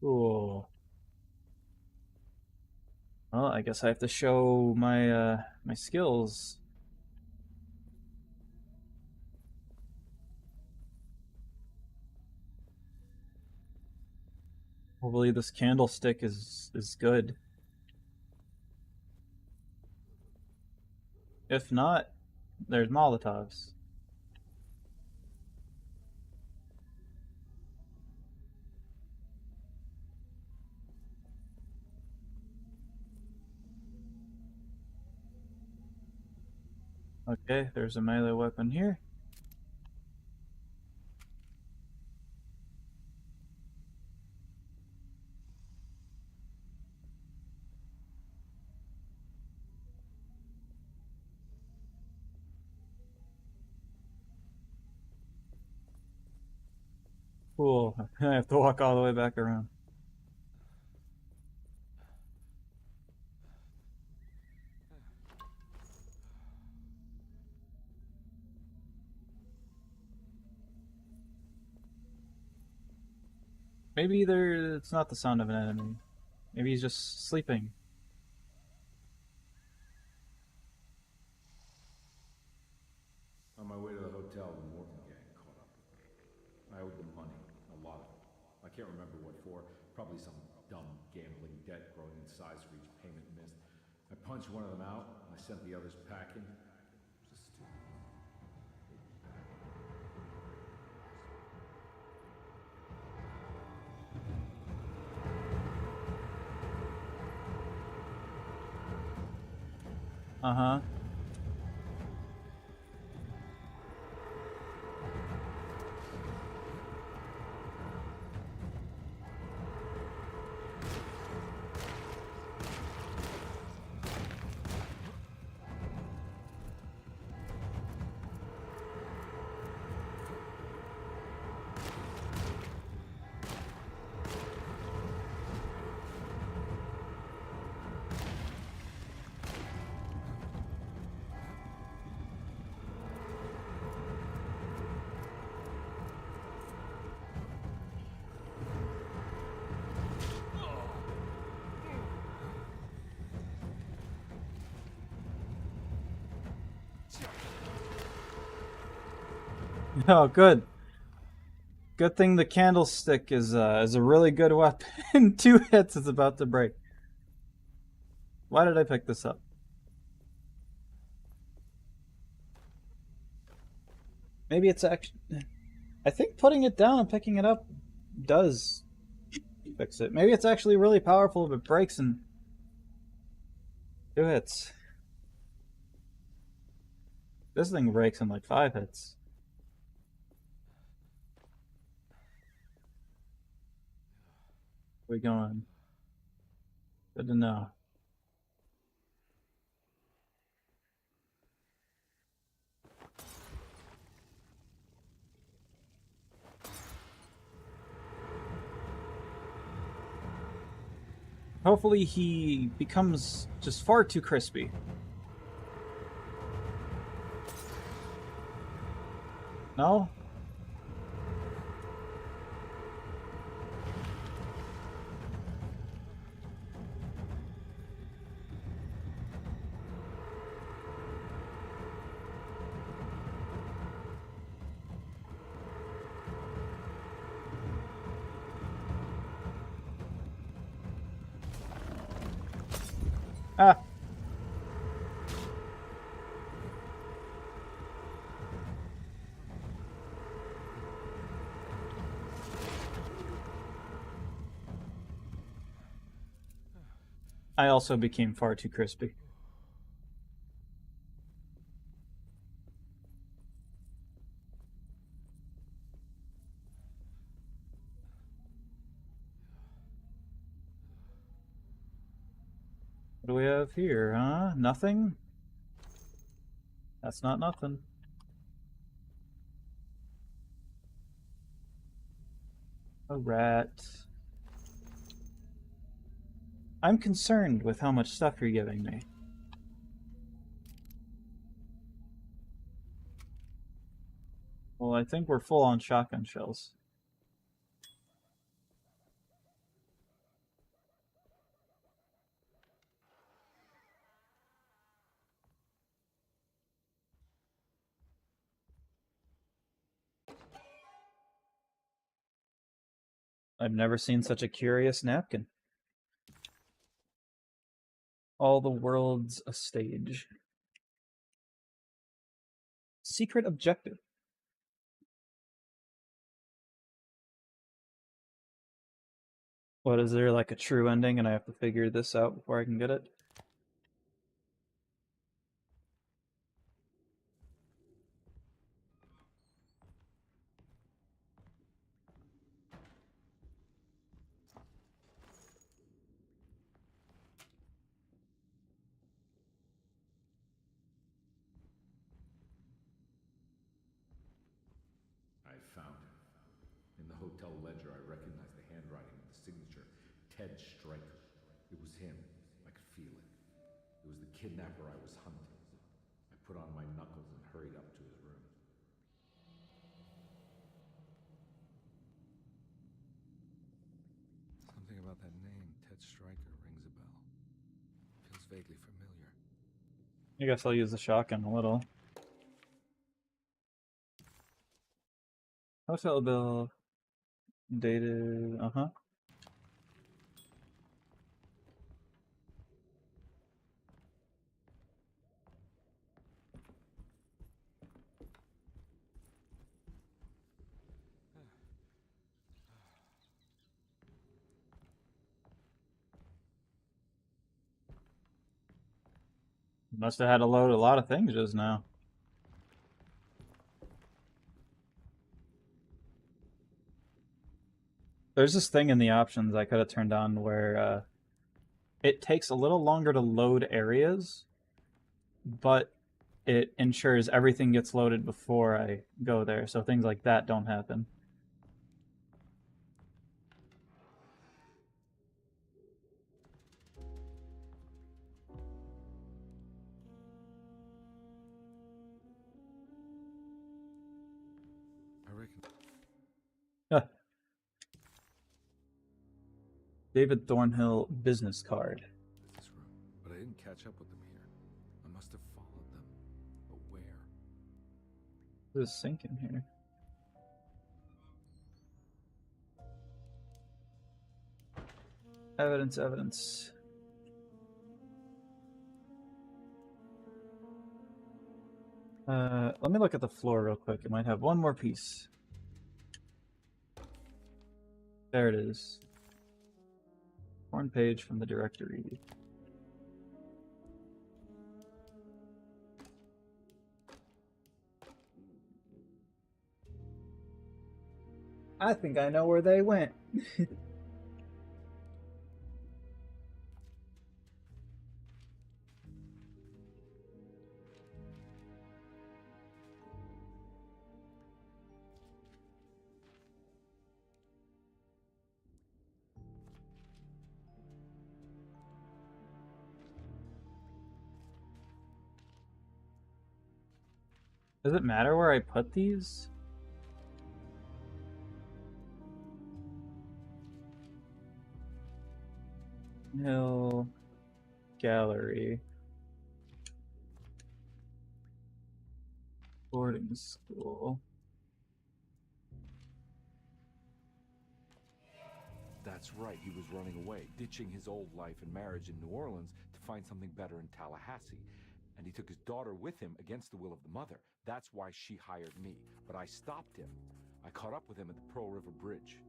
A: Cool. Well, I guess I have to show my my skills. Hopefully this candlestick is good. If not, there's Molotovs. Okay, there's a melee weapon here. Cool. I have to walk all the way back around. Maybe it's not the sound of an enemy. Maybe he's just sleeping.
Q: On my way to the hotel, the Morgan gang caught up with me. I owed them money, a lot of it. I can't remember what for, probably some dumb gambling debt growing in size for each payment missed. I punched one of them out, and I sent the others packing. Just stupid.
A: Uh-huh. Oh, good. Good thing the candlestick is a really good weapon. 2 hits is about to break. Why did I pick this up? Maybe it's actually... I think putting it down and picking it up does fix it. Maybe it's actually really powerful, but breaks in 2 hits. This thing breaks in like 5 hits. Where we going? Good to know. Hopefully he becomes just far too crispy. No? Ah. I also became far too crispy. What do we have here, huh? Nothing? That's not nothing. A rat. I'm concerned with how much stuff you're giving me. Well, I think we're full on shotgun shells. I've never seen such a curious napkin. All the world's a stage. Secret objective. What, is there like a true ending and I have to figure this out before I can get it?
Q: I found him. In the hotel ledger, I recognized the handwriting of the signature, Ted Stryker. It was him. I could feel it. It was the kidnapper I was hunting. I put on my knuckles and hurried up to his room. pet striker rings a bell. Feels vaguely familiar.
A: I guess I'll use the shotgun a little. Hotel bill. Dated. Uh-huh. Must have had to load a lot of things just now. There's this thing in the options I could have turned on where it takes a little longer to load areas, but it ensures everything gets loaded before I go there, so things like that don't happen.
Q: I reckon.
A: David Thornhill business card.
Q: This room, but I didn't catch up with them here. I must have followed them. But where?
A: There's a sink in here. Evidence, evidence. Let me look at the floor real quick. It might have one more piece. There it is. Torn page from the directory. I think I know where they went. Does it matter where I put these? Hill Gallery. Boarding school.
B: That's right, he was running away, ditching his old life and marriage in New Orleans to find something better in Tallahassee. And he took his daughter with him against the will of the mother. That's why she hired me. But I stopped him. I caught up with him at the Pearl River Bridge.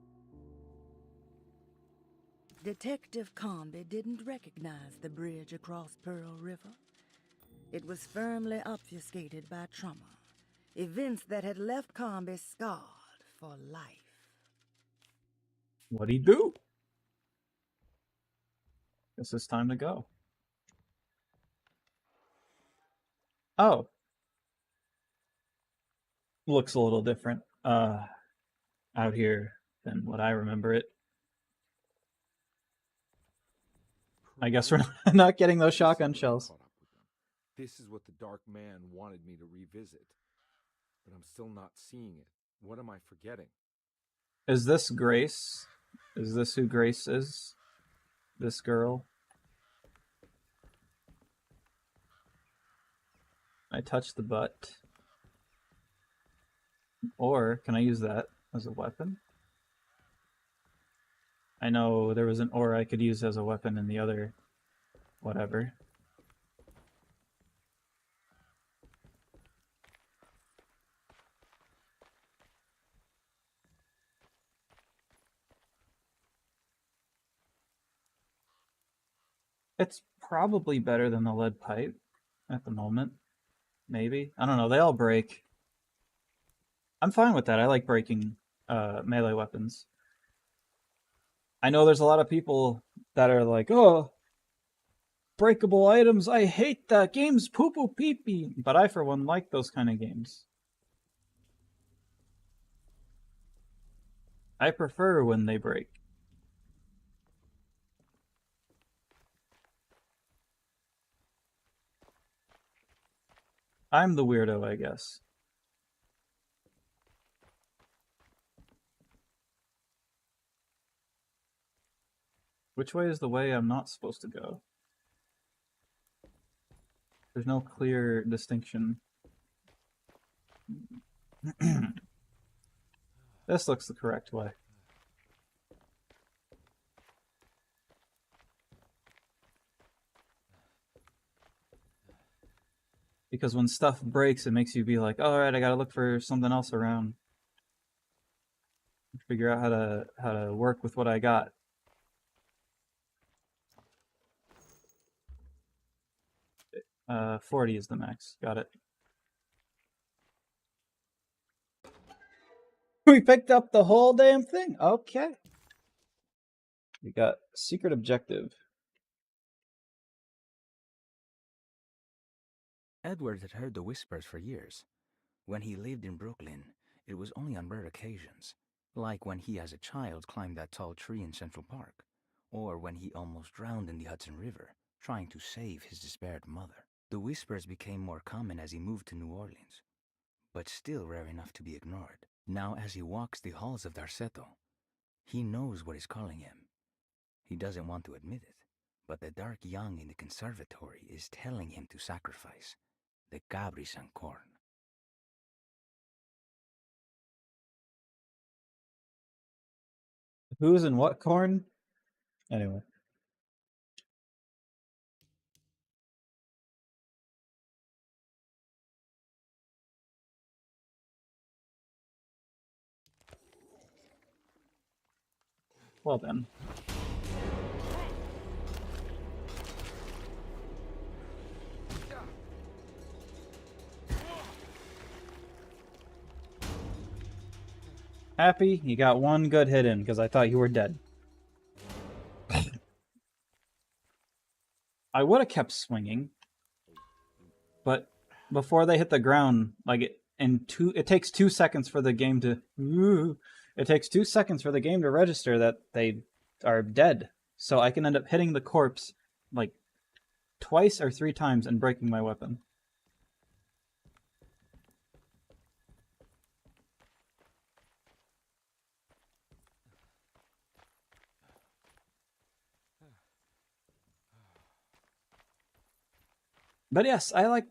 D: Detective Comby didn't recognize the bridge across Pearl River. It was firmly obfuscated by trauma, events that had left Comby scarred for life.
A: What'd he do? Guess it's time to go. Oh. Looks a little different out here than what I remember it. I guess we're not getting those shotgun shells.
B: This is what the Dark Man wanted me to revisit. But I'm still not seeing it. What am I forgetting?
A: Is this Grace? Is this who Grace is? This girl? I touched the butt. Or can I use that as a weapon? I know there was an or I could use as a weapon in the other whatever. It's probably better than the lead pipe at the moment. Maybe. I don't know. They all break. I'm fine with that. I like breaking melee weapons. I know there's a lot of people that are like, oh, breakable items. I hate that. Game's poo-poo pee-pee. But I, for one, like those kind of games. I prefer when they break. I'm the weirdo, I guess. Which way is the way I'm not supposed to go? There's no clear distinction. This looks the correct way. Because when stuff breaks, it makes you be like, all right, I gotta look for something else around. Figure out how to work with what I got. Uh, 40 is the max. Got it. We picked up the whole damn thing. Okay. We got secret objective.
L: Edward had heard the whispers for years. When he lived in Brooklyn, it was only on rare occasions, like when he as a child climbed that tall tree in Central Park, or when he almost drowned in the Hudson River, trying to save his despaired mother. The whispers became more common as he moved to New Orleans, but still rare enough to be ignored. Now as he walks the halls of Darceto, he knows what is calling him. He doesn't want to admit it, but the dark young in the conservatory is telling him to sacrifice the Cabris and corn.
A: Who's in what corn? Anyway. Well then. Happy? You got one good hit in, because I thought you were dead. I would have kept swinging, but before they hit the ground, like it takes 2 seconds for the game to it takes 2 seconds for the game to register that they are dead. So I can end up hitting the corpse like twice or 3 times and breaking my weapon. But yes, I like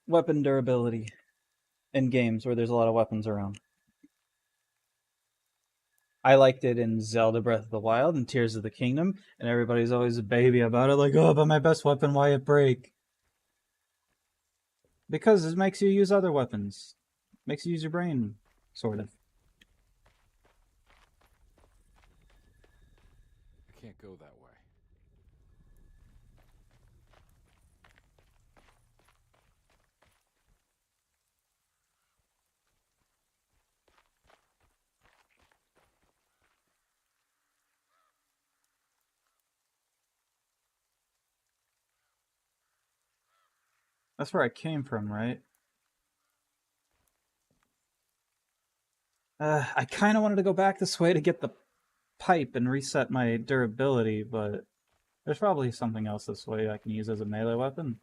A: weapon durability in games where there's a lot of weapons around. I liked it in Zelda Breath of the Wild and Tears of the Kingdom, and everybody's always a baby about it, like, oh, but my best weapon, why it break? Because it makes you use other weapons. Makes you use your brain, sort of.
Q: I can't go that way.
A: That's where I came from, right? I kind of wanted to go back this way to get the pipe and reset my durability, but there's probably something else this way I can use as a melee weapon.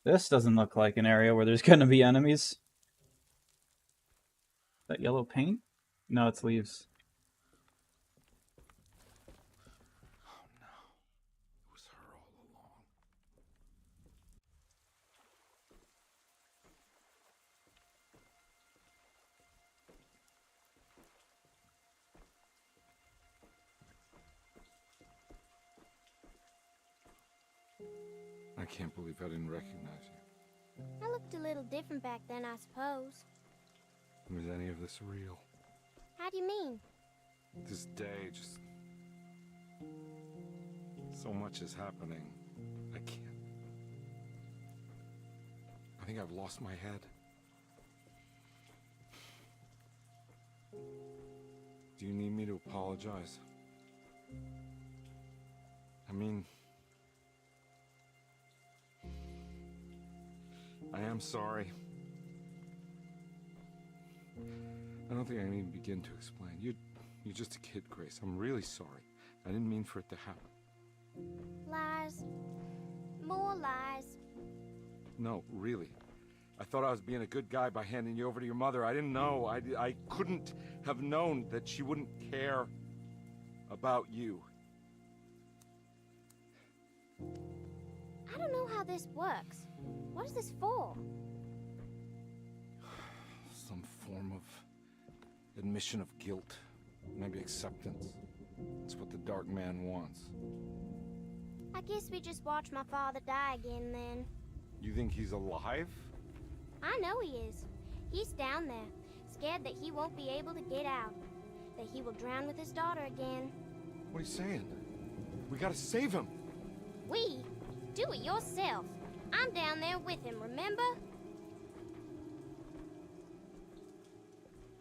A: This doesn't look like an area where there's going to be enemies. That yellow paint? No, it's leaves.
Q: Oh no. It was her all along. I can't believe I didn't recognize you.
M: I looked a little different back then, I suppose.
Q: Was any of this real?
M: How do you mean?
Q: This day just... so much is happening. I can't... I think I've lost my head. Do you need me to apologize? I mean... I am sorry. I don't think I need to begin to explain. You're just a kid, Grace. I'm really sorry. I didn't mean for it to happen.
M: Lies. More lies.
Q: No, really.
B: I thought I was being a good guy by handing you over to your mother. I didn't know. I couldn't have known that she wouldn't care about you.
M: I don't know how this works. What is this for?
B: Some form of admission of guilt. Maybe acceptance. It's what the Dark Man wants.
M: I guess we just watch my father die again then.
B: You think he's alive?
M: I know he is. He's down there, scared that he won't be able to get out. That he will drown with his daughter again.
B: What are you saying? We gotta save him.
M: We? Do it yourself. I'm down there with him, remember?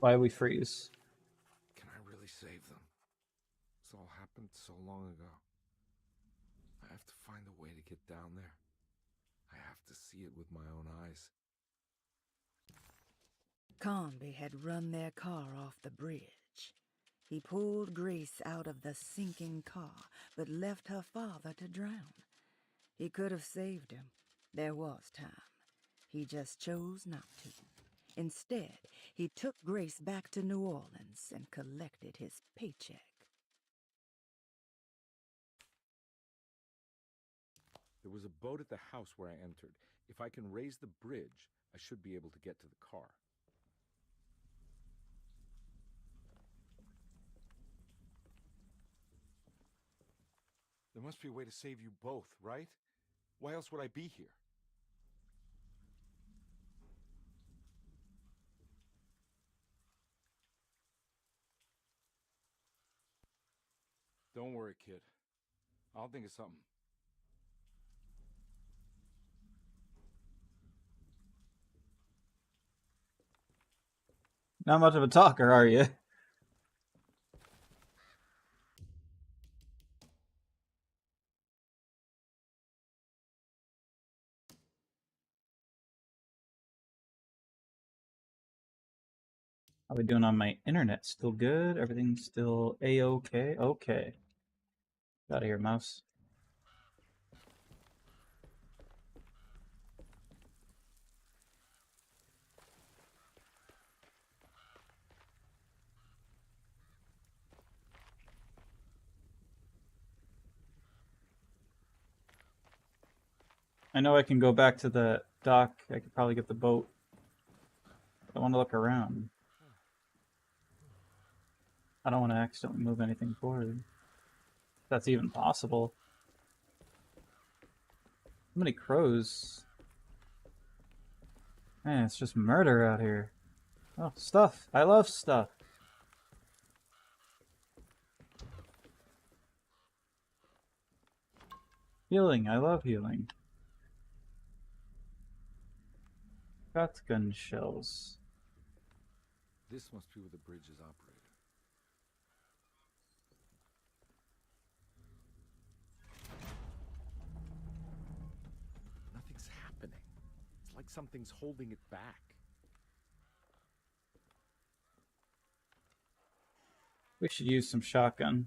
A: Why we freeze?
B: Can I really save them? This all happened so long ago. I have to find a way to get down there. I have to see it with my own eyes.
D: Comby had run their car off the bridge. He pulled Grace out of the sinking car, but left her father to drown. He could have saved him. There was time. He just chose not to. Instead, he took Grace back to New Orleans and collected his paycheck.
B: There was a boat at the house where I entered. If I can raise the bridge, I should be able to get to the car. There must be a way to save you both, right? Why else would I be here? Don't worry, kid. I'll think of something.
A: Not much of a talker, are you? How we doing on my internet? Still good? Everything's still a-okay? Okay. Get out of here, mouse. I know I can go back to the dock. I could probably get the boat. I want to look around. I don't want to accidentally move anything forward. If that's even possible. How many crows? Man, it's just murder out here. Oh, stuff. I love stuff. Healing. I love healing. Shotgun shells.
B: This must be where the bridge is operated. Nothing's happening. It's like something's holding it back.
A: We should use some shotgun.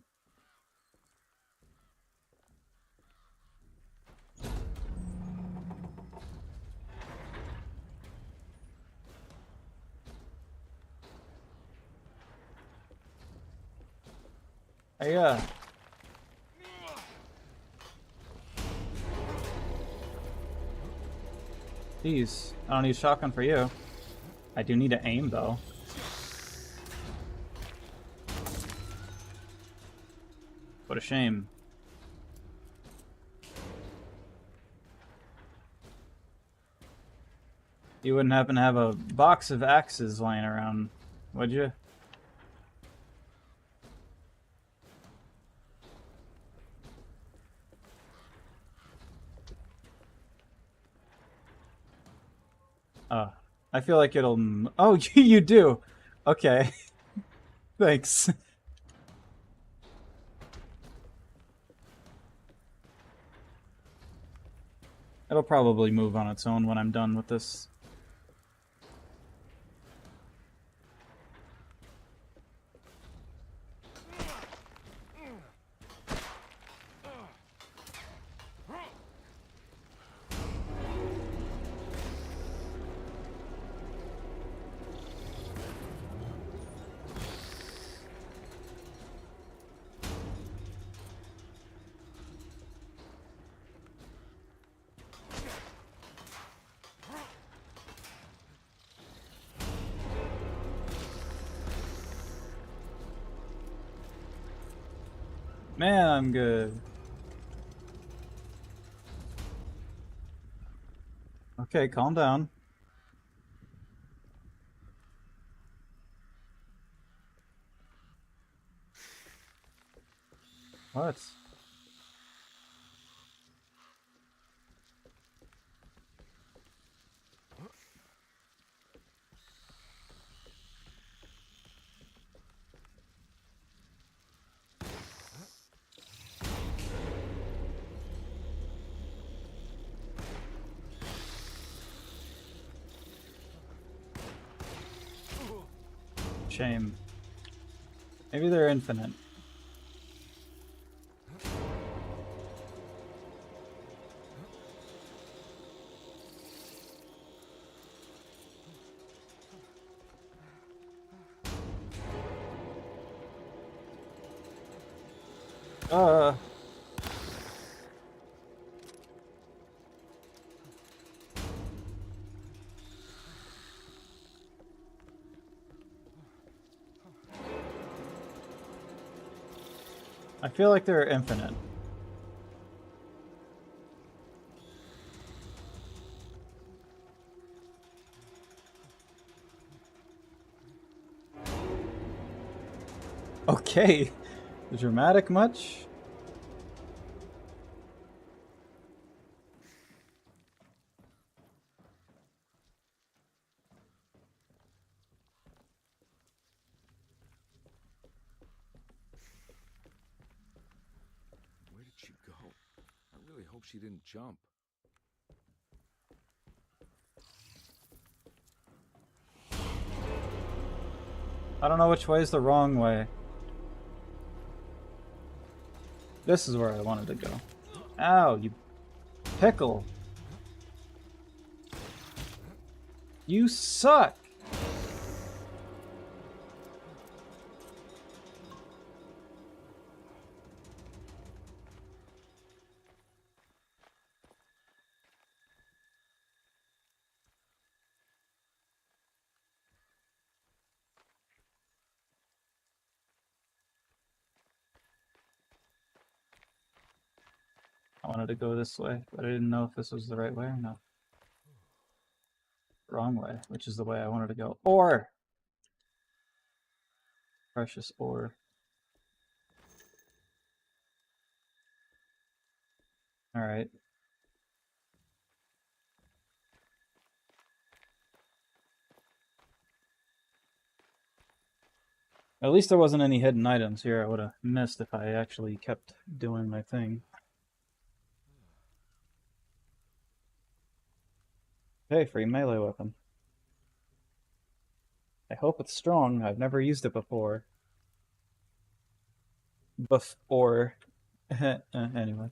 A: Hey, Jeez, I don't need shotgun for you. I do need to aim, though. What a shame. You wouldn't happen to have a box of axes lying around, would you? I feel like it'll... Oh, you do! Okay. Thanks. It'll probably move on its own when I'm done with this. Man, I'm good. Okay, calm down. What? Shame. Maybe they're infinite. I feel like they're infinite. Okay. Dramatic much?
B: Where did she go? I really hope she didn't jump.
A: I don't know which way is the wrong way. This is where I wanted to go. Ow, you pickle. You suck. I wanted to go this way, but I didn't know if this was the right way or not. Wrong way, which is the way I wanted to go. Ore! Precious ore. Alright. At least there wasn't any hidden items here I would have missed if I actually kept doing my thing. Hey, free melee weapon. I hope it's strong. I've never used it before. Anyway.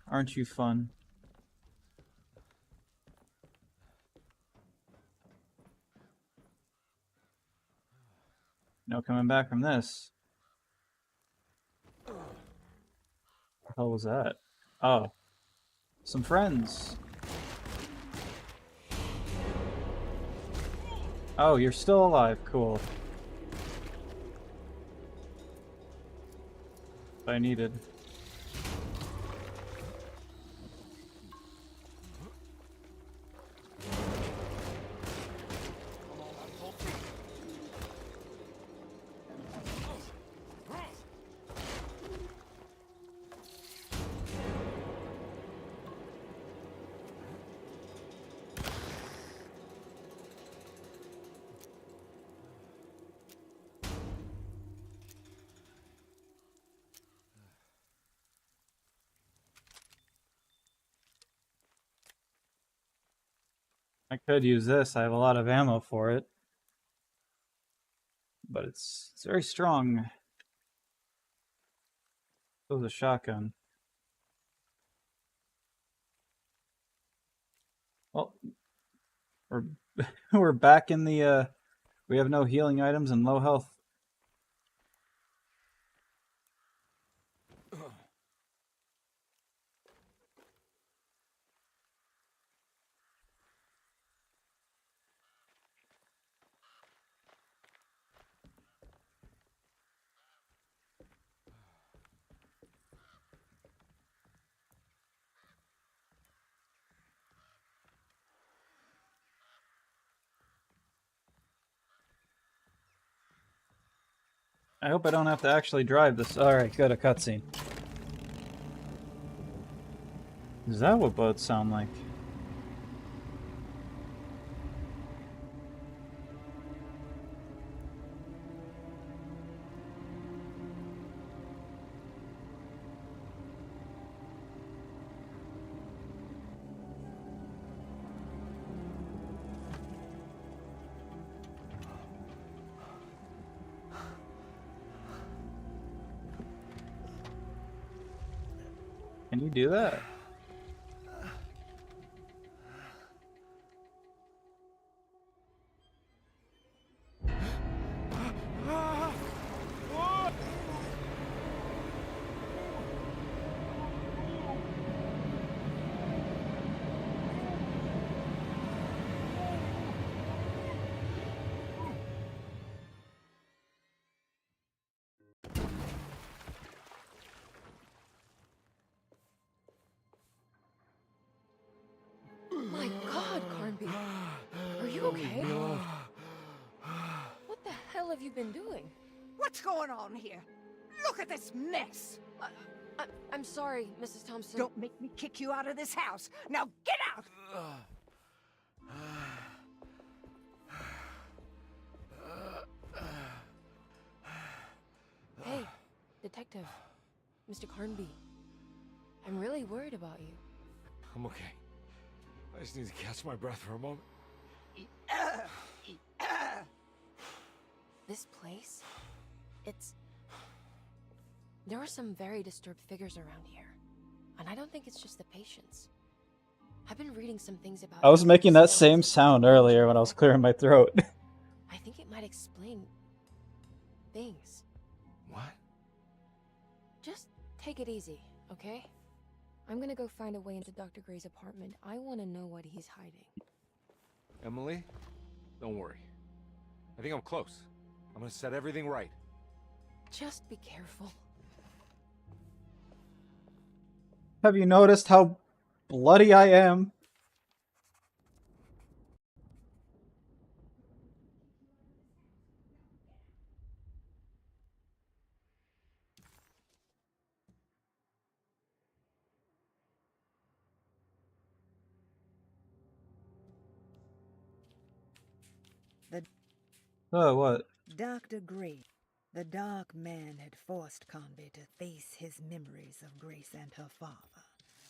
A: Aren't you fun? No coming back from this. What the hell was that? Oh. Some friends. Oh, you're still alive. Cool. I needed. I could use this. I have a lot of ammo for it. But it's very strong. So is a shotgun. Well, we're back in the we have no healing items and low health. I hope I don't have to actually drive this. Alright, good, a cutscene. Is that what boats sound like? Can you do that?
G: My God, Carnby. Are you okay? What the hell have you been doing?
R: What's going on here? Look at this mess!
G: I'm sorry, Mrs. Thompson.
R: Don't make me kick you out of this house. Now get out!
G: Hey, Detective. Mr. Carnby. I'm really worried about you.
B: I'm okay. I just need to catch my breath for a moment.
G: This place? There are some very disturbed figures around here. And I don't think it's just the patients. I've been reading some things about...
A: I was making that same sound earlier when I was clearing my throat.
G: I think it might explain... things.
B: What?
G: Just take it easy, okay? I'm gonna go find a way into Dr. Gray's apartment. I want to know what he's hiding.
B: Emily, don't worry. I think I'm close. I'm gonna set everything right.
G: Just be careful.
A: Have you noticed how bloody I am? Oh, what?
D: Dr. Gray, the dark man, had forced Conby to face his memories of Grace and her father.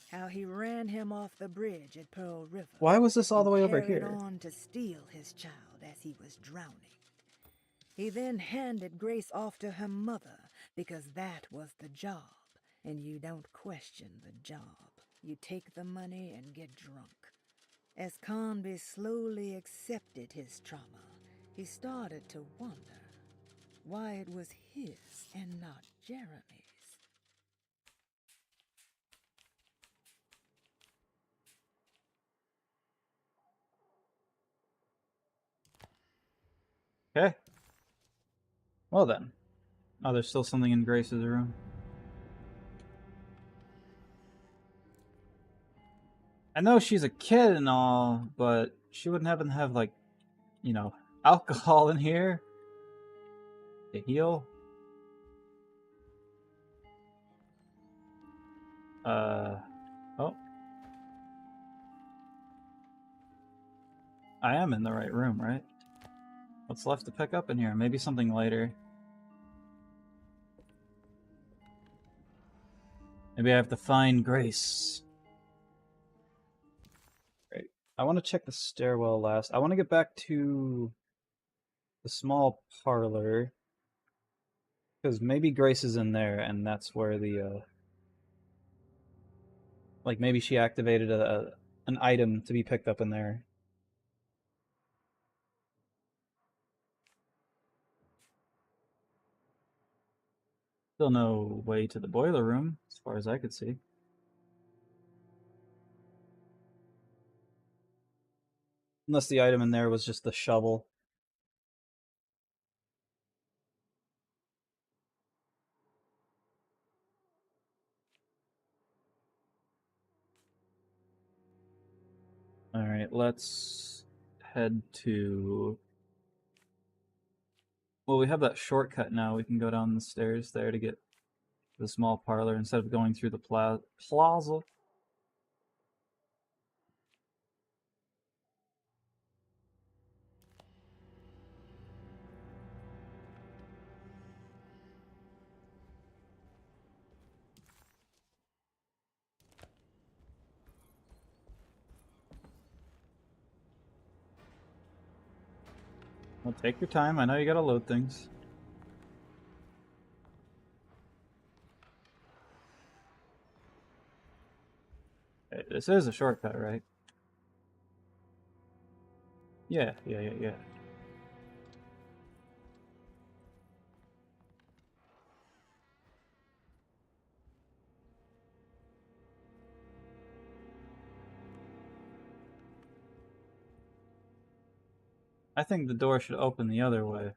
D: How he ran him off the bridge at Pearl River.
A: Why was this all the way over
D: carried
A: here?
D: on to steal his child as he was drowning. He then handed Grace off to her mother because that was the job, and you don't question the job. You take the money and get drunk. As Conby slowly accepted his trauma, he started to wonder why it was his and not Jeremy's.
A: Okay. Well then. Oh, there's still something in Grace's room. I know she's a kid and all, but she wouldn't happen to have, like, you know, alcohol in here to heal? Oh. I am in the right room, right? What's left to pick up in here? Maybe something later. Maybe I have to find Grace. Great. I want to check the stairwell last. I want to get back to the small parlor. Because maybe Grace is in there, and that's where the, like, maybe she activated an item to be picked up in there. Still no way to the boiler room, as far as I could see. Unless the item in there was just the shovel. Alright, let's head to Well, we have that shortcut now. We can go down the stairs there to get the small parlor instead of going through the plaza. Well, take your time. I know you gotta load things. Hey, this is a shortcut, right? Yeah. I think the door should open the other way.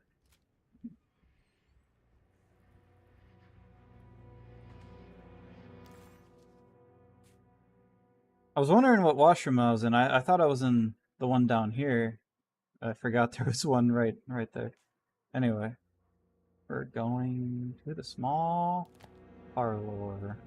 A: I was wondering what washroom I was in. I thought I was in the one down here. I forgot there was one right there. Anyway, we're going to the small parlor.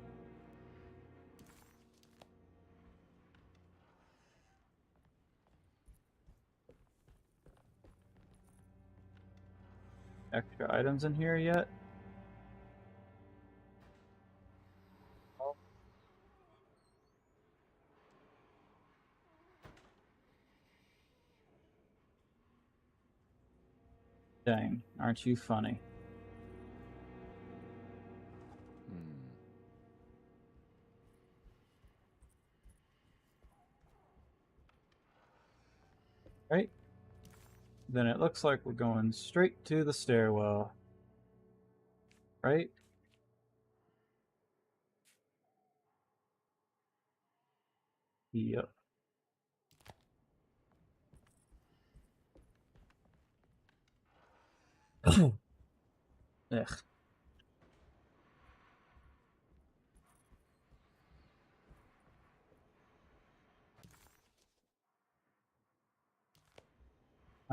A: Extra items in here yet? Dang, aren't you funny? Right? Then it looks like we're going straight to the stairwell. Right? Yep. Ugh.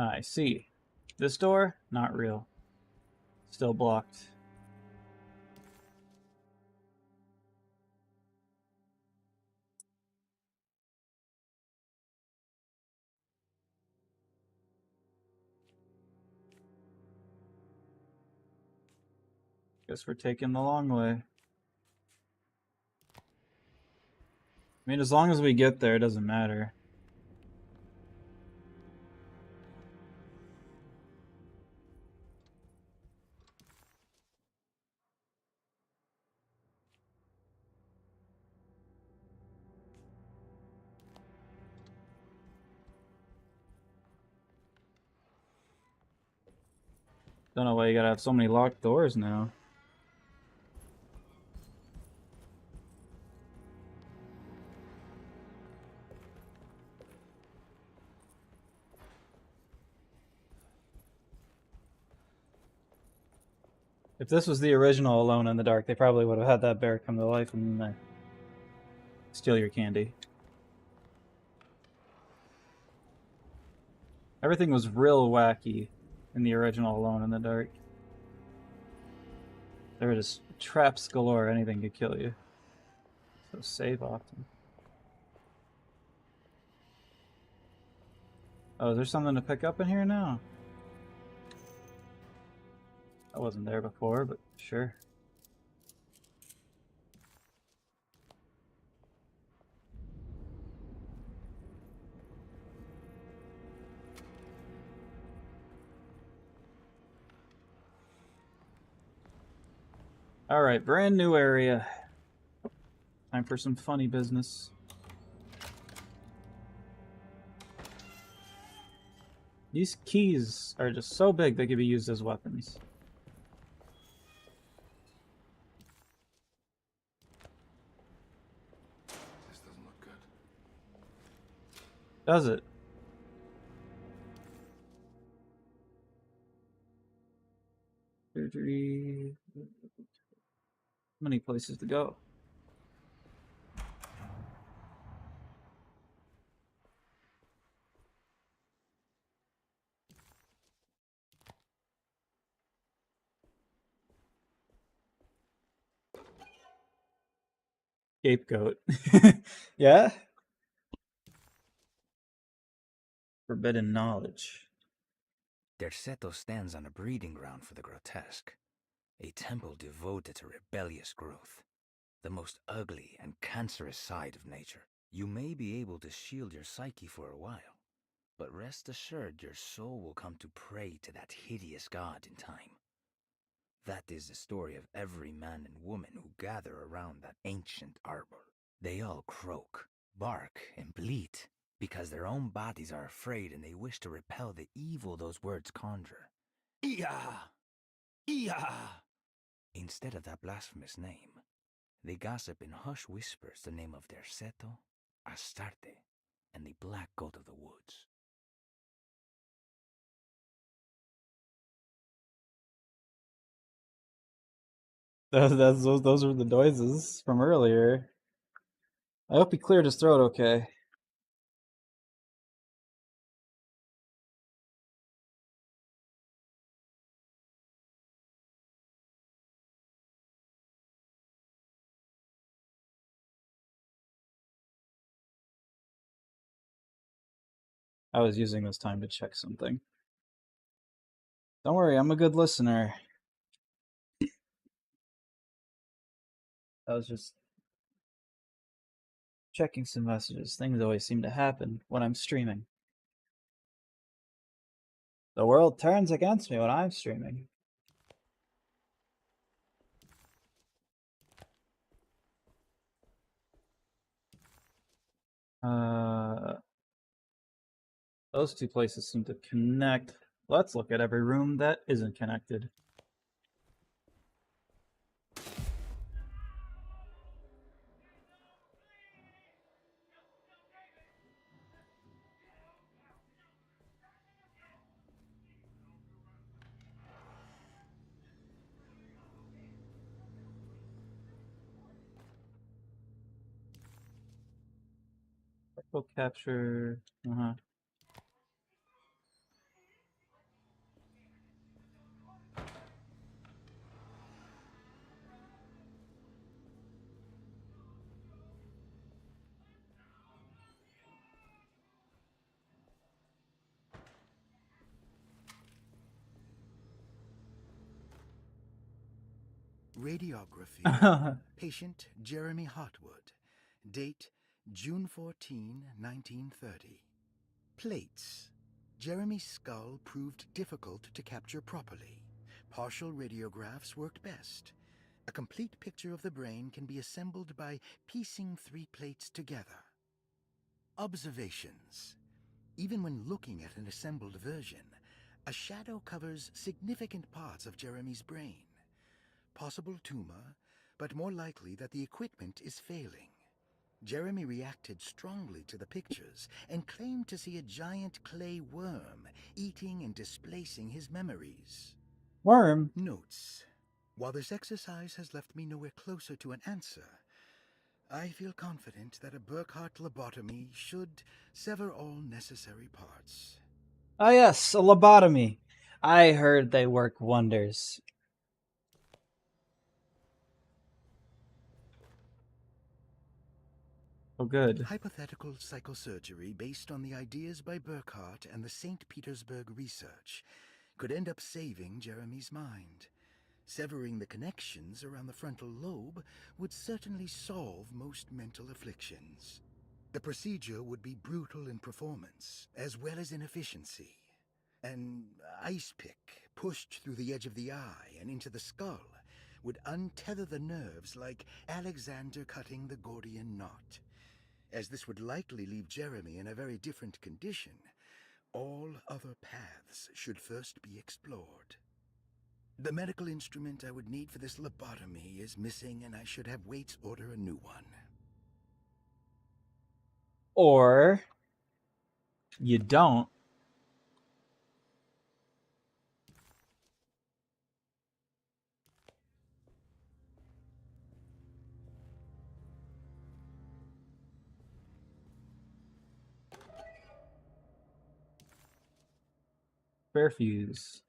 A: I see. This door? Not real. Still blocked. Guess we're taking the long way. I mean, as long as we get there, it doesn't matter. Don't know why you gotta have so many locked doors now. If this was the original Alone in the Dark, they probably would have had that bear come to life and steal your candy. Everything was real wacky in the original Alone in the Dark. There were just traps galore, anything could kill you. So save often. Oh, is there something to pick up in here now? I wasn't there before, but sure. Alright, brand new area. Time for some funny business. These keys are just so big they could be used as weapons.
Q: This doesn't look good.
A: Does it? Surgery. Many places to go. Scapegoat. Yeah? Forbidden knowledge.
L: Derceto stands on a breeding ground for the grotesque, a temple devoted to rebellious growth, the most ugly and cancerous side of nature. You may be able to shield your psyche for a while, but rest assured your soul will come to pray to that hideous god in time. That is the story of every man and woman who gather around that ancient arbor. They all croak, bark, and bleat, because their own bodies are afraid and they wish to repel the evil those words conjure. Ia! Ia! Instead of that blasphemous name, they gossip in hushed whispers the name of Derceto, Astarte, and the Black Goat of the Woods.
A: Those were the noises from earlier. I hope he cleared his throat okay. I was using this time to check something. Don't worry, I'm a good listener. I was just checking some messages. Things always seem to happen when I'm streaming. The world turns against me when I'm streaming. Those two places seem to connect. Let's look at every room that isn't connected. Purple capture.
H: Radiography. Patient Jeremy Hartwood. Date June 14, 1930. Plates. Jeremy's skull proved difficult to capture properly. Partial radiographs worked best. A complete picture of the brain can be assembled by piecing 3 plates together. Observations. Even when looking at an assembled version, a shadow covers significant parts of Jeremy's brain. Possible tumor, but more likely that the equipment is failing. Jeremy reacted strongly to the pictures and claimed to see a giant clay worm eating and displacing his memories.
A: Worm?
H: Notes. While this exercise has left me nowhere closer to an answer, I feel confident that a Burkhardt lobotomy should sever all necessary parts.
A: Ah yes, a lobotomy. I heard they work wonders. Oh, good.
H: Hypothetical psychosurgery based on the ideas by Burkhardt and the St. Petersburg research could end up saving Jeremy's mind. Severing the connections around the frontal lobe would certainly solve most mental afflictions. The procedure would be brutal in performance, as well as in efficiency. An ice pick pushed through the edge of the eye and into the skull would untether the nerves like Alexander cutting the Gordian knot. As this would likely leave Jeremy in a very different condition, all other paths should first be explored. The medical instrument I would need for this lobotomy is missing, and I should have Waits order a new one.
A: Or you don't. Spare fuse.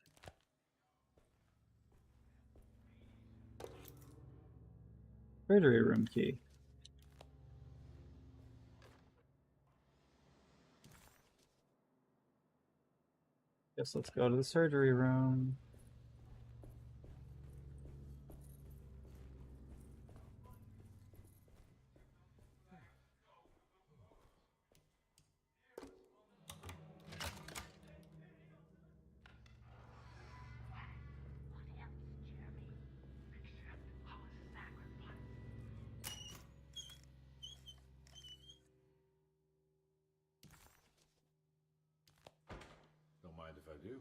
A: Surgery room key. Guess let's go to the surgery room.
Q: Don't mind if I do.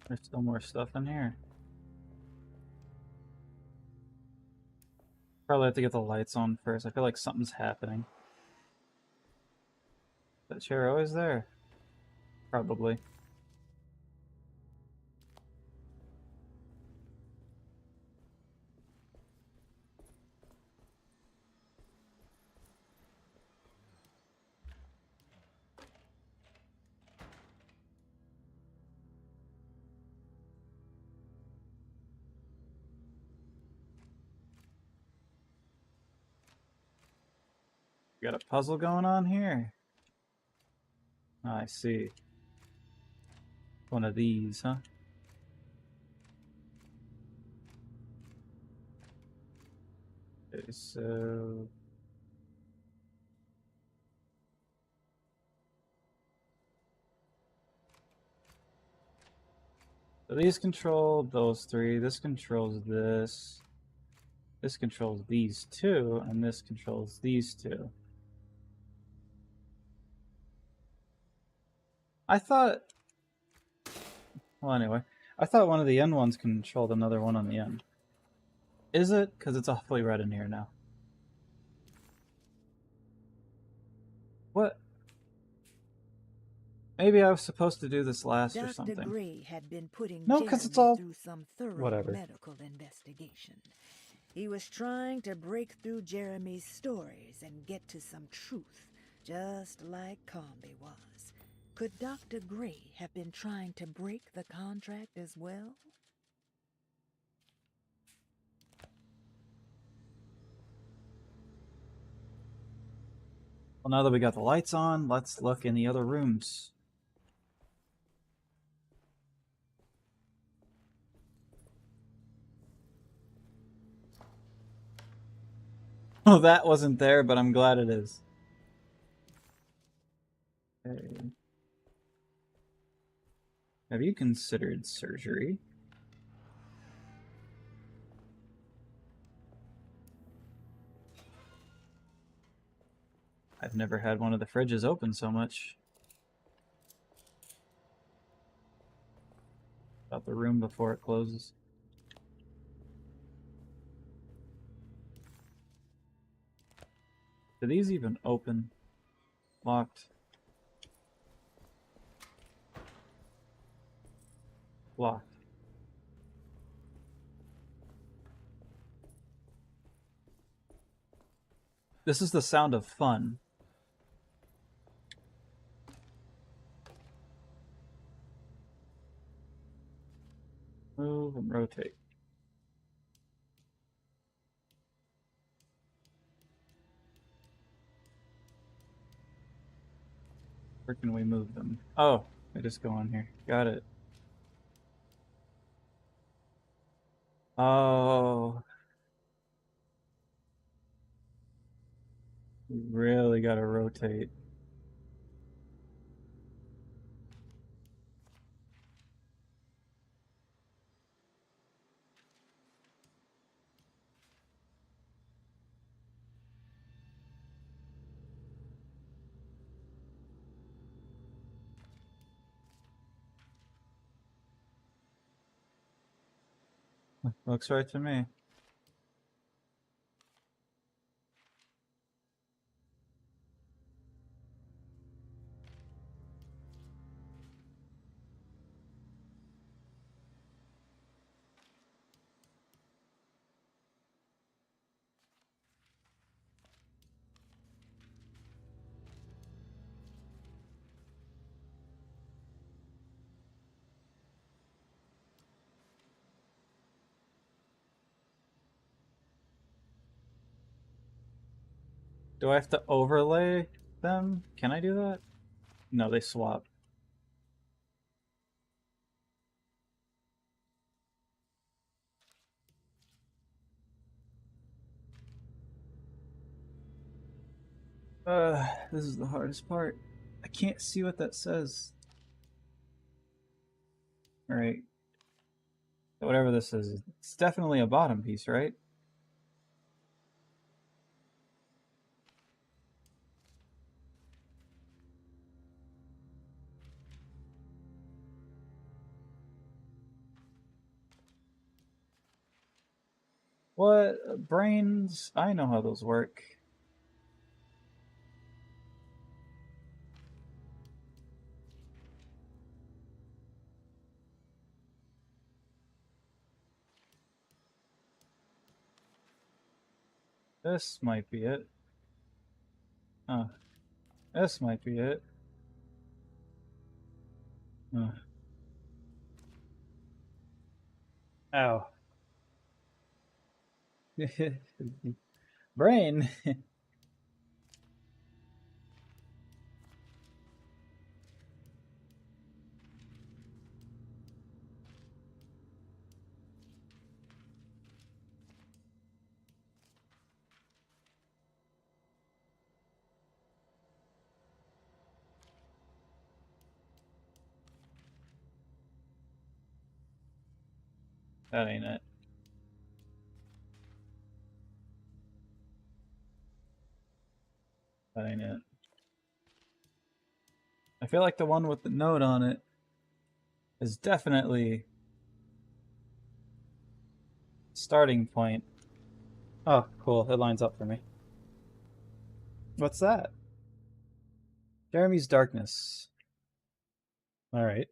A: There's still more stuff in here. Probably have to get the lights on first. I feel like something's happening. Is that chair always there? Probably. Got a puzzle going on here. Oh, I see. One of these, huh? Okay, so... So these control those three, this controls this. This controls these two, and this controls these two. I thought... Well, anyway. I thought one of the end ones controlled another one on the end. Is it? Because it's awfully red in here now. What? Maybe I was supposed to do this last or something.
D: Dr. Gray had been putting
A: No,
D: Jeremy
A: because it's all...
D: through some thorough
A: Whatever.
D: medical investigation. He was trying to break through Jeremy's stories and get to some truth, just like Comby was. Could Dr. Gray have been trying to break the contract as well?
A: Well, now that we got the lights on, let's look in the other rooms. Oh, that wasn't there, but I'm glad it is. Okay. Have you considered surgery? I've never had one of the fridges open so much. About the room before it closes. Do these even open? Locked. Locked. This is the sound of fun. Move and rotate. Where can we move them? Oh, they just go on here. Got it. Oh. We really gotta rotate. Looks right to me. Do I have to overlay them? Can I do that? No, they swap. This is the hardest part. I can't see what that says. Alright. Whatever this is, it's definitely a bottom piece, right? What? Brains? I know how those work. This might be it. This might be it. Ow. Brain. That ain't it. That ain't it. I feel like the one with the note on it is definitely starting point. Oh, cool. It lines up for me. What's that? Jeremy's Darkness. Alright.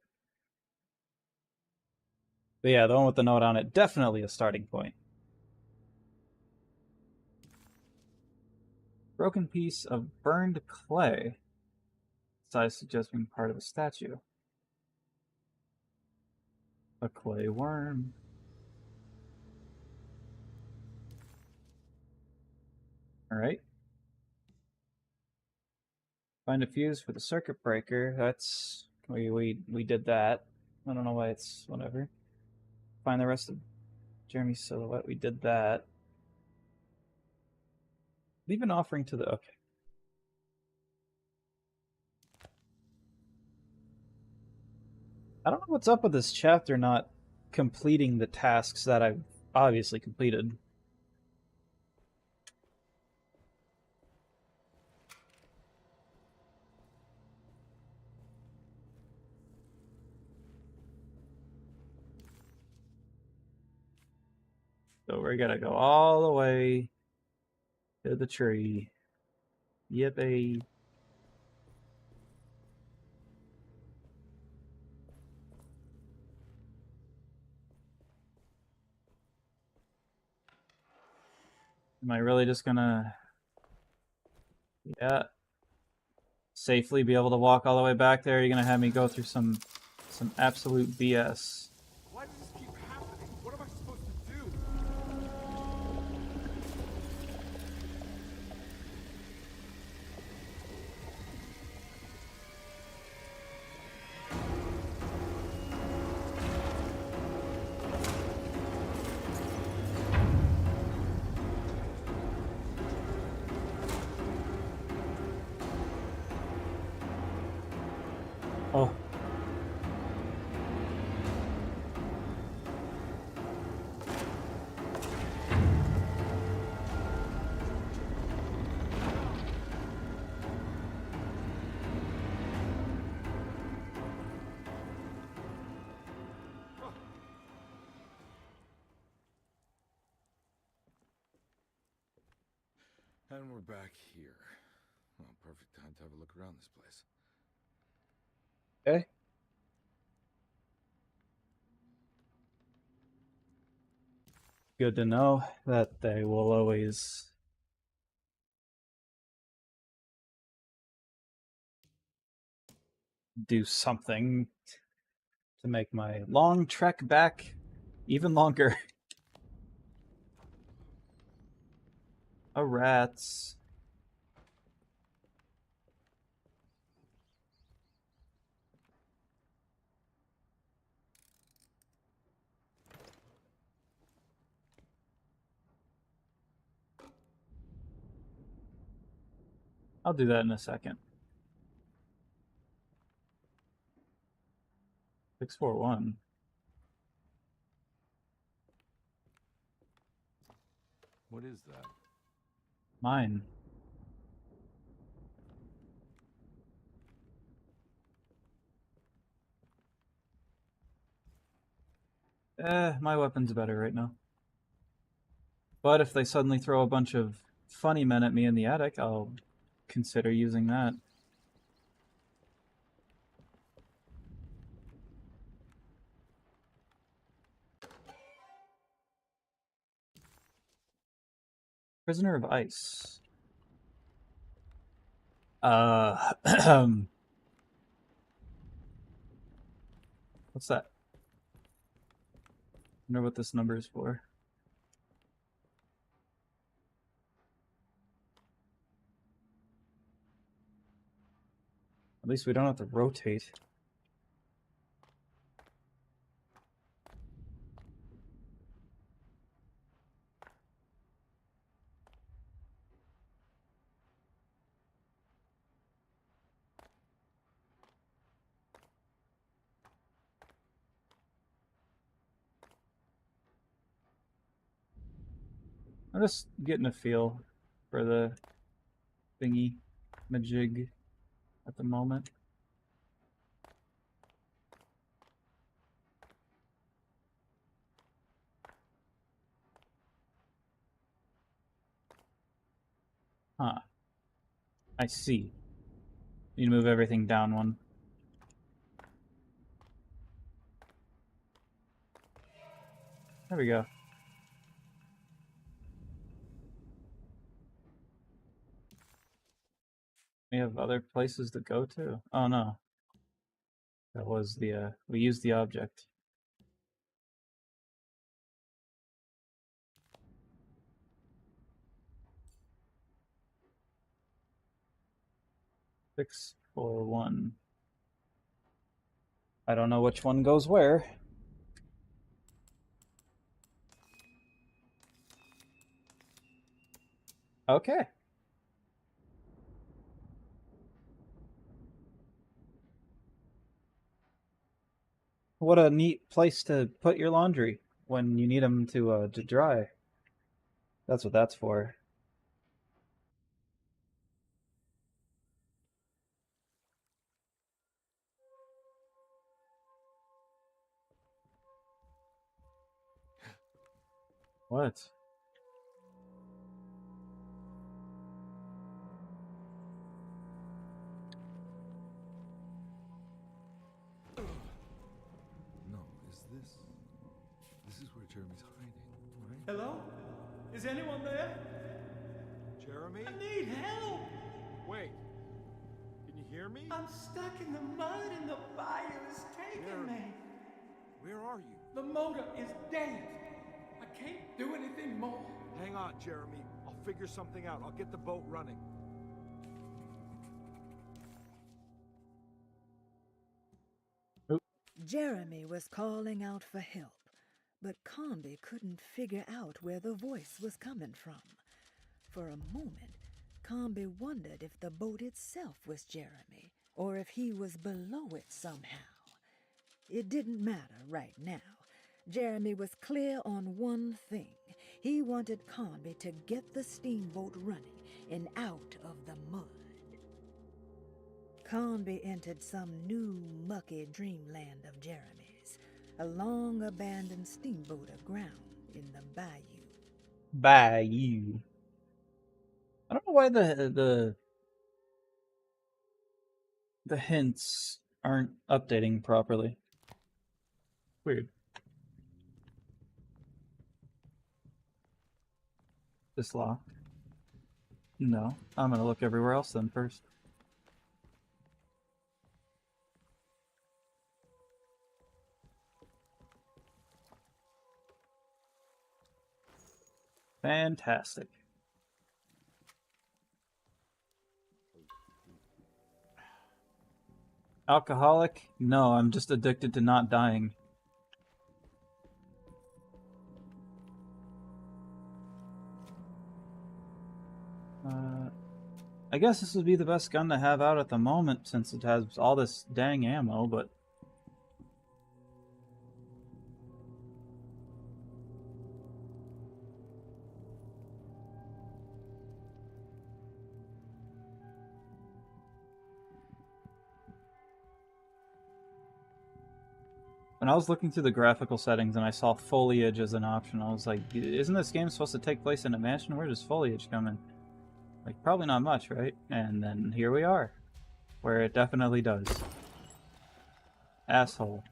A: But yeah, the one with the note on it, definitely a starting point. Broken piece of burned clay. Size suggests being part of a statue. A clay worm. Alright. Find a fuse for the circuit breaker. That's... We did that. I don't know why it's... whatever. Find the rest of Jeremy's silhouette. We did that. Leave an offering to the... Okay. I don't know what's up with this chapter not completing the tasks that I've obviously completed. So we're gonna go all the way to the tree. Yippee. Am I really just gonna... Yeah. Safely be able to walk all the way back there? You're gonna have me go through some absolute BS.
B: Why does this keep happening? What am I supposed to do?
A: Oh.
B: And we're back here. Well, perfect time to have a look around this place.
A: Okay. Good to know that they will always do something to make my long trek back even longer. A rats. I'll do that in a second. 641.
B: What is that?
A: Mine. My weapon's better right now. But if they suddenly throw a bunch of funny men at me in the attic, I'll consider using that. Prisoner of Ice. What's that? I wonder what this number is for. At least we don't have to rotate. I'm just getting a feel for the thingy majig at the moment. Huh. I see. You move everything down one. There we go. We have other places to go to. Oh no. That was the, we used the object. Six, 4, 1. I don't know which one goes where. Okay. What a neat place to put your laundry when you need them to dry. That's what that's for. What?
B: No, this is where Jeremy's hiding, right?
C: Hello? Is anyone there?
B: Jeremy?
C: I need help!
B: Wait. Can you hear me?
C: I'm stuck in the mud and the fire is taking me.
B: Where are you?
C: The motor is dead. I can't do anything more.
B: Hang on, Jeremy. I'll figure something out. I'll get the boat running.
D: Jeremy was calling out for help, but Comby couldn't figure out where the voice was coming from. For a moment, Comby wondered if the boat itself was Jeremy, or if he was below it somehow. It didn't matter right now. Jeremy was clear on one thing. He wanted Comby to get the steamboat running and out of the mud. Comby entered some new mucky dreamland of Jeremy's, a long-abandoned steamboat aground in the bayou.
A: Bayou. I don't know why the hints aren't updating properly. Weird. This locked? No. I'm gonna look everywhere else then first. Fantastic. Alcoholic? No, I'm just addicted to not dying. I guess this would be the best gun to have out at the moment since it has all this dang ammo, but... When I was looking through the graphical settings and I saw foliage as an option, I was like, isn't this game supposed to take place in a mansion? Where does foliage come in? Like, probably not much, right? And then here we are, where it definitely does. Asshole.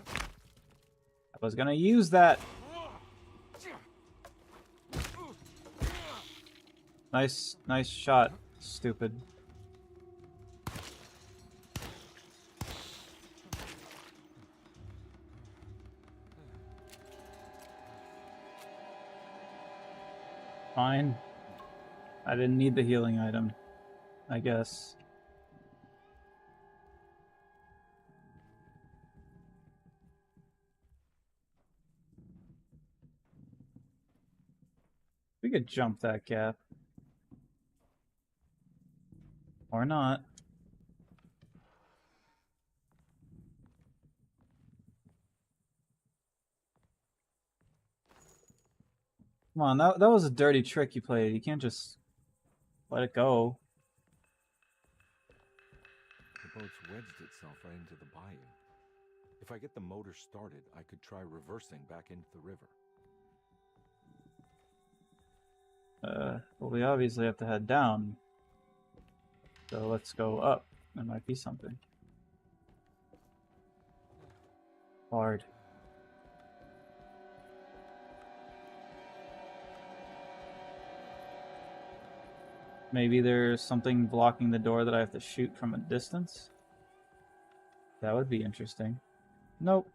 A: I was gonna use that! Nice shot, stupid. Fine. I didn't need the healing item, I guess. We could jump that gap. Or not. Come on, that was a dirty trick you played. You can't just let it go.
B: The boat's wedged itself right into the bayou. If I get the motor started, I could try reversing back into the river.
A: Well, we obviously have to head down. So let's go up. There might be something. Hard. Maybe there's something blocking the door that I have to shoot from a distance? That would be interesting. Nope.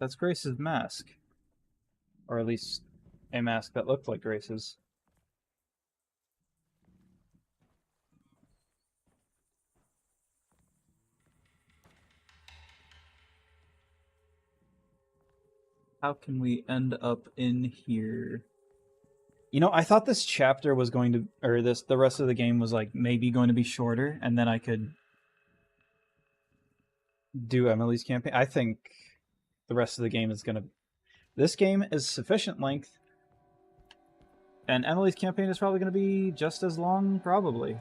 A: That's Grace's mask. Or at least a mask that looked like Grace's. How can we end up in here? You know, I thought this chapter was going to, or the rest of the game was like maybe going to be shorter, and then I could do Emily's campaign. I think the rest of the game is going to... This game is sufficient length, and Emily's campaign is probably going to be just as long, probably.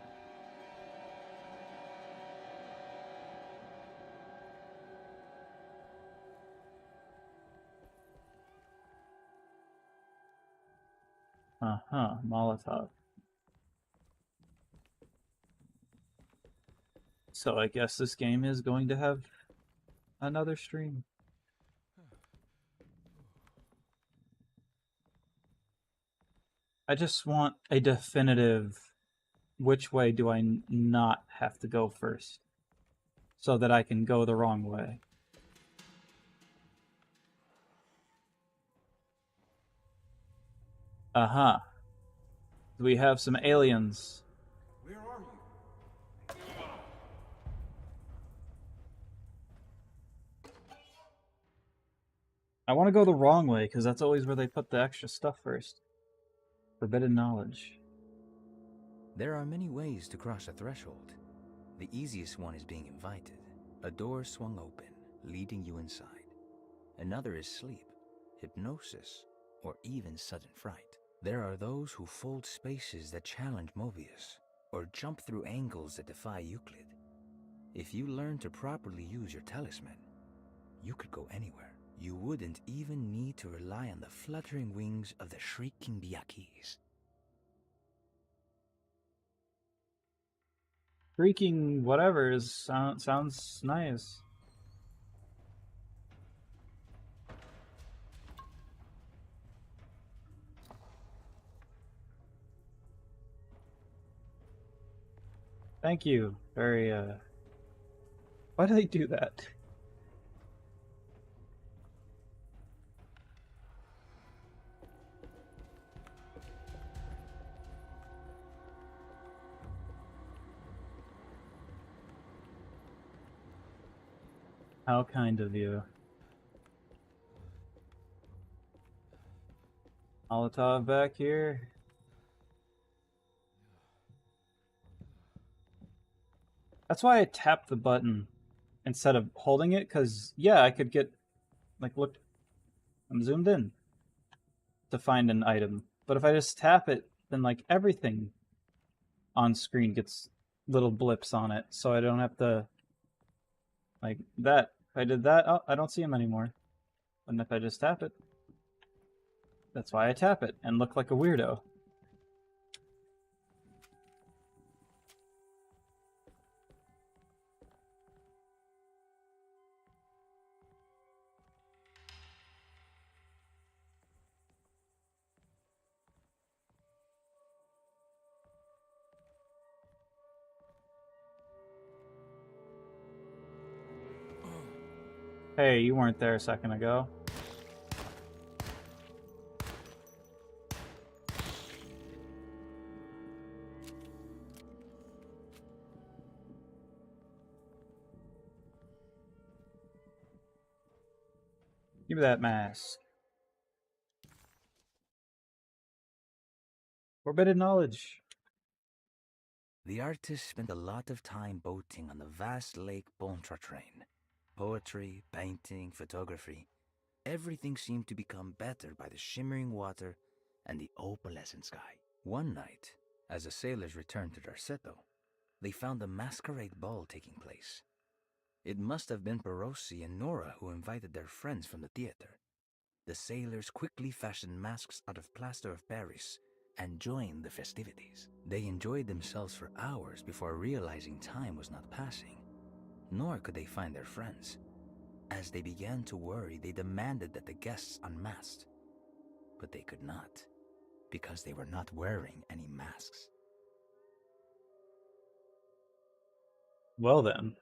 A: Uh-huh, Molotov. So I guess this game is going to have another stream. I just want a definitive which way do I not have to go first so that I can go the wrong way. Uh-huh. We have some aliens.
J: Where are you?
A: I want to go the wrong way because that's always where they put the extra stuff first. Forbidden knowledge.
L: There are many ways to cross a threshold. The easiest one is being invited. A door swung open, leading you inside. Another is sleep, hypnosis, or even sudden fright. There are those who fold spaces that challenge Mobius, or jump through angles that defy Euclid. If you learn to properly use your talisman, you could go anywhere. You wouldn't even need to rely on the fluttering wings of the shrieking Byakis.
A: Freaking whatever sounds nice. Thank you. Very, why do they do that? How kind of you. Molotov back here. That's why I tapped the button instead of holding it, because, yeah, I could get, like, look, I'm zoomed in to find an item. But if I just tap it, then, like, everything on screen gets little blips on it, so I don't have to, like, that. If I did that, oh, I don't see them anymore. And if I just tap it, that's why I tap it and look like a weirdo. Hey, you weren't there a second ago. Give me that mask. Forbidden knowledge.
L: The artist spent a lot of time boating on the vast Lake Pontchartrain. Poetry, painting, photography. Everything seemed to become better by the shimmering water and the opalescent sky. One night, as the sailors returned to Darceto, they found a masquerade ball taking place. It must have been Perosi and Nora who invited their friends from the theater. The sailors quickly fashioned masks out of plaster of Paris and joined the festivities. They enjoyed themselves for hours before realizing time was not passing, nor could they find their friends. As they began to worry, they demanded that the guests unmasked, but they could not, because they were not wearing any masks.
A: Well then.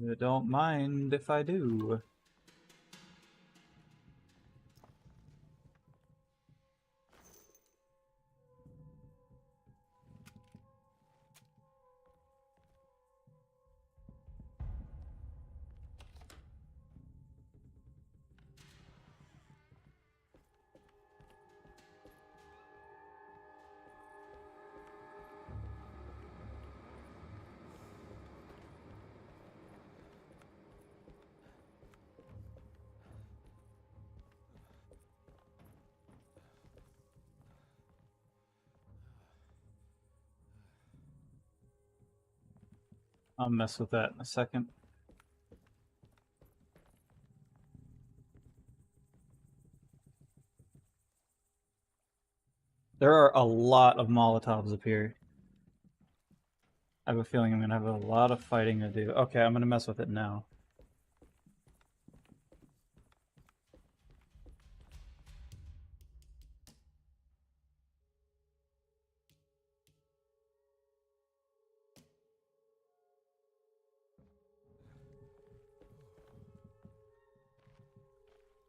A: You don't mind if I do. I'll mess with that in a second. There are a lot of Molotovs up here. I have a feeling I'm going to have a lot of fighting to do. Okay, I'm going to mess with it now.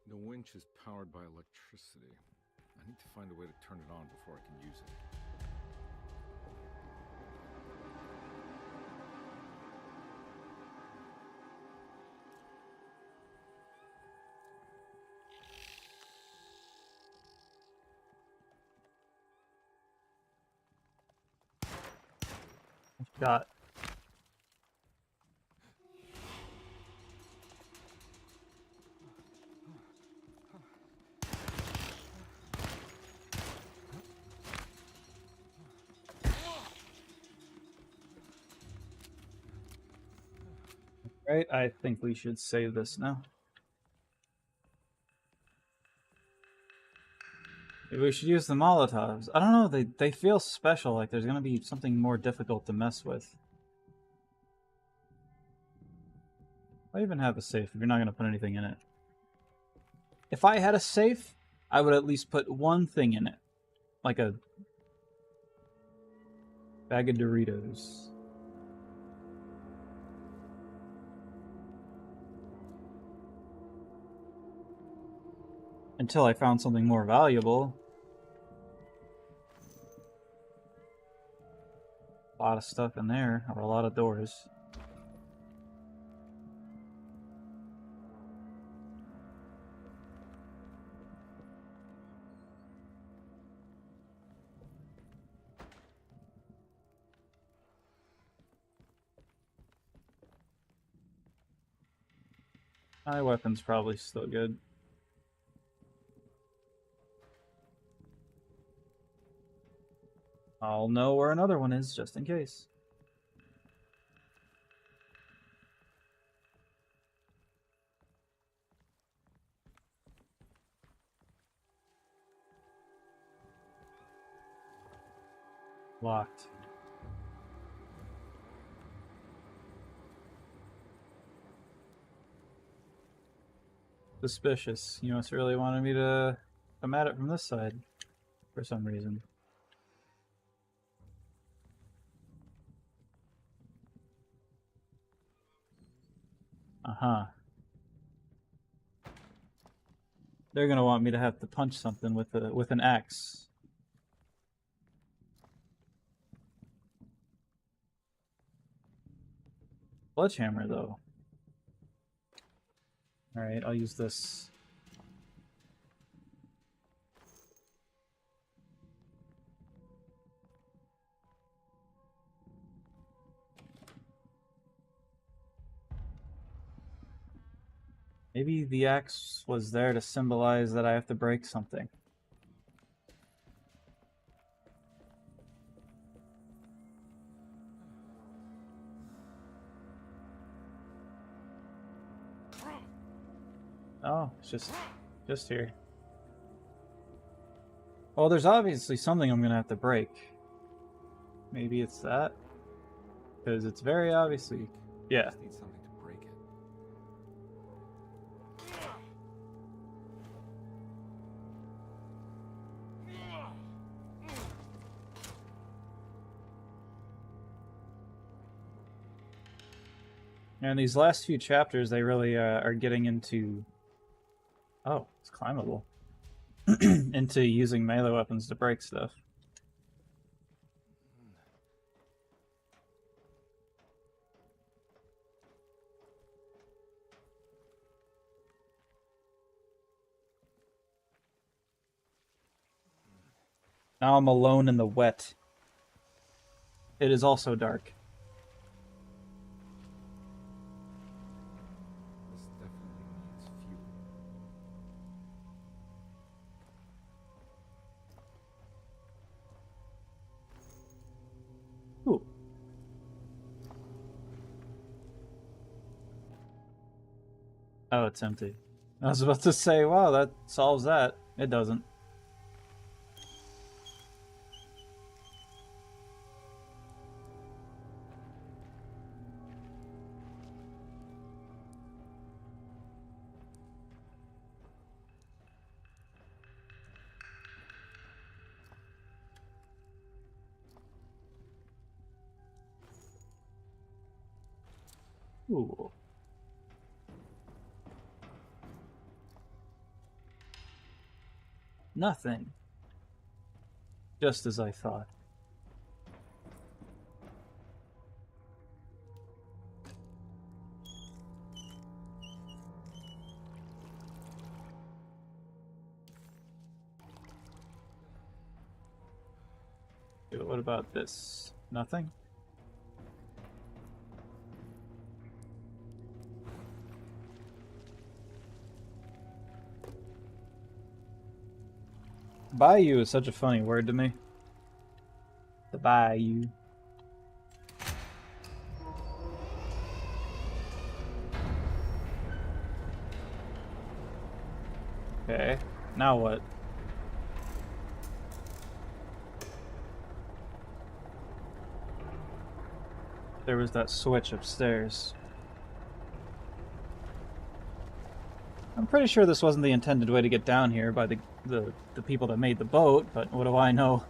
B: The winch is powered by electricity. I need to find a way to turn it on before I can use it.
A: Got. Right, I think we should save this now. Maybe we should use the Molotovs. I don't know, they feel special, like there's gonna be something more difficult to mess with. Why even have a safe if you're not gonna put anything in it? If I had a safe, I would at least put one thing in it. Like a bag of Doritos. Until I found something more valuable. lot of stuff in there, or a lot of doors. My weapon's probably still good. I'll know where another one is, just in case. Locked. Suspicious. You must really wanted me to come at it from this side for some reason. Uh-huh. They're gonna want me to have to punch something with an axe. Sledgehammer, though. Alright, I'll use this. Maybe the axe was there to symbolize that I have to break something. Oh, it's just here. Oh, there's obviously something I'm gonna have to break. Maybe it's that? Because it's very obviously... Yeah.
B: Just need something to break it.
A: And these last few chapters, they really are getting into... Oh, it's climbable. Into using melee weapons to break stuff. Now I'm alone in the wet. It is also dark.
B: This definitely needs fuel.
A: Ooh. Oh, it's empty. I was about to say, wow, that solves that. It doesn't. Ooh. Nothing. Just as I thought. What about this? Nothing? Bayou is such a funny word to me. The bayou. Okay, now what? There was that switch upstairs. I'm pretty sure this wasn't the intended way to get down here by the people that made the boat, but what do I know?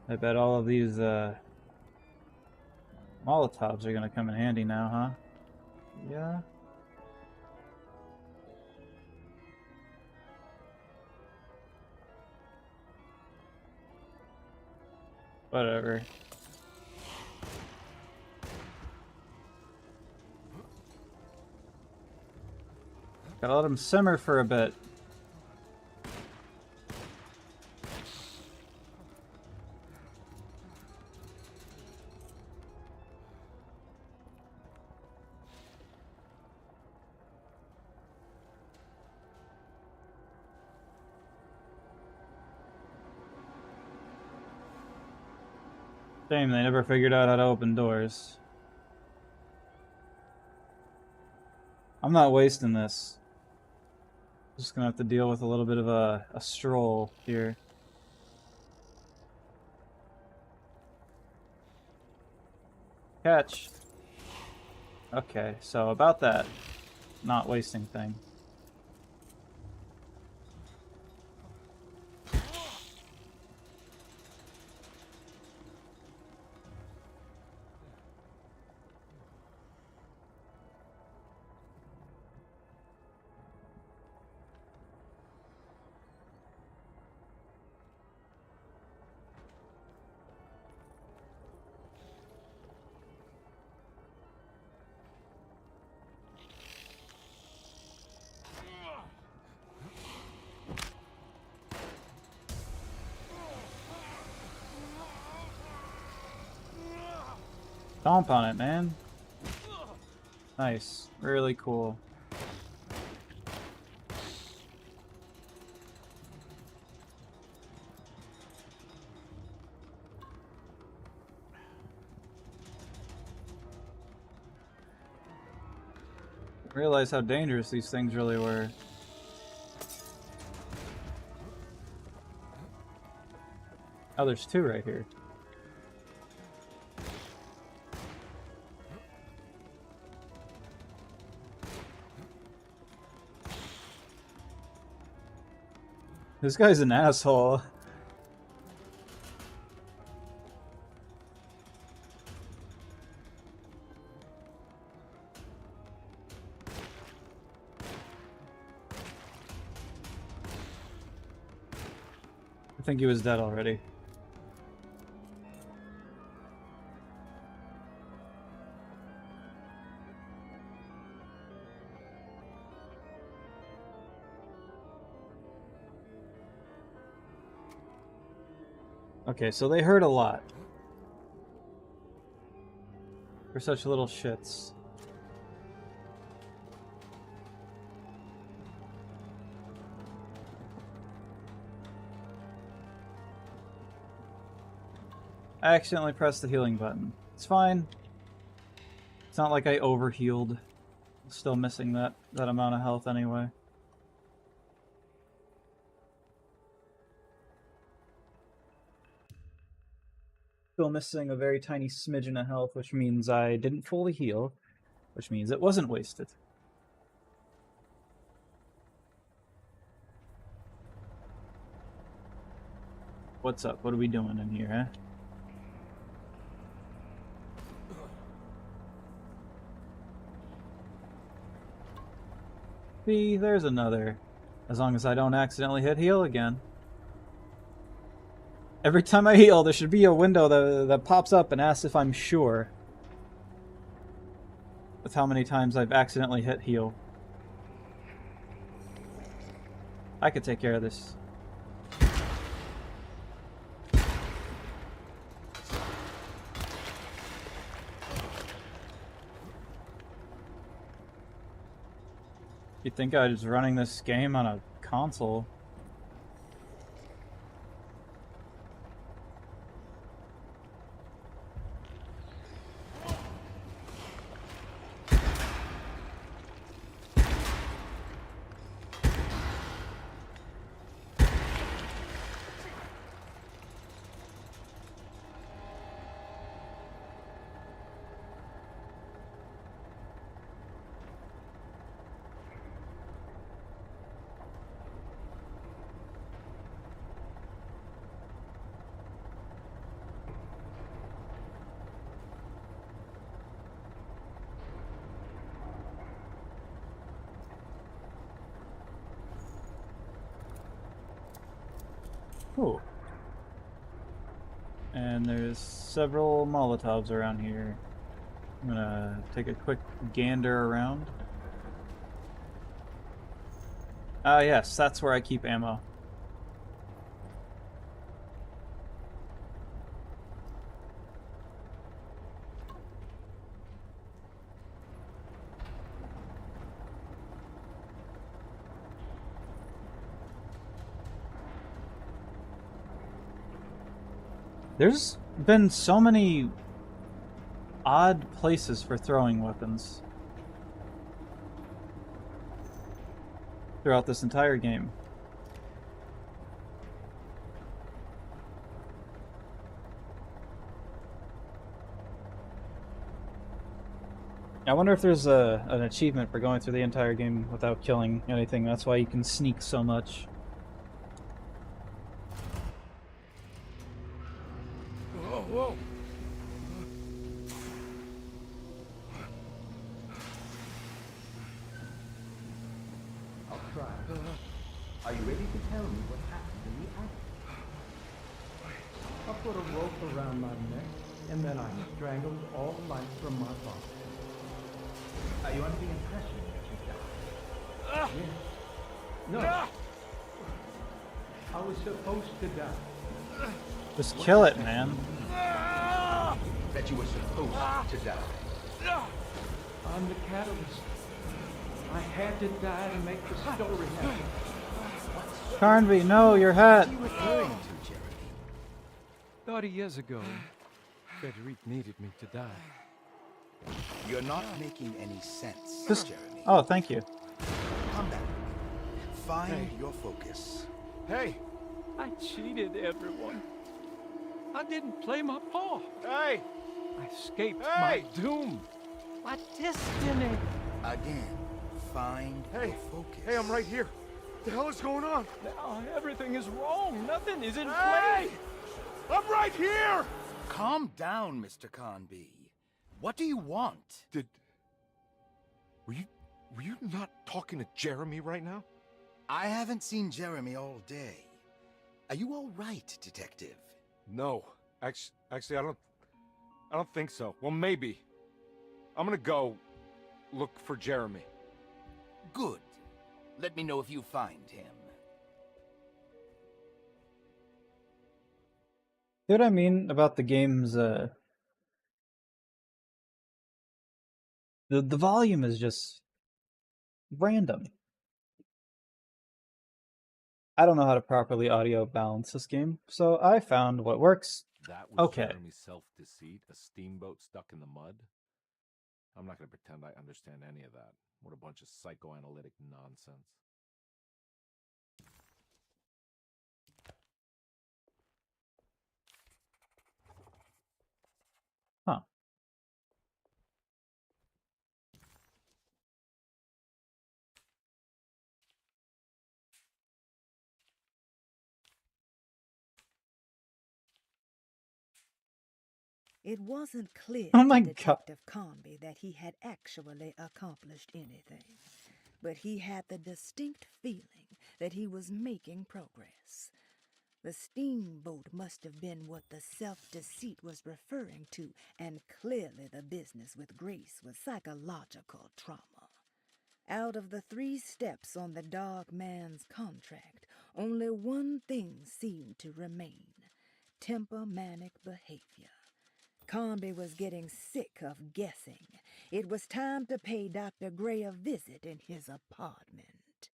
A: I bet all of these Molotovs are gonna come in handy now, huh? Yeah. Whatever. Gotta let them simmer for a bit. Shame they never figured out how to open doors. I'm not wasting this. Just gonna have to deal with a little bit of a stroll here. Catch. Okay, so about that not wasting thing. Stomp on it, man. Nice. Really cool. Realize how dangerous these things really were. Oh, there's two right here. This guy's an asshole. I think he was dead already. Okay, so they hurt a lot. For such little shits. I accidentally pressed the healing button. It's fine. It's not like I overhealed. Still missing that amount of health anyway. Still missing a very tiny smidgen of health, which means I didn't fully heal, which means it wasn't wasted. What's up? What are we doing in here, huh? See, there's another. As long as I don't accidentally hit heal again. Every time I heal, there should be a window that pops up and asks if I'm sure. With how many times I've accidentally hit heal. I could take care of this. You'd think I was running this game on a console. Ooh. And there's several Molotovs around here. I'm gonna take a quick gander around. Ah, yes, that's where I keep ammo. There's been so many odd places for throwing weapons throughout this entire game. I wonder if there's an achievement for going through the entire game without killing anything. That's why you can sneak so much.
C: Whoa, whoa.
S: I'll try. Are you ready to tell me what happened in the attic? I put a rope around my neck, and then I strangled all life from my body. Are you under the impression that you died? Yes. No. I was supposed to die.
A: Just kill it, man.
S: That you were supposed to die. I'm the catalyst. I had to die to make the story happen.
A: Carnby, no, your hat.
S: What are you referring to, Jeremy?
C: 30 years ago, Frederic needed me to die.
H: You're not making any sense,
A: Just,
H: Jeremy.
A: oh, thank you.
H: Come back. Find
C: Hey.
H: your focus.
C: Hey! I cheated everyone. I didn't play my part.
B: Hey!
C: I escaped
B: Hey!
C: my doom. My destiny.
H: Again, find
B: Hey!
H: your focus.
B: Hey, I'm right here. What the hell is going on?
C: Now everything is wrong. Nothing is in
B: Hey!
C: place.
B: I'm right here!
H: Calm down, Mr. Conby. What do you want?
B: Were you not talking to Jeremy right now?
H: I haven't seen Jeremy all day. Are you all right, Detective?
B: No. Actually, I don't think so. Well, maybe. I'm gonna go look for Jeremy.
H: Good. Let me know if you find him.
A: See what I mean about the game's the volume is just random. I don't know how to properly audio balance this game, so I found what works.
B: That was
A: Okay.
B: Jeremy's self-deceit, a steamboat stuck in the mud? I'm not gonna pretend I understand any of that. What a bunch of psychoanalytic nonsense.
A: Huh.
D: It wasn't clear
A: Oh my
D: to
A: God.
D: Detective Conby that he had actually accomplished anything, but he had the distinct feeling that he was making progress. The steamboat must have been what the self-deceit was referring to, and clearly the business with Grace was psychological trauma. Out of the 3 steps on the dog man's contract, only one thing seemed to remain: tempomanic behavior. Conby was getting sick of guessing. It was time to pay Dr. Gray a visit in his apartment.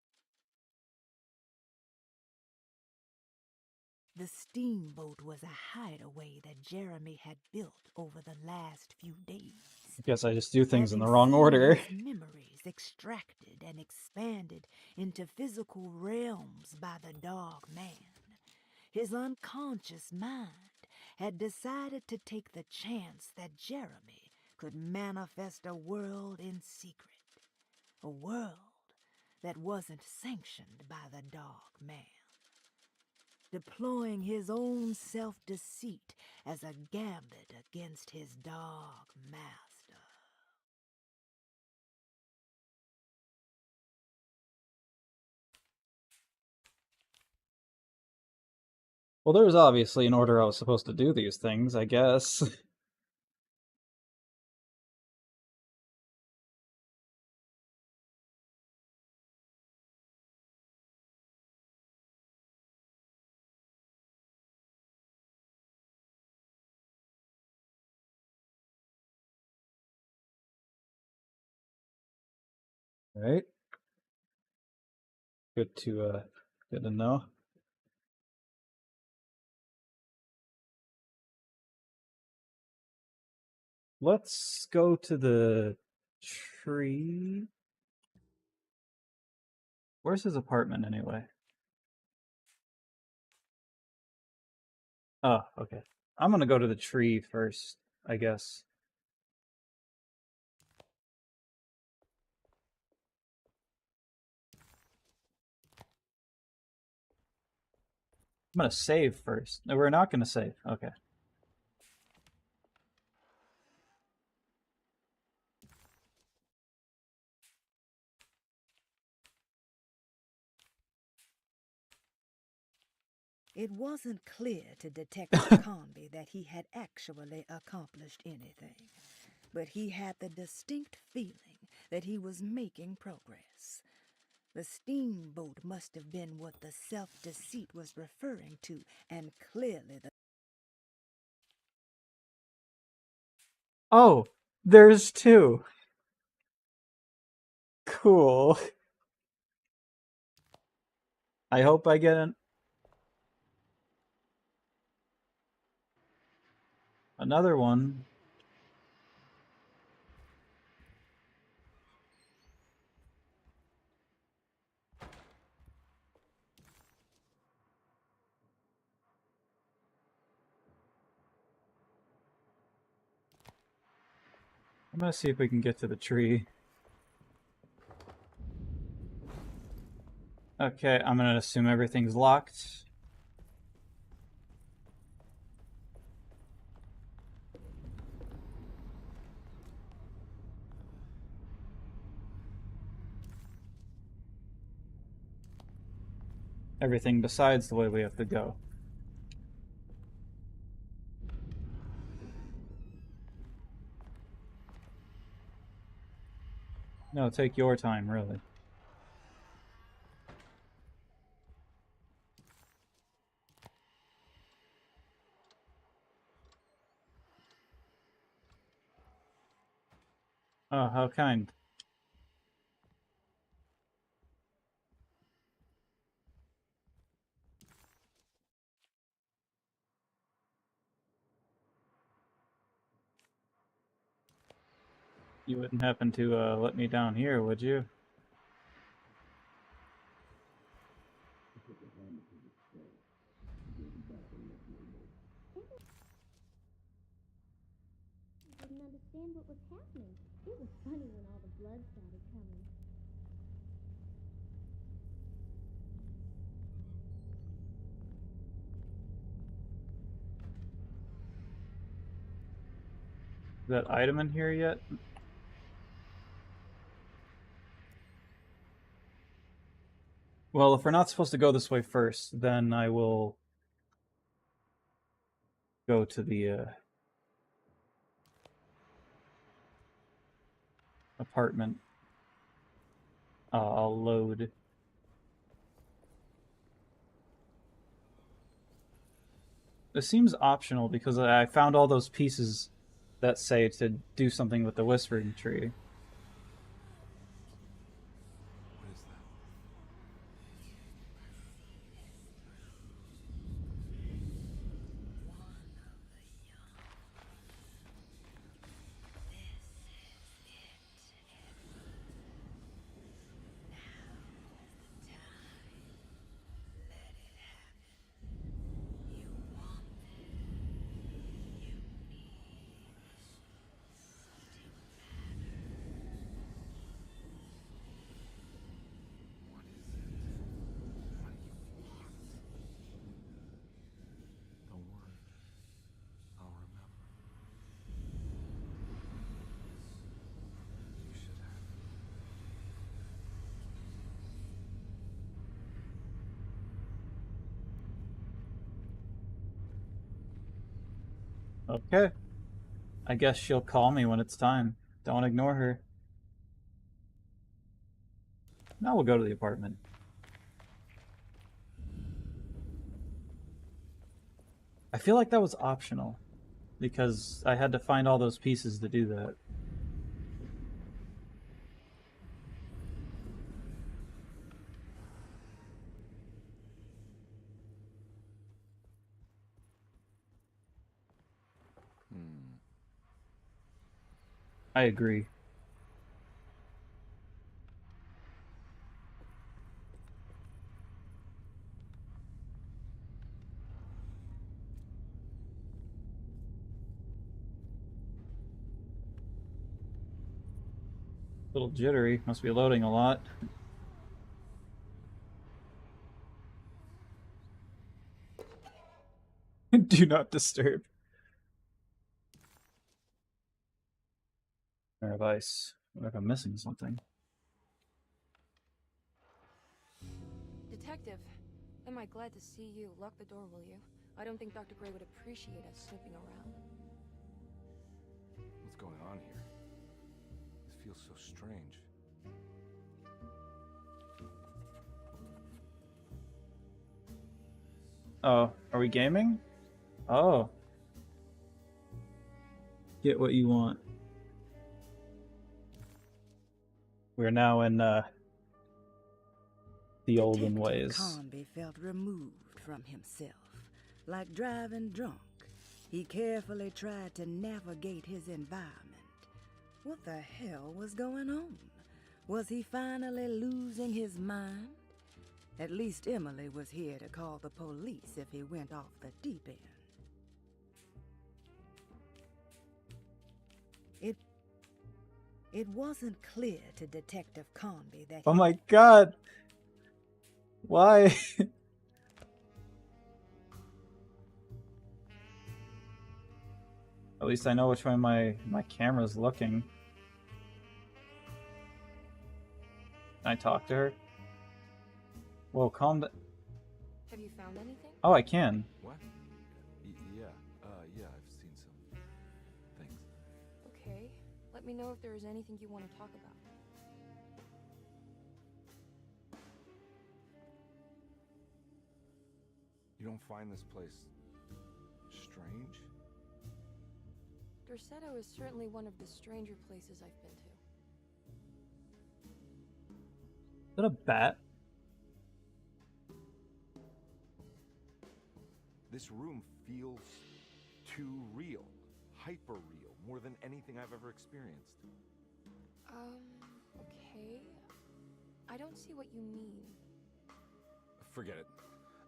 D: The steamboat was a hideaway that Jeremy had built over the last few days.
A: I guess I just do things in the
D: Having
A: wrong
D: seen
A: order.
D: his memories extracted and expanded into physical realms by the dog man, his unconscious mind had decided to take the chance that Jeremy could manifest a world in secret, a world that wasn't sanctioned by the dog man, deploying his own self-deceit as a gambit against his dog master.
A: Well, there was obviously an order I was supposed to do these things, I guess. Right? Good to know. Let's go to the tree. Where's his apartment anyway? Oh, okay. I'm gonna go to the tree first, I guess. I'm gonna save first. No, we're not gonna save. Okay.
D: It wasn't clear to Detective Conby that he had actually accomplished anything, but he had the distinct feeling that he was making progress. The steamboat must have been what the self-deceit was referring to, and clearly the...
A: Oh, there's two. Cool. I hope I get another one. I'm gonna see if we can get to the tree. Okay, I'm gonna assume everything's locked. Everything besides the way we have to go. No, take your time, really. Oh, how kind. You wouldn't happen to let me down here, would you?
M: Didn't understand what was happening. It was funny when all the blood started coming.
A: Is that item in here yet? Well, if we're not supposed to go this way first, then I will go to the apartment. I'll load. This seems optional because I found all those pieces that say to do something with the Whispering Tree. Okay. I guess she'll call me when it's time. Don't ignore her. Now we'll go to the apartment. I feel like that was optional, because I had to find all those pieces to do that. I agree. A little jittery. Must be loading a lot. Do not disturb. Or if what if I'm missing something?
G: Detective, am I glad to see you? Lock the door, will you? I don't think Dr. Gray would appreciate us snooping around.
B: What's going on here? This feels so strange.
A: Oh, are we gaming? Oh. Get what you want. We're now in the olden ways.
D: Conby felt removed from himself. Like driving drunk, he carefully tried to navigate his environment. What the hell was going on? Was he finally losing his mind? At least Emily was here to call the police if he went off the deep end. It wasn't clear to Detective Conby that
A: Oh my god! Why? At least I know which way my camera's looking. Can I talk to her? Whoa, calm down.
G: Have you found anything?
A: Oh, I can.
B: What? Yeah. Yeah, I've seen some things.
G: Okay. Let me know if there is anything you want to talk about.
B: You don't find this place strange?
G: Dorsetto is certainly one of the stranger places I've been to.
A: Is that a bat?
B: This room feels too real. Hyper real. More than anything I've ever experienced.
G: Okay. I don't see what you mean.
B: Forget it.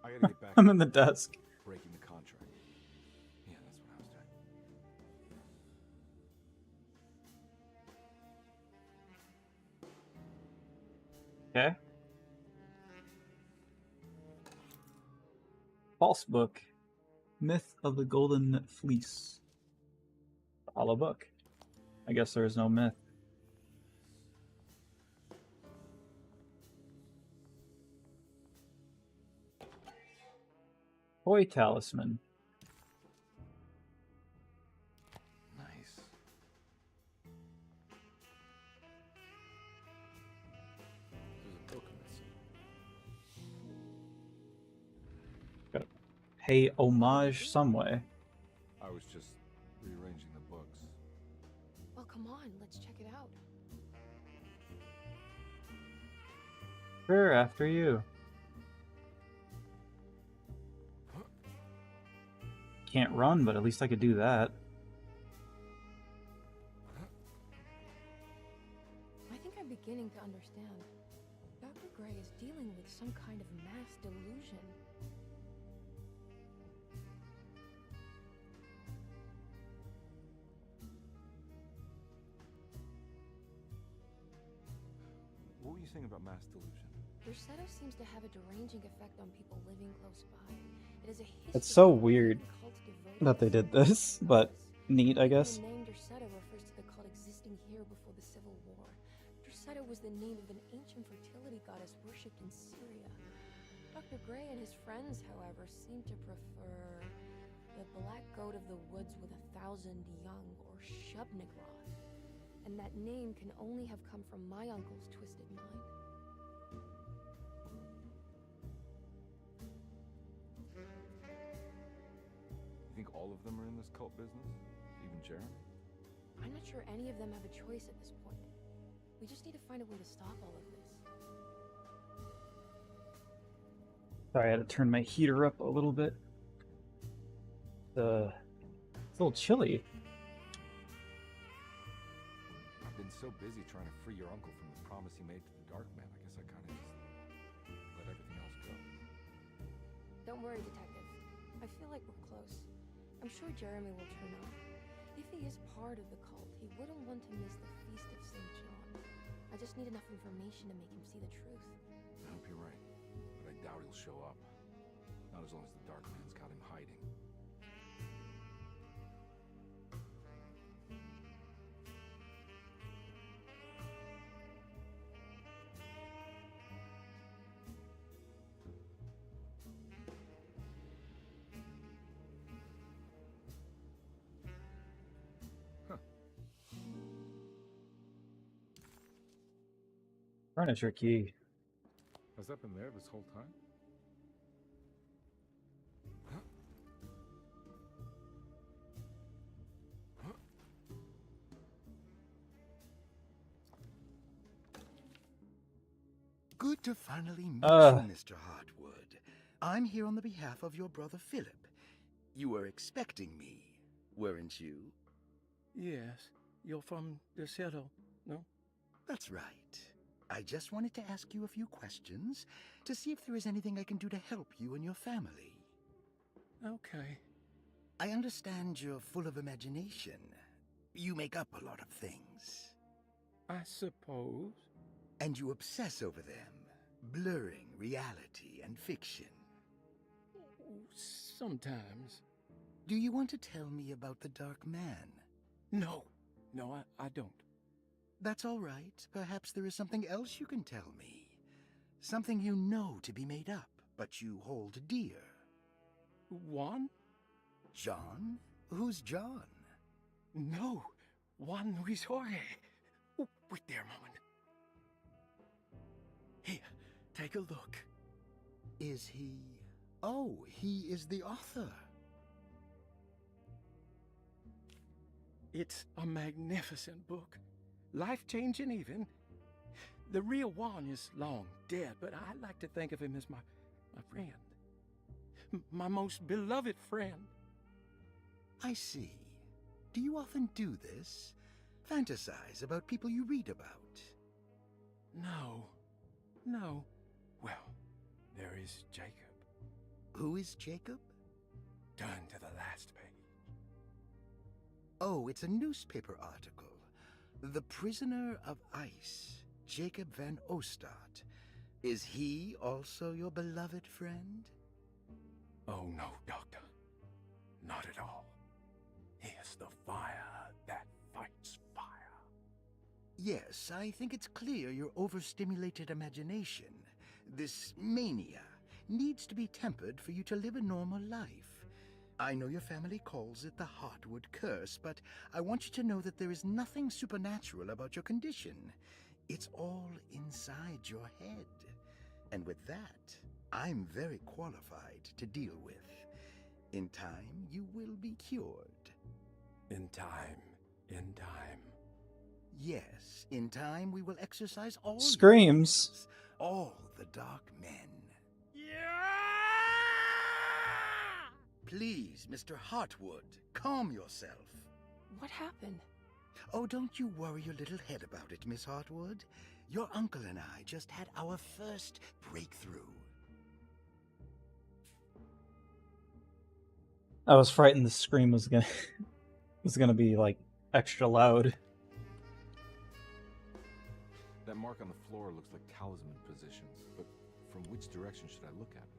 B: I gotta get back.
A: I'm in the desk.
B: Breaking the contract. Yeah, that's what I was doing.
A: Okay. False book. Myth of the Golden Fleece. A hollow book. I guess there is no myth. Toy talisman.
B: Nice.
O: There's a book missing.
A: Gotta pay homage some way.
B: I was just rearranging the books.
G: Well, come on, let's check it out.
A: Sure, after you. Can't run, but at least I could do that.
G: I think I'm beginning to understand. Dr. Gray is dealing with some kind of mass delusion.
B: What were you saying about mass delusion?
G: Dorsetto seems to have a deranging effect on people living close by. It is a history
A: It's so
G: of
A: weird
G: cult devoted
A: that they did this, but neat, I guess.
G: The name Dorsetto refers to the cult existing here before the Civil War. Dorsetto was the name of an ancient fertility goddess worshipped in Syria. Dr. Gray and his friends, however, seem to prefer the black goat of the woods with Young or Shubnigroth, and that name can only have come from my uncle's twisted mind.
B: You think all of them are in this cult business? Even Jeremy?
G: I'm not sure any of them have a choice at this point. We just need to find a way to stop all of this.
A: Sorry, I had to turn my heater up a little bit. It's a little chilly.
B: I've been so busy trying to free your uncle from the promise he made to the Dark Man, I guess I kind of just let everything else go.
G: Don't worry, Detective. I feel like we're close. I'm sure Jeremy will turn up. If he is part of the cult, he wouldn't want to miss the Feast of St. John. I just need enough information to make him see the truth.
B: I hope you're right, but I doubt he'll show up. Not as long as the Dark Man's got him hiding.
A: Furniture key.
B: Has that been there this whole time?
H: Good to finally meet you, Mr. Hartwood. I'm here on the behalf of your brother Philip. You were expecting me, weren't you?
C: Yes. You're from DeSoto, no?
H: That's right. I just wanted to ask you a few questions to see if there is anything I can do to help you and your family.
C: Okay.
H: I understand you're full of imagination. You make up a lot of things.
C: I suppose.
H: And you obsess over them, blurring reality and fiction.
C: Sometimes.
H: Do you want to tell me about the Dark Man?
C: No. No, I don't.
H: That's all right. Perhaps there is something else you can tell me. Something you know to be made up, but you hold dear.
C: Juan?
H: John? Who's John?
C: No. Juan Luis Jorge. Oh, wait there a moment. Here, take a look.
H: Is he... Oh, he is the author.
C: It's a magnificent book. Life-changing even. The real Juan is long dead, but I like to think of him as my friend. My most beloved friend.
H: I see. Do you often do this? Fantasize about people you read about?
C: No. No. Well, there is Jacob.
H: Who is Jacob?
C: Turn to the last page.
H: Oh, it's a newspaper article. The Prisoner of Ice, Jacob van Ostad. Is he also your beloved friend?
C: Oh, no, Doctor. Not at all. He is the fire that fights fire.
H: Yes, I think it's clear your overstimulated imagination, this mania, needs to be tempered for you to live a normal life. I know your family calls it the Hartwood curse, but I want you to know that there is nothing supernatural about your condition. It's all inside your head. And with that, I'm very qualified to deal with. In time, you will be cured.
C: In time. In time.
H: Yes, in time we will exercise all
A: Screams.
H: your powers, all the Dark Men. Please, Mr. Hartwood, calm yourself.
G: What happened?
H: Oh, don't you worry your little head about it, Miss Hartwood. Your uncle and I just had our first breakthrough.
A: I was frightened the scream was gonna be like extra loud.
B: That mark on the floor looks like talisman positions, but from which direction should I look at it?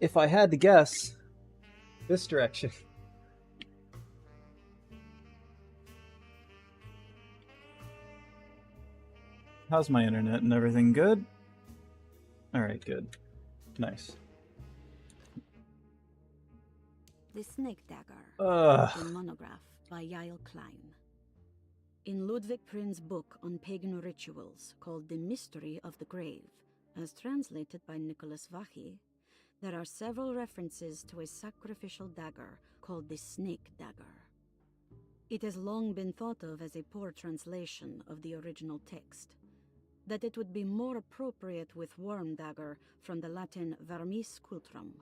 A: If I had to guess, this direction. How's my internet and everything? Good? Alright, good. Nice.
K: The Snake Dagger,
A: Ugh.
K: a monograph by Yael Klein. In Ludwig Prin's book on pagan rituals called The Mystery of the Grave, as translated by Nicholas Vachy, there are several references to a sacrificial dagger called the Snake Dagger. It has long been thought of as a poor translation of the original text, that it would be more appropriate with worm dagger from the Latin vermis cultrum.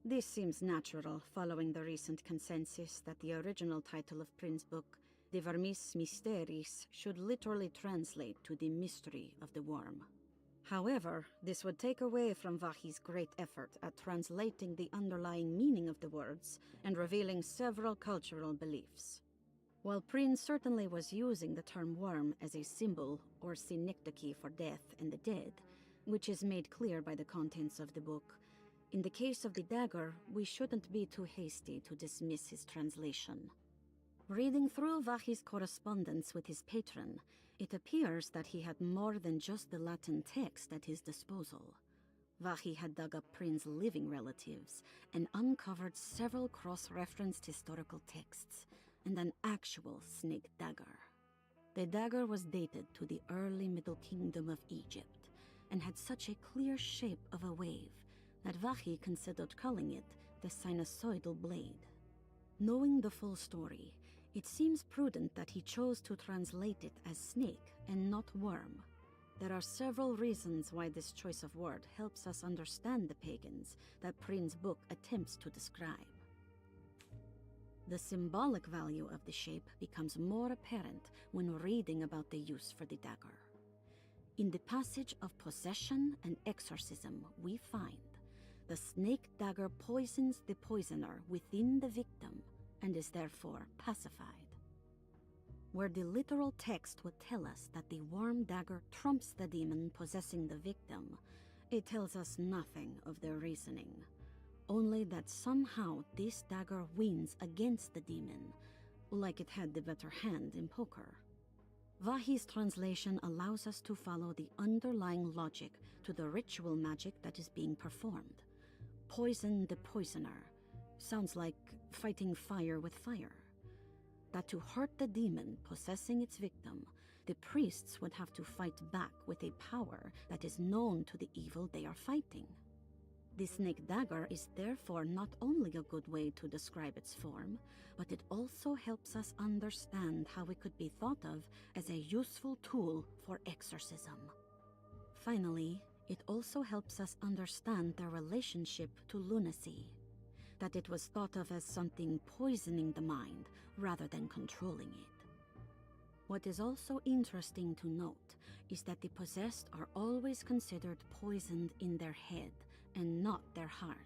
K: This seems natural following the recent consensus that the original title of Prin's book, De Vermis Mysteris, should literally translate to the mystery of the worm. However, this would take away from Vachy's great effort at translating the underlying meaning of the words and revealing several cultural beliefs. While Prin certainly was using the term worm as a symbol or synecdoche for death and the dead, which is made clear by the contents of the book, in the case of the dagger, we shouldn't be too hasty to dismiss his translation. Reading through Vachy's correspondence with his patron, it appears that he had more than just the Latin text at his disposal. Vachy had dug up Prin's living relatives and uncovered several cross-referenced historical texts and an actual snake dagger. The dagger was dated to the early Middle Kingdom of Egypt and had such a clear shape of a wave that Vachy considered calling it the sinusoidal blade. Knowing the full story, it seems prudent that he chose to translate it as snake and not worm. There are several reasons why this choice of word helps us understand the pagans that Prin's book attempts to describe. The symbolic value of the shape becomes more apparent when reading about the use for the dagger. In the passage of possession and exorcism, we find the snake dagger poisons the poisoner within the victim and is therefore pacified. Where the literal text would tell us that the worm dagger trumps the demon possessing the victim, it tells us nothing of their reasoning, only that somehow this dagger wins against the demon, like it had the better hand in poker. Vachy's translation allows us to follow the underlying logic to the ritual magic that is being performed. Poison the poisoner sounds like fighting fire with fire. That to hurt the demon possessing its victim, the priests would have to fight back with a power that is known to the evil they are fighting. The snake dagger is therefore not only a good way to describe its form, but it also helps us understand how it could be thought of as a useful tool for exorcism. Finally, it also helps us understand their relationship to lunacy, that it was thought of as something poisoning the mind rather than controlling it. What is also interesting to note is that the possessed are always considered poisoned in their head and not their heart.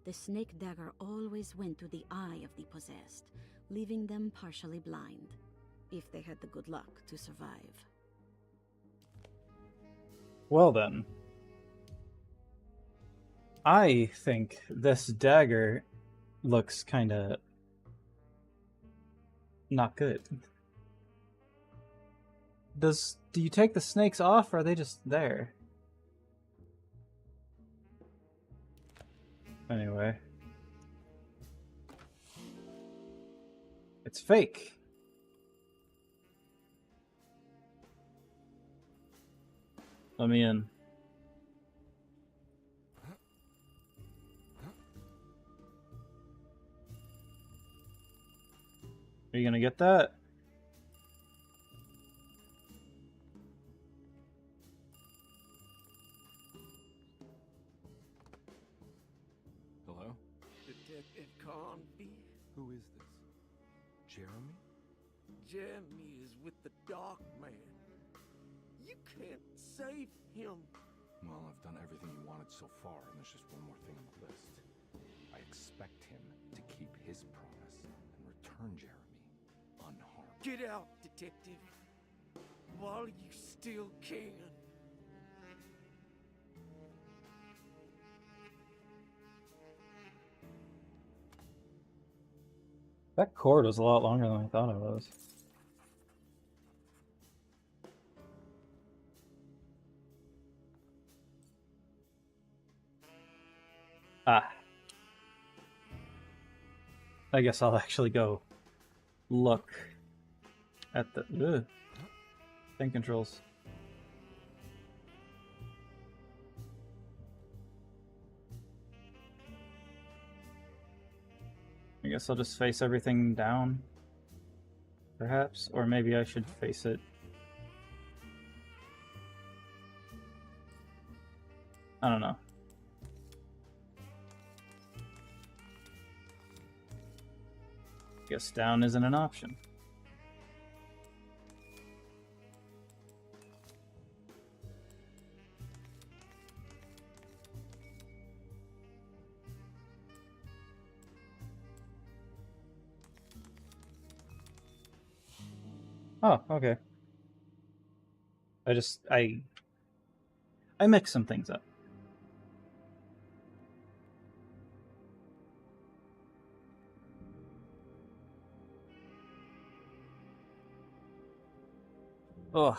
K: The snake dagger always went to the eye of the possessed, leaving them partially blind, if they had the good luck to survive.
A: Well then, I think this dagger looks kinda not good. Do you take the snakes off, or are they just there? Anyway. It's fake. Let me in. Are you gonna get that?
B: Hello?
O: Detective Carnby?
B: Who is this? Jeremy?
O: Jeremy is with the Dark Man. You can't save him.
B: Well, I've done everything you wanted so far, and there's just one more thing on the list. I expect him to keep his promise and return Jeremy unharmed.
O: Get out, Detective, while you still can.
A: That cord was a lot longer than I thought it was. Ah. I guess I'll actually go look at the thing controls. I guess I'll just face everything down, perhaps, or maybe I should face it. I don't know. Guess down isn't an option. Oh, okay. I mix some things up. Oh.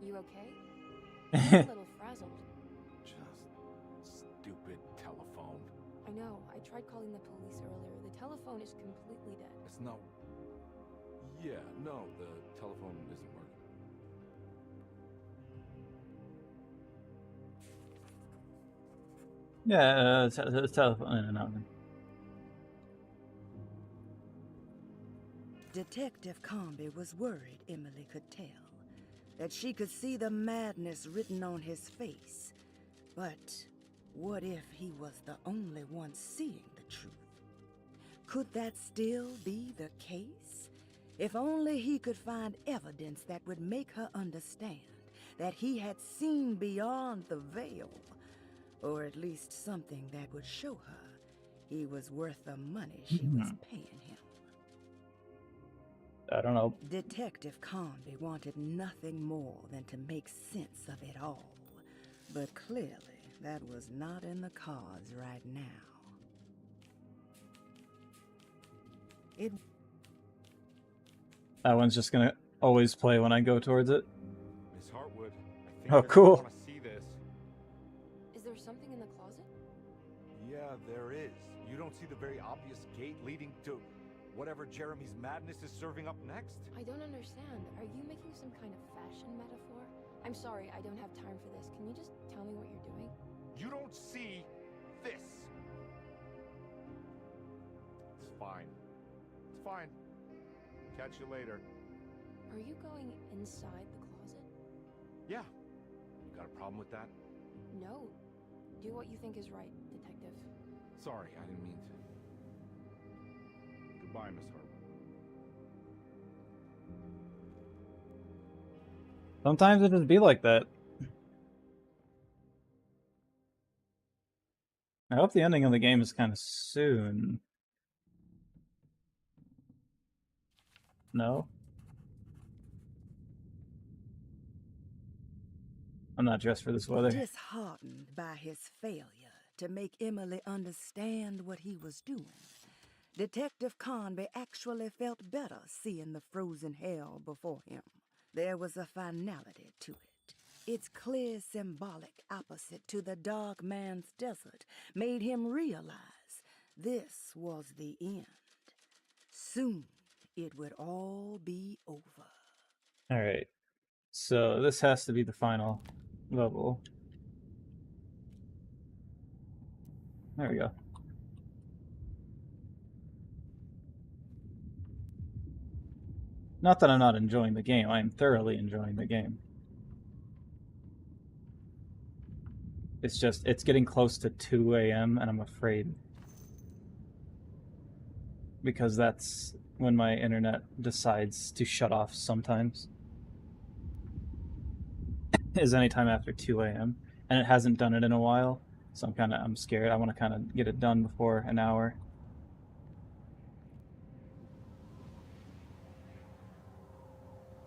G: You okay? You're a little frazzled.
B: Just stupid telephone.
G: I know. I tried calling the police earlier. The telephone is completely dead.
B: It's not... Yeah, no, the telephone isn't working.
A: Yeah, the telephone. No.
D: Detective Comby was worried Emily could tell, that she could see the madness written on his face. But what if he was the only one seeing the truth? Could that still be the case? If only he could find evidence that would make her understand that he had seen beyond the veil, or at least something that would show her he was worth the money she was paying him.
A: I don't know.
D: Detective Comby wanted nothing more than to make sense of it all, but clearly that was not in the cards right now.
A: That one's just gonna always play when I go towards it.
B: Miss Hartwood, I think
A: Oh, cool.
B: want to see this.
G: Is there something in the closet?
B: Yeah, there is. You don't see the very obvious gate leading to whatever Jeremy's madness is serving up next?
G: I don't understand. Are you making some kind of fashion metaphor? I'm sorry, I don't have time for this. Can you just tell me what you're doing?
B: You don't see this. It's fine. It's fine. Catch you later.
G: Are you going inside the closet?
B: Yeah. You got a problem with that?
G: No. Do what you think is right, detective.
B: Sorry, I didn't mean to. Goodbye, Miss Hartwood.
A: Sometimes it just be like that. I hope the ending of the game is kind of soon. No? I'm not dressed for this weather.
D: Disheartened by his failure to make Emily understand what he was doing, Detective Conby actually felt better seeing the frozen hell before him. There was a finality to it. Its clear symbolic opposite to the dark man's desert made him realize this was the end. Soon it would all be over.
A: Alright. So this has to be the final level. There we go. Not that I'm not enjoying the game, I am thoroughly enjoying the game. It's just, it's getting close to 2 a.m. and I'm afraid. Because that's when my internet decides to shut off sometimes. Is anytime after 2 a.m. And it hasn't done it in a while, so I'm scared. I want to kind of get it done before an hour.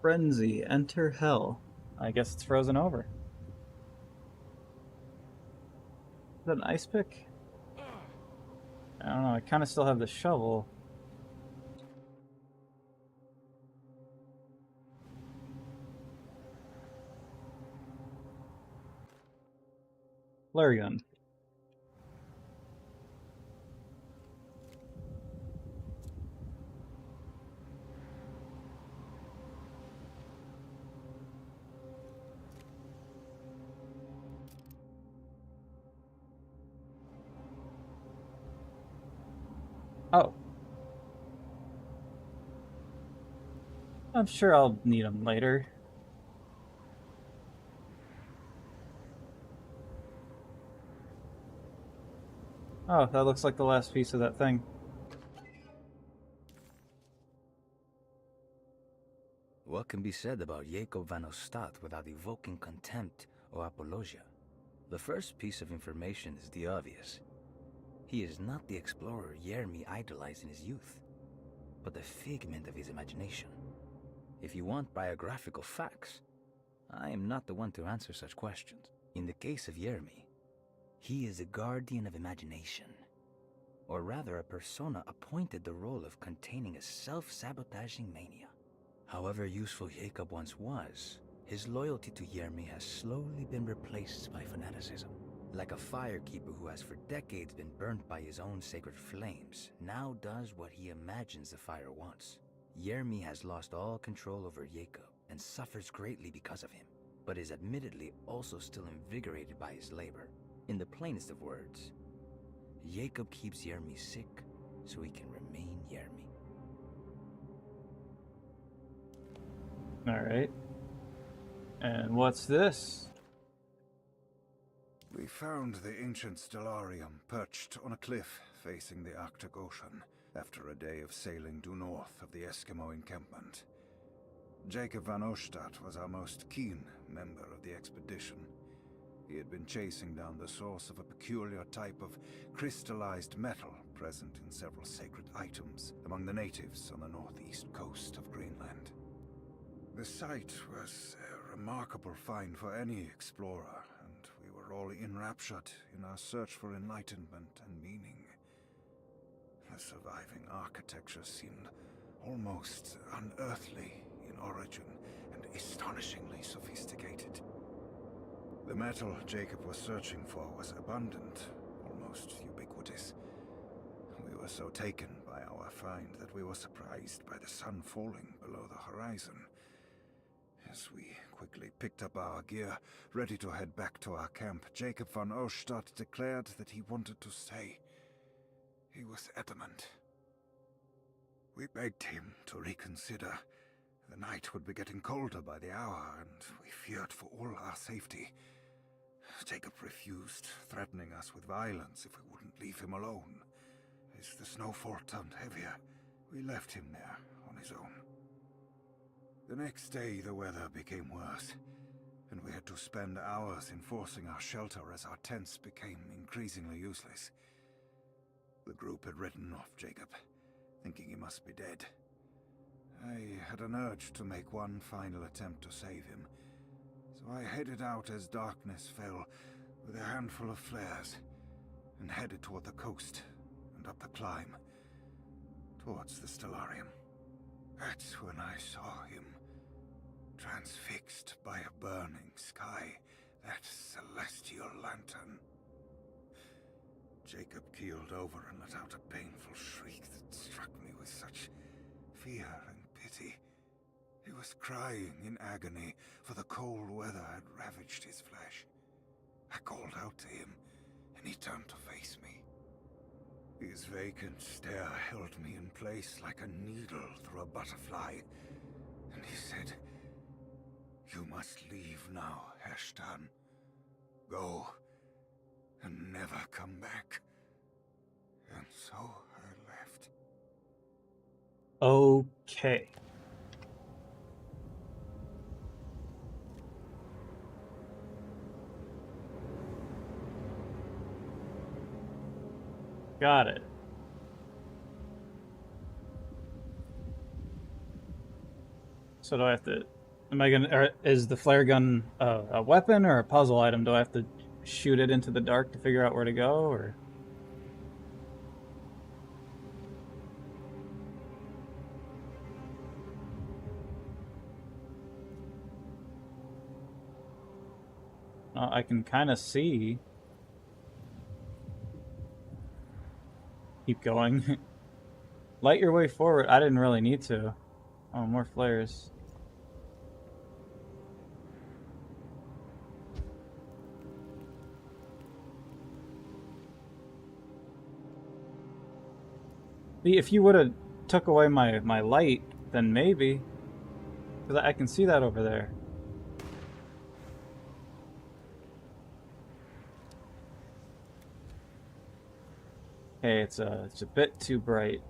A: Frenzy, enter hell. I guess it's frozen over. Is that an ice pick? I don't know, I kind of still have the shovel. Flare gun. Oh. I'm sure I'll need them later. Oh, that looks like the last piece of that thing.
L: What can be said about Jacob van Ostad without evoking contempt or apologia? The first piece of information is the obvious. He is not the explorer Jeremy idolized in his youth, but the figment of his imagination. If you want biographical facts, I am not the one to answer such questions. In the case of Jeremy, he is a guardian of imagination, or rather a persona appointed the role of containing a self-sabotaging mania. However useful Jacob once was, his loyalty to Jeremy has slowly been replaced by fanaticism. Like a firekeeper who has for decades been burnt by his own sacred flames, now does what he imagines the fire wants. Jeremy has lost all control over Jacob and suffers greatly because of him, but is admittedly also still invigorated by his labor. In the plainest of words, Jacob keeps Jeremy sick so he can remain Jeremy.
A: Alright. And what's this?
E: We found the ancient stellarium perched on a cliff facing the Arctic Ocean after a day of sailing due north of the Eskimo encampment. Jacob van Ostad was our most keen member of the expedition. He had been chasing down the source of a peculiar type of crystallized metal present in several sacred items among the natives on the northeast coast of Greenland. The site was a remarkable find for any explorer, and we were all enraptured in our search for enlightenment and meaning. The surviving architecture seemed almost unearthly in origin and astonishingly sophisticated. The metal Jacob was searching for was abundant, almost ubiquitous. We were so taken by our find that we were surprised by the sun falling below the horizon. As we quickly picked up our gear, ready to head back to our camp, Jacob van Ostad declared that he wanted to stay. He was adamant. We begged him to reconsider. The night would be getting colder by the hour, and we feared for all our safety. Jacob refused, threatening us with violence if we wouldn't leave him alone. As the snowfall turned heavier, we left him there on his own. The next day, the weather became worse, and we had to spend hours enforcing our shelter as our tents became increasingly useless. The group had written off Jacob, thinking he must be dead. I had an urge to make one final attempt to save him, so I headed out as darkness fell with a handful of flares and headed toward the coast and up the climb, towards the stellarium. That's when I saw him, transfixed by a burning sky, that celestial lantern. Jacob keeled over and let out a painful shriek that struck me with such fear and pity. He was crying in agony, for the cold weather had ravaged his flesh. I called out to him, and he turned to face me. His vacant stare held me in place like a needle through a butterfly, and he said, "You must leave now, Heshtan. Go, and never come back." And so I left.
A: Okay. Got it. So do I have to... Am I gonna... Or is the flare gun a weapon or a puzzle item? Do I have to shoot it into the dark to figure out where to go, or... I can kind of see. Keep going. Light your way forward. I didn't really need to. Oh, more flares. If you would have took away my light, then maybe. Because I can see that over there. Hey, it's a bit too bright.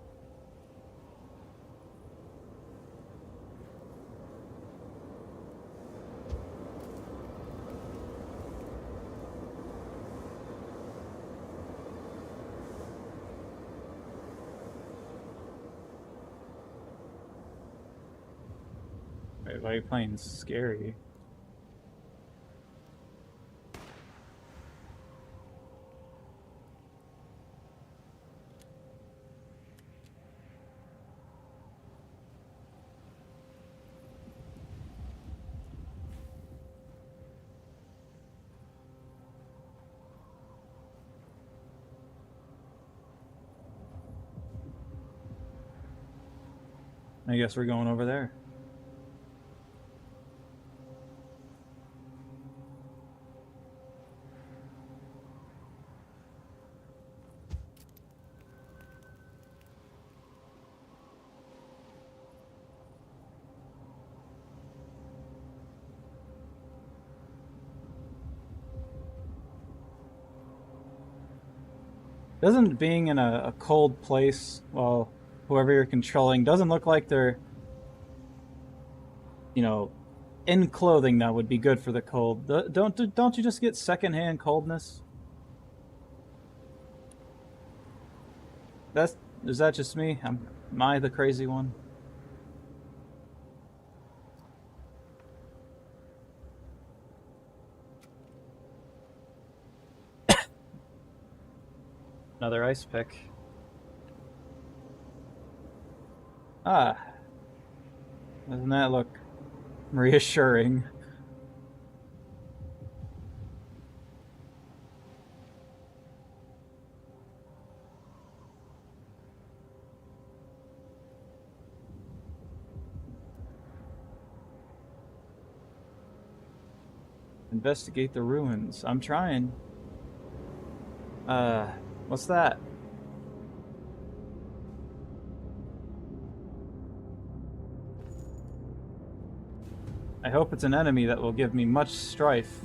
A: Wait, why are you playing scary? I guess we're going over there. Doesn't being in a cold place while whoever you're controlling doesn't look like they're, you know, in clothing that would be good for the cold. Don't you just get secondhand coldness? Is that just me? Am I the crazy one? Another ice pick. Ah. Doesn't that look reassuring? Investigate the ruins. I'm trying. What's that? I hope it's an enemy that will give me much strife.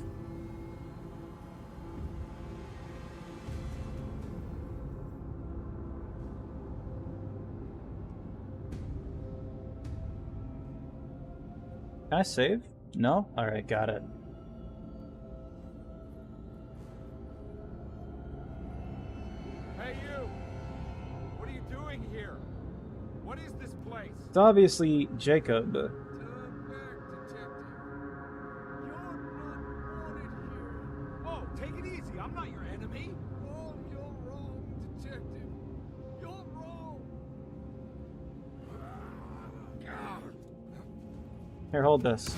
A: Can I save? No? Alright, got it.
B: Hey, you! What are you doing here? What is this place?
A: It's obviously Jacob.
B: Oh, take it easy. I'm not your enemy. Oh, you're wrong, detective. You're wrong.
A: Here, hold this.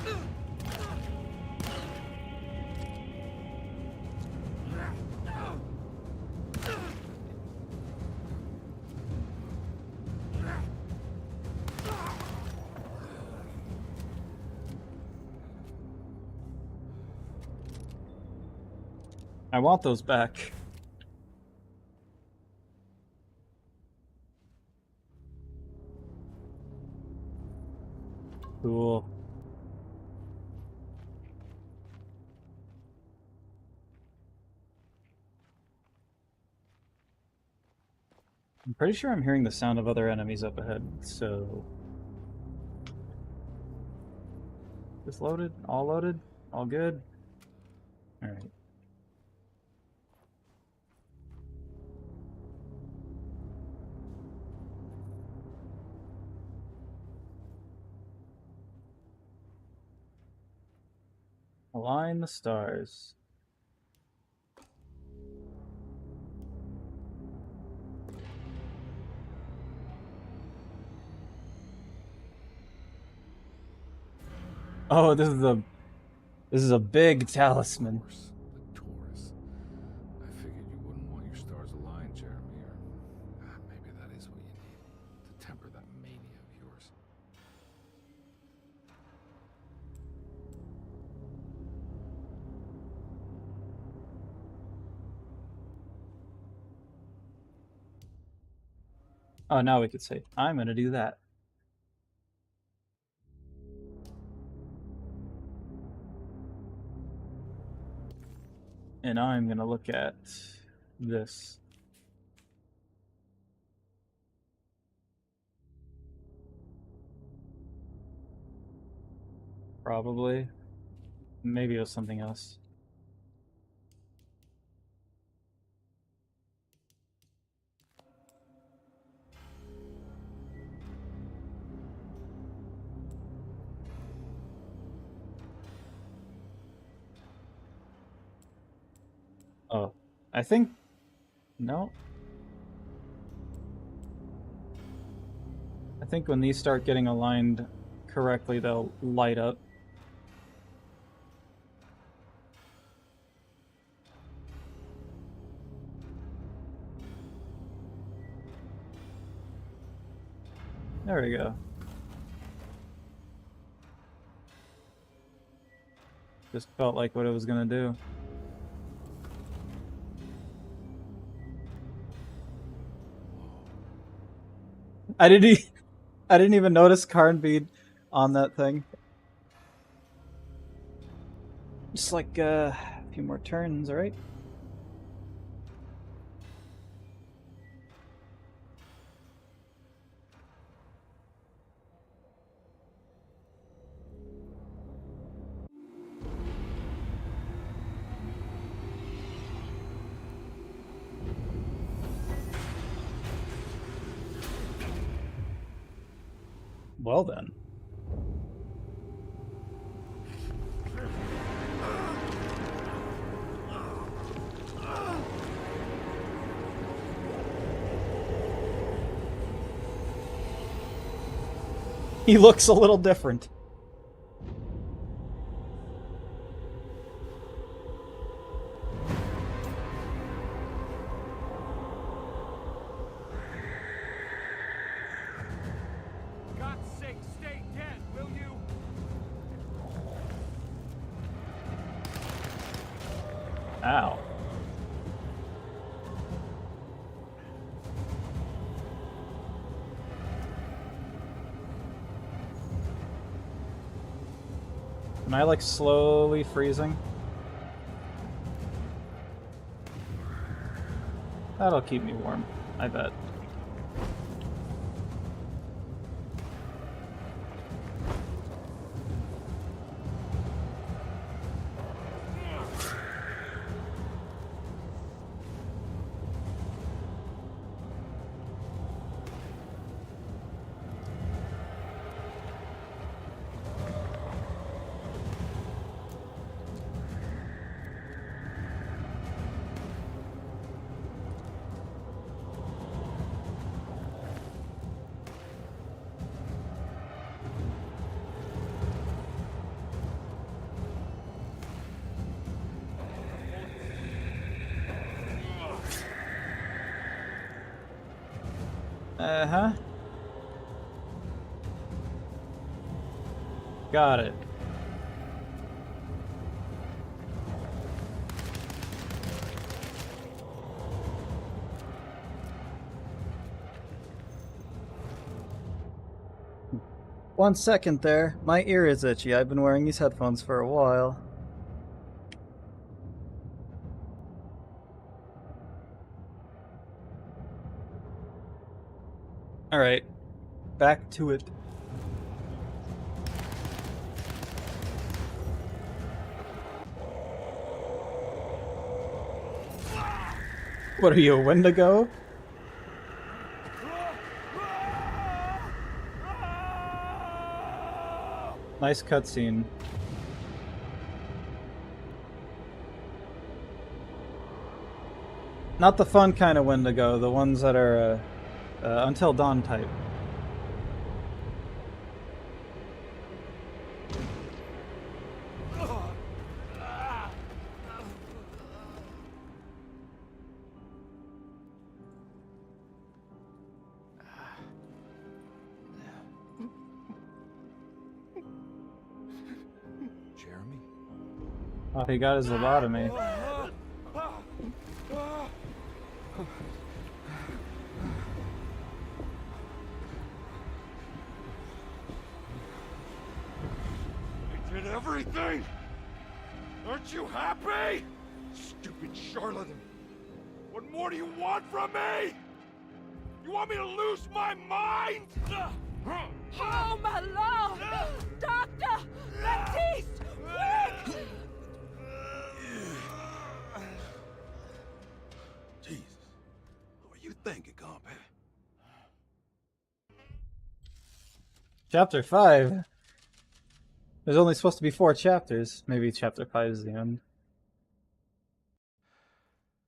A: I want those back. Cool. I'm pretty sure I'm hearing the sound of other enemies up ahead, so... Just loaded? All loaded? All good? Alright. Align the stars. Oh, this is a big talisman.
Q: The Taurus. I figured you wouldn't want your stars aligned, Jeremy, or maybe that is what you need to temper that mania of yours.
A: Oh, now we could say, I'm gonna do that. And I'm gonna look at this. Probably. Maybe it was something else. Oh, I think... No. I think when these start getting aligned correctly, they'll light up. There we go. Just felt like what it was gonna do. I didn't even notice Karn bead on that thing. Just like a few more turns, alright? Well then. He looks a little different.
C: God's sake, stay dead, will you?
A: Ow. Am I like slowly freezing? That'll keep me warm, I bet. Uh-huh. Got it. One second there. My ear is itchy. I've been wearing these headphones for a while. Alright. Back to it. What are you, a Wendigo? Nice cutscene. Not the fun kind of Wendigo, the ones that are Until Dawn type.
B: Jeremy?
A: Oh, he got his lobotomy.
B: everything? Aren't you happy? Stupid charlatan. What more do you want from me? You want me to lose my mind?
R: Oh, my lord! Doctor! Baptiste! Quick!
J: Jesus. What are you thinking, compadre?
A: Chapter 5. There's only supposed to be 4 chapters. Maybe chapter 5 is the end.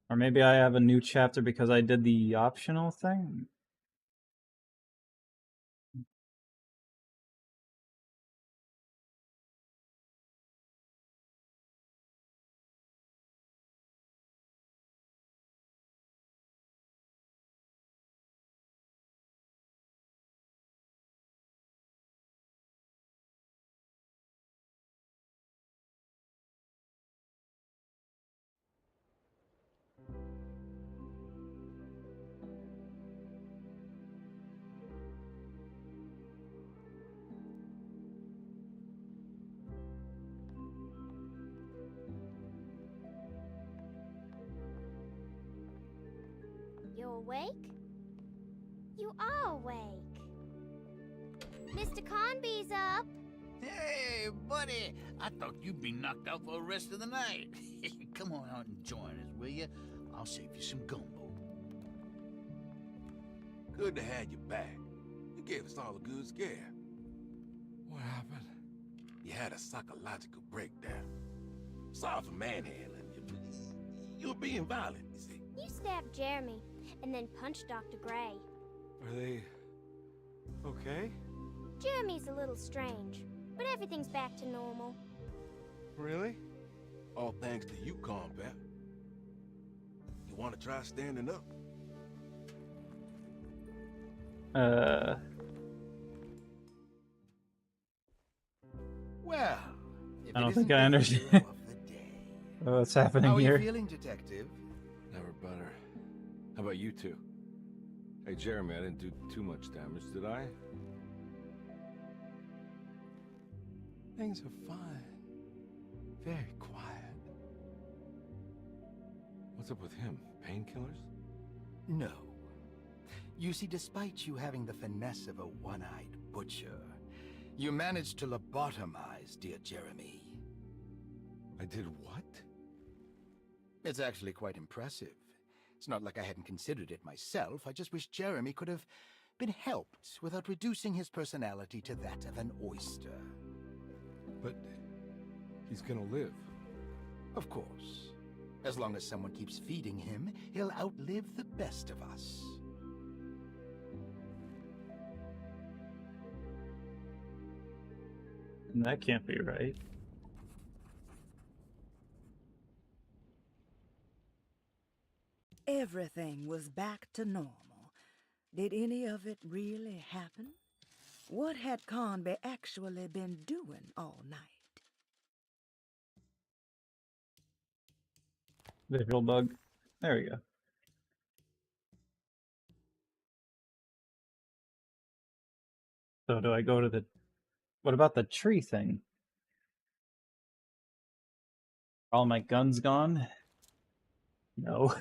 A: Or maybe I have a new chapter because I did the optional thing.
M: You awake? You are awake. Mr. Conby's up.
N: Hey, buddy. I thought you'd be knocked out for the rest of the night. Come on out and join us, will you? I'll save you some gumbo.
J: Good to have you back. You gave us all a good scare.
B: What happened?
J: You had a psychological breakdown. Sorry for manhandling you, but you were being violent, you see.
M: You stabbed Jeremy and then punched Dr. Gray.
B: Are they okay?
M: Jeremy's a little strange, but everything's back to normal.
B: Really?
J: All thanks to you, combat. You want to try standing up?
H: Well,
A: I don't think I understand what's happening
H: How are
A: here.
H: you feeling, Detective?
B: Never better. How about you two? Hey, Jeremy, I didn't do too much damage, did I? Things are fine. Very quiet. What's up with him? Painkillers?
H: No. You see, despite you having the finesse of a one-eyed butcher, you managed to lobotomize dear Jeremy.
B: I did what?
H: It's actually quite impressive. It's not like I hadn't considered it myself. I just wish Jeremy could have been helped without reducing his personality to that of an oyster.
B: But he's gonna live.
H: Of course. As long as someone keeps feeding him, he'll outlive the best of us.
A: That can't be right.
D: Everything was back to normal. Did any of it really happen? What had Conby actually been doing all night?
A: Visual bug. There we go. So do I go to the... What about the tree thing? Are all my guns gone? No.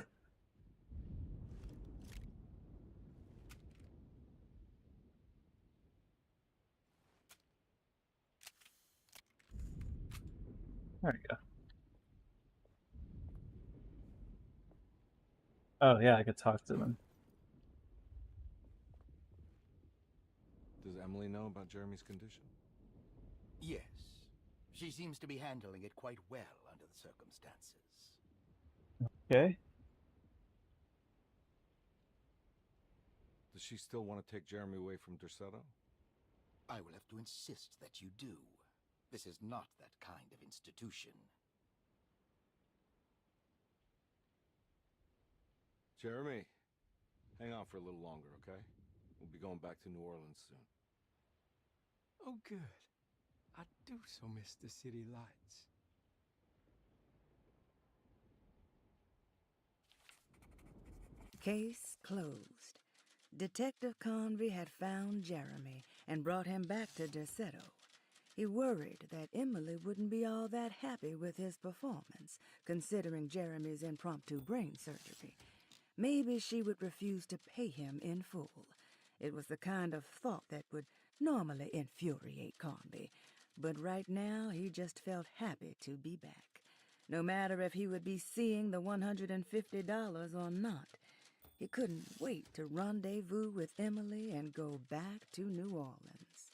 A: There we go. Oh yeah, I could talk to them.
B: Does Emily know about Jeremy's condition?
H: Yes. She seems to be handling it quite well under the circumstances.
A: Okay.
B: Does she still want to take Jeremy away from Derceto?
H: I will have to insist that you do. This is not that kind of institution.
B: Jeremy, hang on for a little longer, okay? We'll be going back to New Orleans soon.
C: Oh, good. I do so miss the city lights.
D: Case closed. Detective Conby had found Jeremy and brought him back to Derceto. He worried that Emily wouldn't be all that happy with his performance, considering Jeremy's impromptu brain surgery. Maybe she would refuse to pay him in full. It was the kind of thought that would normally infuriate Conby, but right now he just felt happy to be back. No matter if he would be seeing the $150 or not, he couldn't wait to rendezvous with Emily and go back to New Orleans.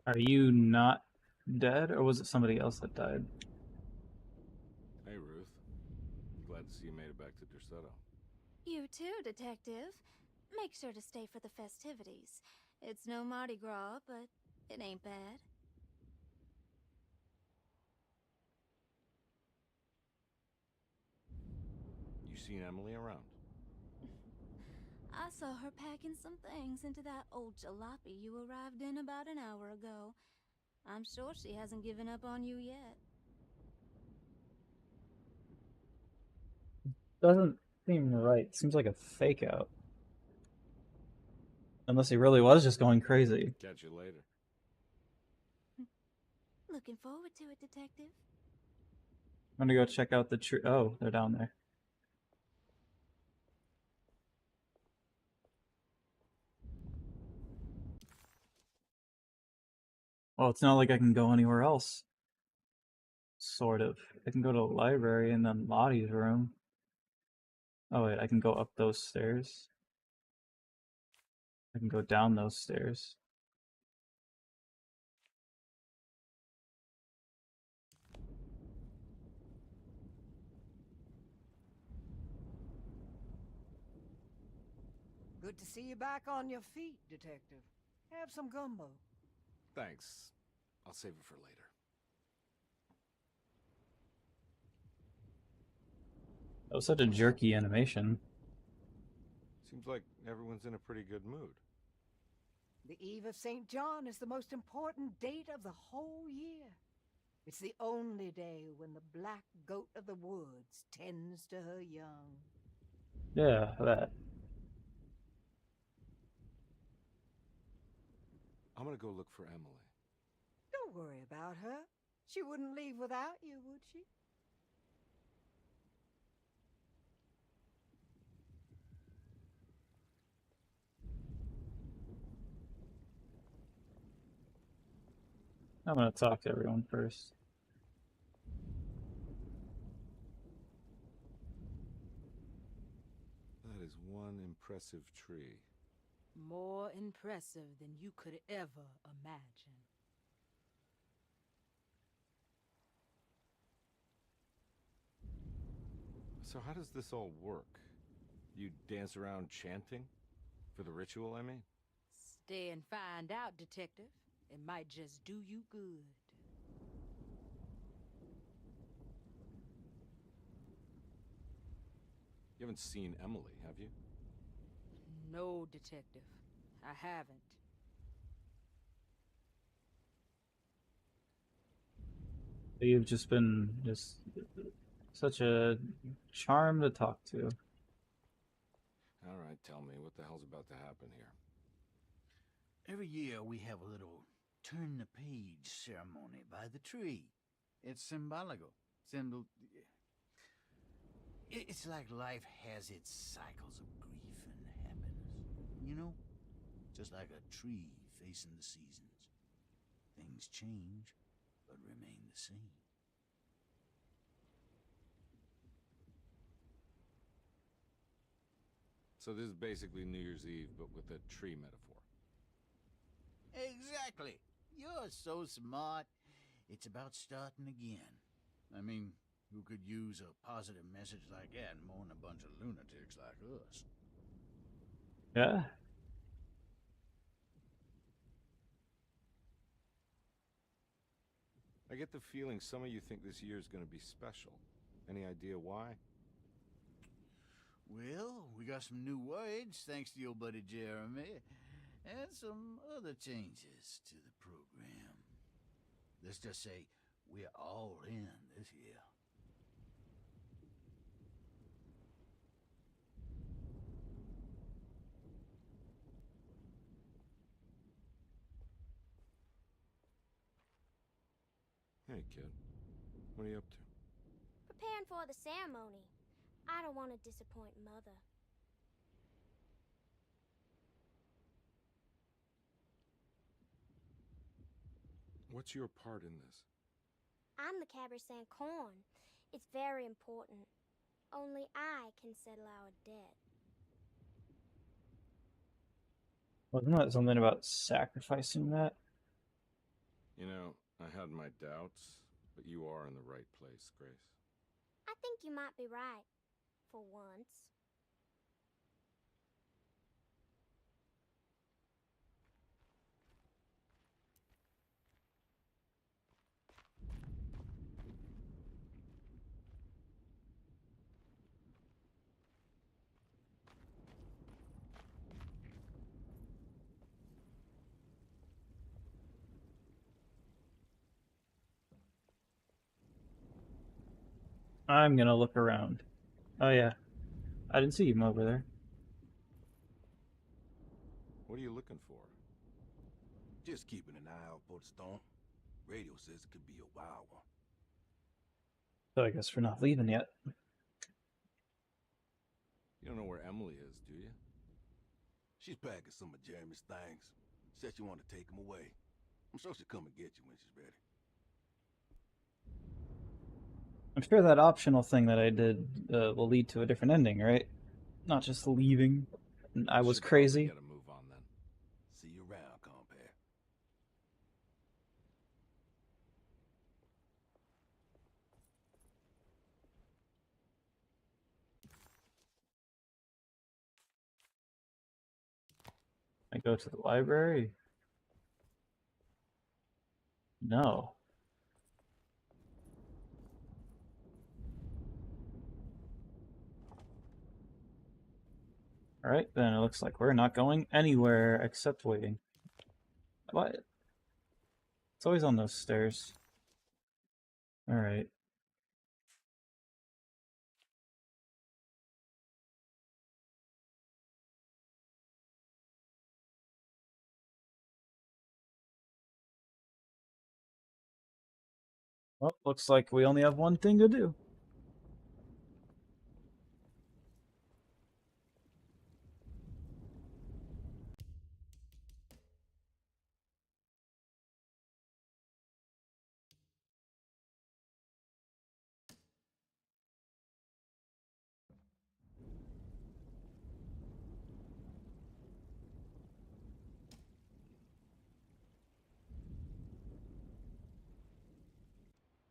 A: Are you not dead, or was it somebody else that died?
B: Hey, Ruth. Glad to see you made it back to Derceto.
T: You too, Detective. Make sure to stay for the festivities. It's no Mardi Gras, but it ain't bad.
B: You seen Emily around?
T: I saw her packing some things into that old jalopy you arrived in about an hour ago. I'm sure she hasn't given up on you yet.
A: Doesn't seem right. Seems like a fake out. Unless he really was just going crazy.
B: Catch you later.
T: Looking forward to it, Detective.
A: I'm gonna go check out the tree. Oh, they're down there. Well, it's not like I can go anywhere else. Sort of. I can go to the library and then Lottie's room. Oh wait, I can go up those stairs. I can go down those stairs.
R: Good to see you back on your feet, Detective. Have some gumbo.
B: Thanks. I'll save it for later.
A: That was such a jerky animation.
B: Seems like everyone's in a pretty good mood.
R: The Eve of St. John is the most important date of the whole year. It's the only day when the black goat of the woods tends to her young.
A: Yeah, that.
B: I'm gonna go look for Emily.
R: Don't worry about her. She wouldn't leave without you, would she?
A: I'm gonna talk to everyone first.
B: That is one impressive tree.
I: More impressive than you could ever imagine.
B: So how does this all work? You dance around chanting? For the ritual, I mean?
I: Stay and find out, Detective. It might just do you good.
B: You haven't seen Emily, have you?
I: No, Detective. I haven't.
A: You've just been such a charm to talk to.
B: All right, tell me, what the hell's about to happen here?
P: Every year we have a little turn the page ceremony by the tree. It's symbolical. It's like life has its cycles of grief and happiness. You know? Just like a tree facing the seasons. Things change, but remain the same.
B: So this is basically New Year's Eve, but with a tree metaphor.
P: Exactly. You're so smart. It's about starting again. I mean, who could use a positive message like that more than a bunch of lunatics like us?
A: Yeah.
B: I get the feeling some of you think this year is going to be special. Any idea why?
P: Well, we got some new words, thanks to your buddy Jeremy, and some other changes to the program. Let's just say we're all in this year.
B: Hey, kid. What are you up to?
M: Preparing for the ceremony. I don't want to disappoint Mother.
B: What's your part in this?
M: I'm the Cabersan Corn. It's very important. Only I can settle our debt.
A: Wasn't that something about sacrificing that?
B: You know, I had my doubts, but you are in the right place, Grace.
M: I think you might be right. For once.
A: I'm gonna look around. Oh yeah, I didn't see him over there.
B: What are you looking for?
J: Just keeping an eye out for the storm. Radio says it could be a wild one.
A: So I guess we're not leaving yet.
B: You don't know where Emily is, do you?
J: She's packing some of Jeremy's things. Said she wanted to take them away. I'm sure she'll come and get you when she's ready.
A: I'm sure that optional thing that I did will lead to a different ending, right? Not just leaving. I was crazy.
B: Get a move on then.
J: See you around, compare.
A: I go to the library? No. Alright, then it looks like we're not going anywhere except waiting. What? It's always on those stairs. Alright. Well, looks like we only have one thing to do.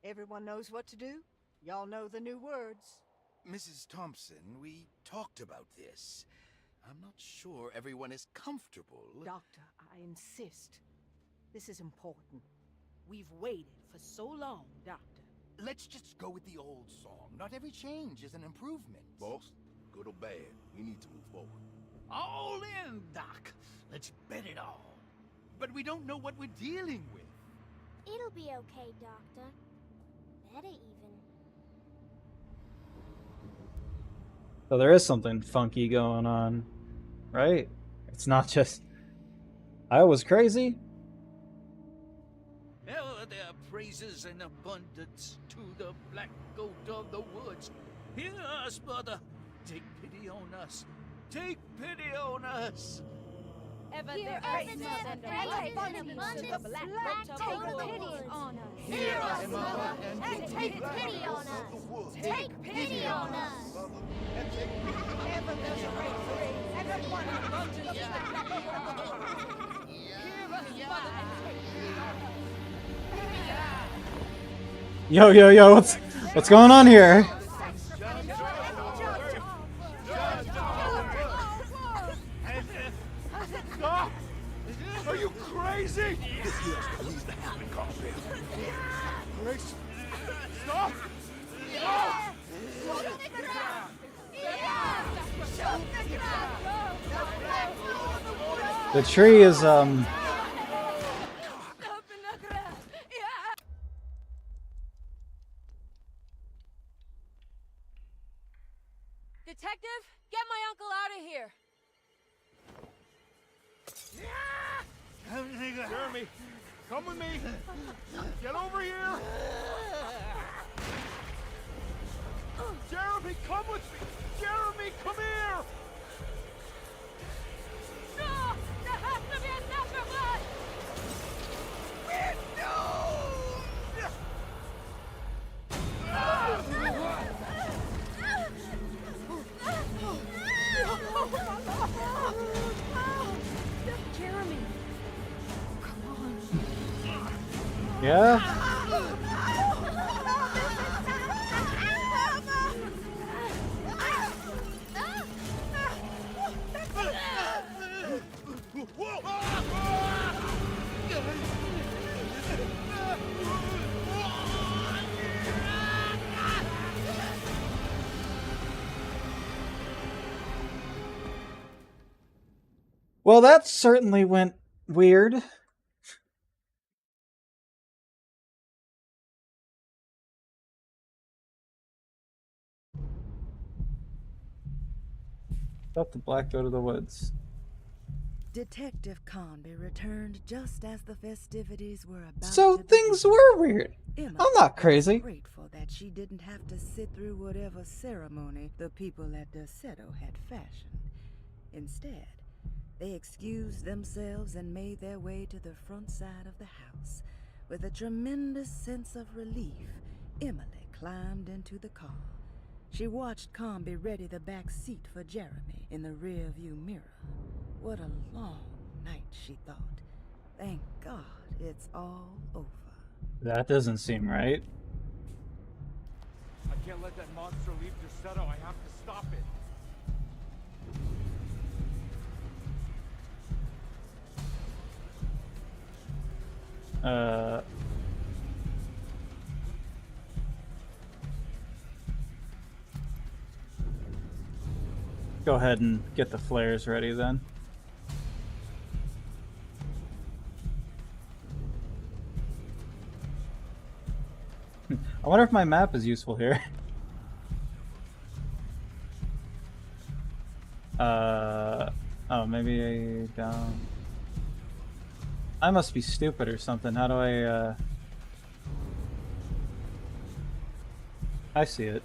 R: Everyone knows what to do? Y'all know the new words.
H: Mrs. Thompson, we talked about this. I'm not sure everyone is comfortable.
R: Doctor, I insist. This is important.
I: We've waited for so long, Doctor.
H: Let's just go with the old song. Not every change is an improvement.
J: Boss, good or bad, we need to move forward.
N: All in, Doc. Let's bet it all.
H: But we don't know what we're dealing with.
M: It'll be okay, Doctor. Better even.
A: So there is something funky going on, right? It's not just, I was crazy.
N: Ever there praises and abundance to the black goat of the woods. Hear us, Mother. Take pity on us. Take pity on us.
T: Ever
M: Hear
T: there
M: us,
T: praises
M: Mother.
T: and
M: Praise
T: abundance
M: and
T: to the
M: abundance.
T: black
M: Black
T: goat
M: take
T: of the
M: pity
T: woods.
M: on us.
T: Hear us, Mother,
M: and take pity on us. Take pity on us.
R: Ever there's a breakthrough, and abundance to the black goat of the woods. Hear us, Mother, and take pity on us.
A: Yo, what's going on here?
B: Stop! Are you crazy?
J: This here's what needs to happen, compare.
B: Grace, stop! Stop!
A: The tree is,
T: Detective, get my uncle out of here.
B: Jeremy, Come with me! Get over here! Jeremy, come with me! Jeremy, come here!
U: No! There has to be a separate one!
D: Jeremy! Come on.
A: Yeah? Well, that certainly went weird. Up the black go to the woods.
D: Detective Conby returned just as the festivities were about
A: So
D: to
A: things
D: begin.
A: were weird.
D: Emma
A: I'm not
D: was
A: crazy.
D: grateful that she didn't have to sit through whatever ceremony the people at Derceto had fashioned. Instead, they excused themselves and made their way to the front side of the house. With a tremendous sense of relief, Emily climbed into the car. She watched Conby ready the back seat for Jeremy in the rearview mirror. What a long night, she thought. Thank God it's all over.
A: That doesn't seem right.
B: I can't let that monster leave Derceto. I have to stop it.
A: Go ahead and get the flares ready then. I wonder if my map is useful here. Oh, maybe I down. I must be stupid or something. How do I see it.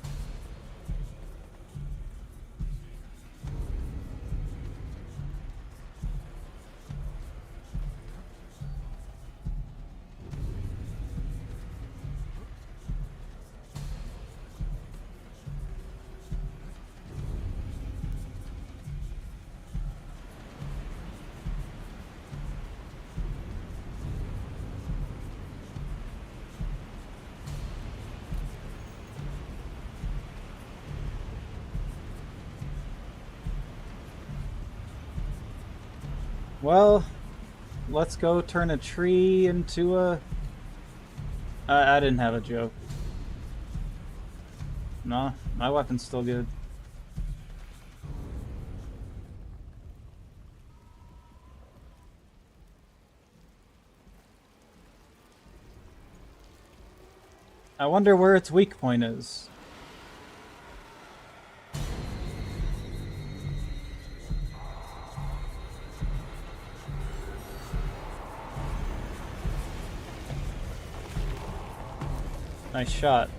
A: Well, let's go turn a tree into a... I didn't have a joke. No, my weapon's still good. I wonder where its weak point is. Nice shot.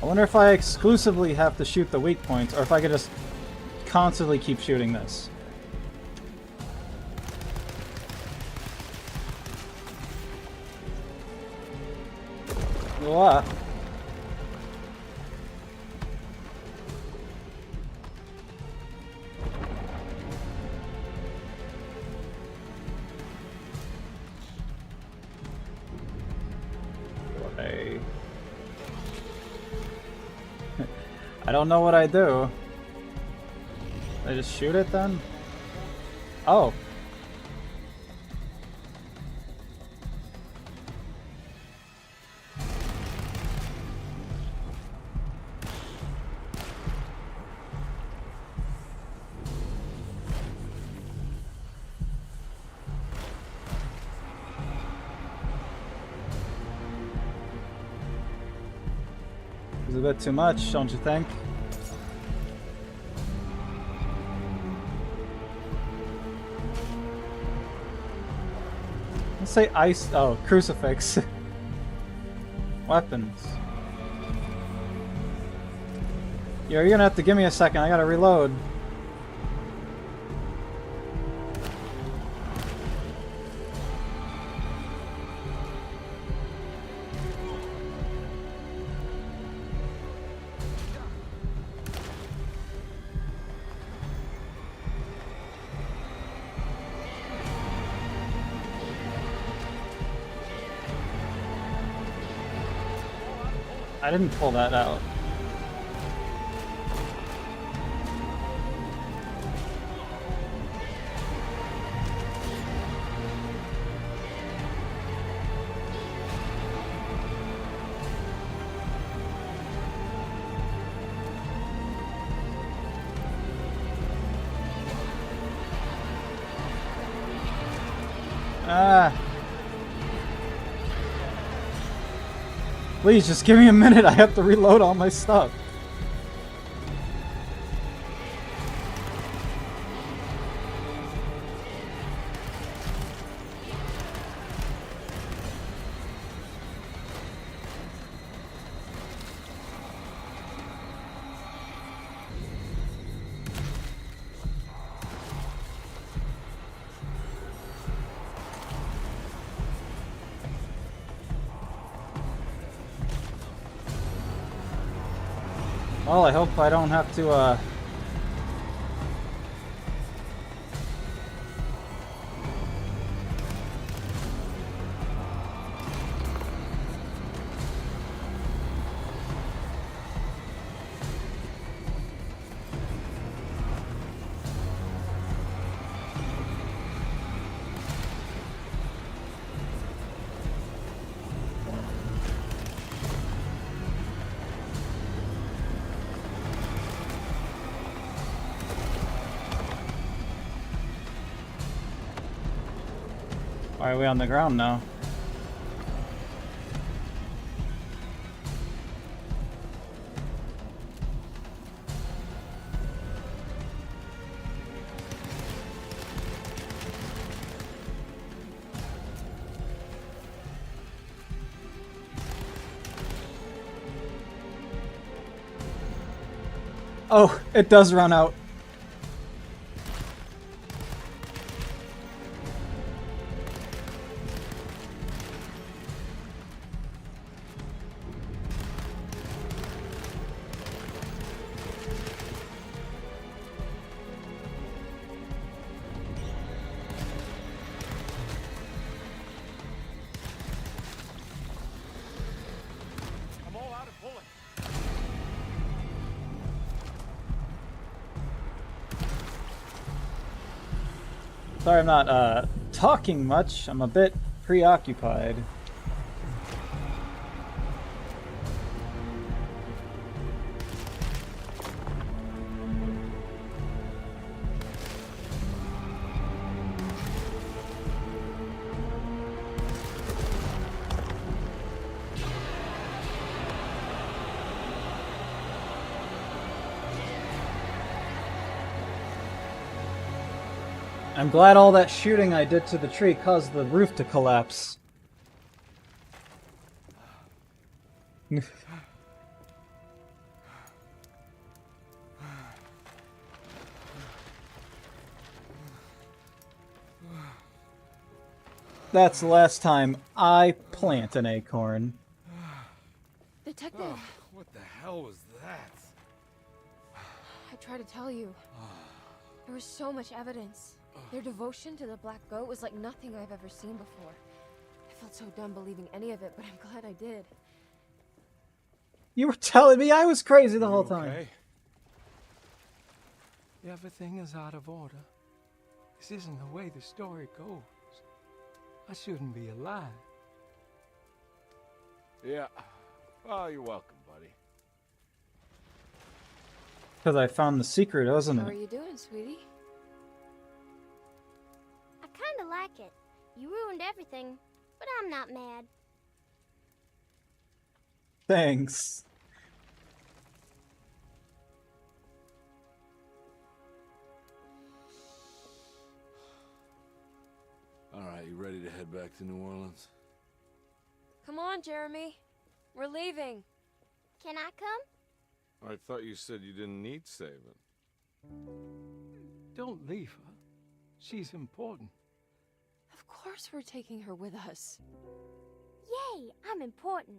A: I wonder if I exclusively have to shoot the weak points, or if I could just constantly keep shooting this. What? I don't know what I do. I just shoot it then? Oh. It's a bit too much, don't you think? Let's say ice. Oh, crucifix. Weapons. You're gonna have to give me a second. I gotta reload. I didn't pull that out. Ah. Please, just give me a minute. I have to reload all my stuff. Well, I hope I don't have to, Why are we on the ground now? Oh, it does run out. Sorry I'm not talking much. I'm a bit preoccupied. I'm glad all that shooting I did to the tree caused the roof to collapse. That's the last time I plant an acorn.
G: Detective!
B: Oh, what the hell was that?
G: I tried to tell you. There was so much evidence. Their devotion to the Black Goat was like nothing I've ever seen before. I felt so dumb believing any of it, but I'm glad I did.
A: You were telling me I was crazy the whole time.
B: Okay?
C: Everything is out of order. This isn't the way the story goes. I shouldn't be alive.
B: Yeah. Well, you're welcome, buddy.
A: Because I found the secret, wasn't
G: How are
A: it?
G: you doing, sweetie?
M: I kinda like it. You ruined everything, but I'm not mad.
A: Thanks.
J: All right, you ready to head back to New Orleans?
G: Come on, Jeremy. We're leaving.
M: Can I come?
B: I thought you said you didn't need saving.
C: Don't leave her. She's important.
G: Of course we're taking her with us.
M: Yay, I'm important.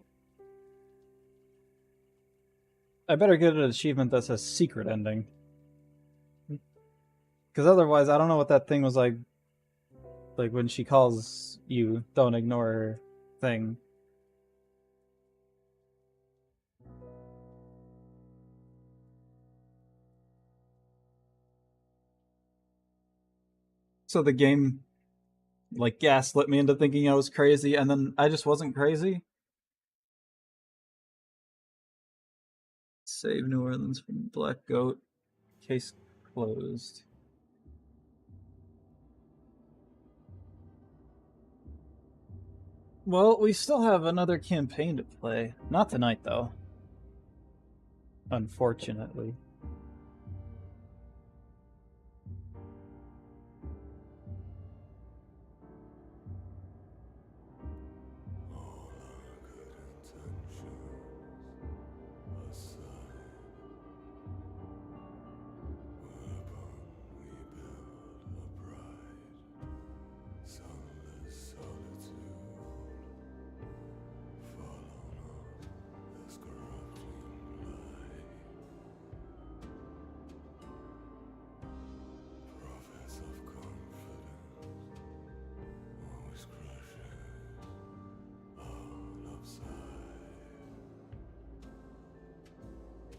A: I better get an achievement that says secret ending. Because otherwise, I don't know what that thing was like. Like when she calls you, don't ignore her thing. So the game, like, gaslit me into thinking I was crazy, and then I just wasn't crazy. Save New Orleans from Black Goat. Case closed. Well, we still have another campaign to play. Not tonight, though. Unfortunately.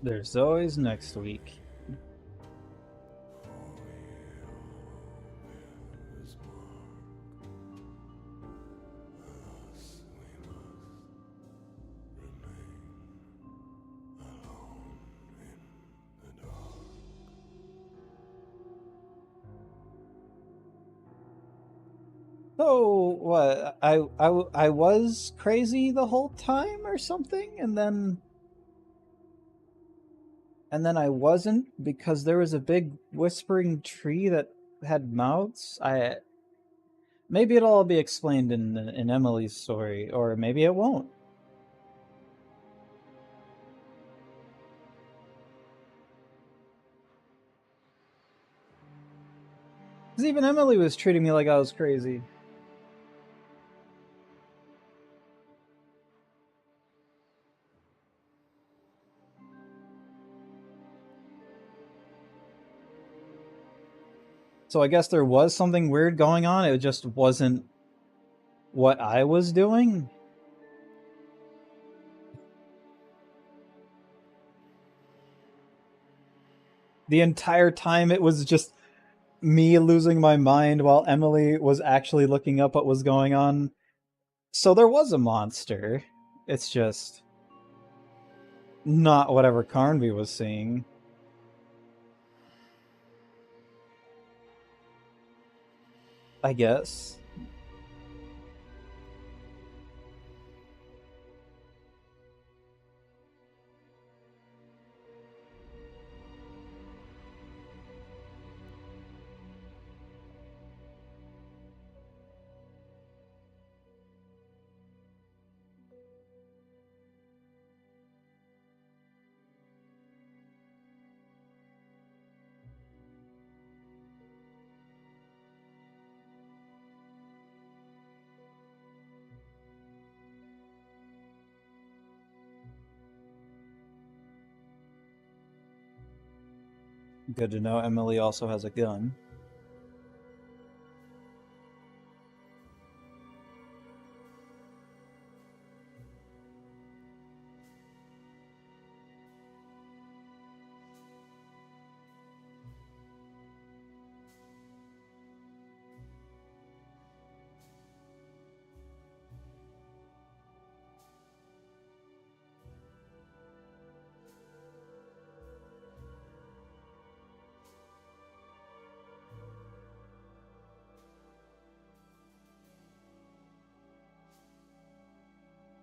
A: There's always next week. So what? I was crazy the whole time or something, and then I wasn't because there was a big whispering tree that had mouths. Maybe it'll all be explained in Emily's story, or maybe it won't. Because even Emily was treating me like I was crazy. So I guess there was something weird going on. It just wasn't what I was doing. The entire time it was just me losing my mind while Emily was actually looking up what was going on. So there was a monster. It's just not whatever Carnby was seeing. I guess. Good to know Emily also has a gun.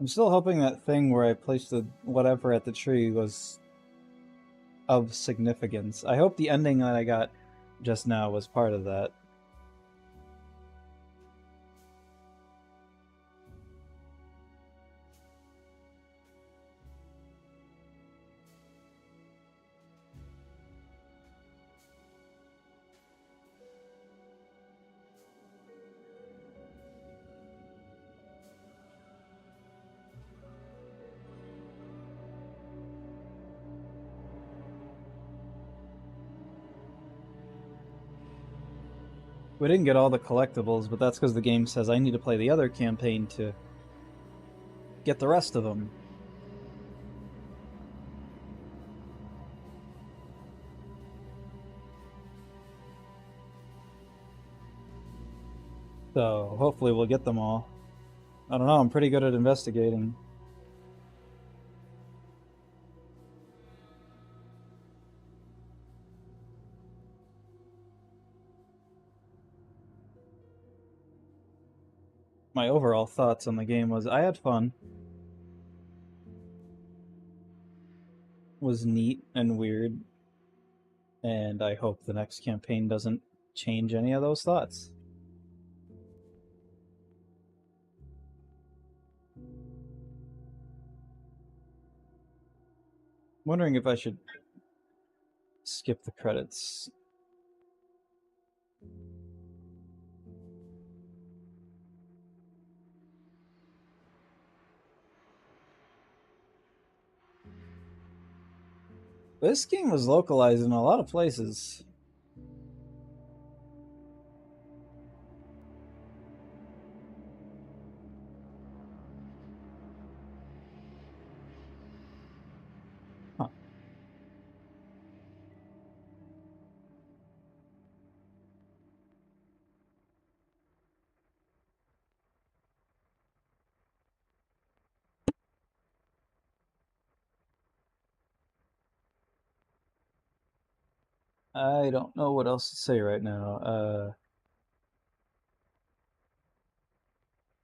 A: I'm still hoping that thing where I placed the whatever at the tree was of significance. I hope the ending that I got just now was part of that. We didn't get all the collectibles, but that's because the game says I need to play the other campaign to get the rest of them. So hopefully we'll get them all. I don't know, I'm pretty good at investigating. My overall thoughts on the game was I had fun. Was neat and weird. And I hope the next campaign doesn't change any of those thoughts. Wondering if I should skip the credits. This game was localized in a lot of places. Huh. I don't know what else to say right now.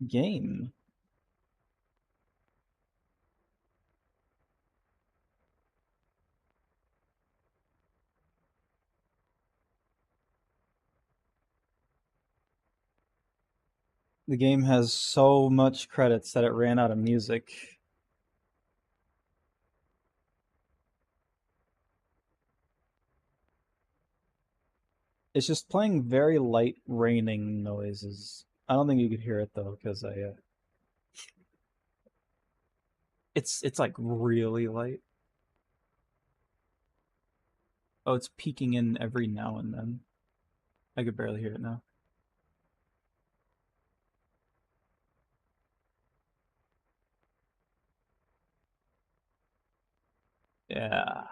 A: Game. The game has so much credits that it ran out of music. It's just playing very light raining noises. I don't think you could hear it though, because it's like really light. Oh, it's peeking in every now and then. I could barely hear it now. Yeah.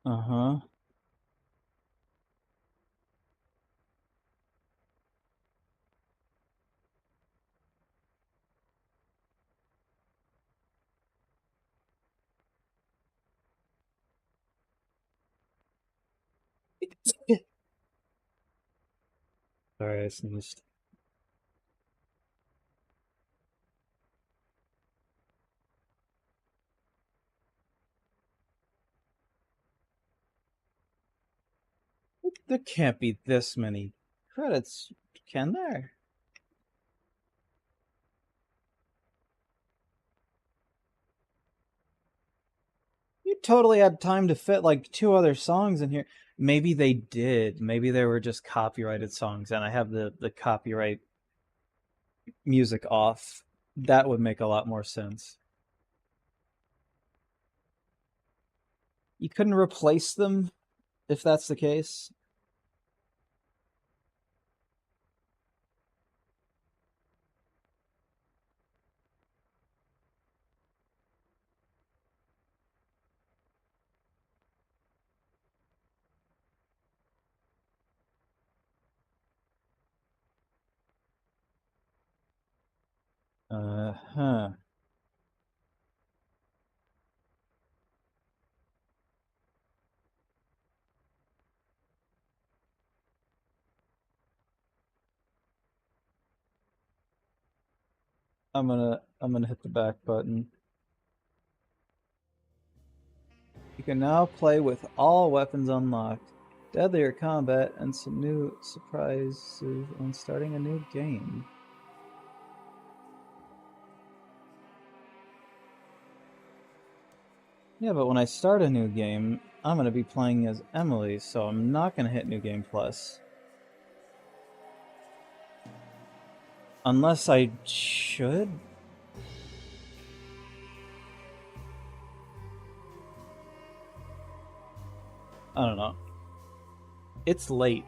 A: Uh-huh. Sorry, I sneezed. There can't be this many credits, can there? You totally had time to fit like 2 other songs in here. Maybe they did. Maybe they were just copyrighted songs, and I have the copyright music off. That would make a lot more sense. You couldn't replace them if that's the case. Uh-huh. I'm gonna hit the back button. You can now play with all weapons unlocked, deadlier combat, and some new surprises when starting a new game. Yeah, but when I start a new game, I'm gonna be playing as Emily, so I'm not gonna hit New Game Plus. Unless I should? I don't know. It's late.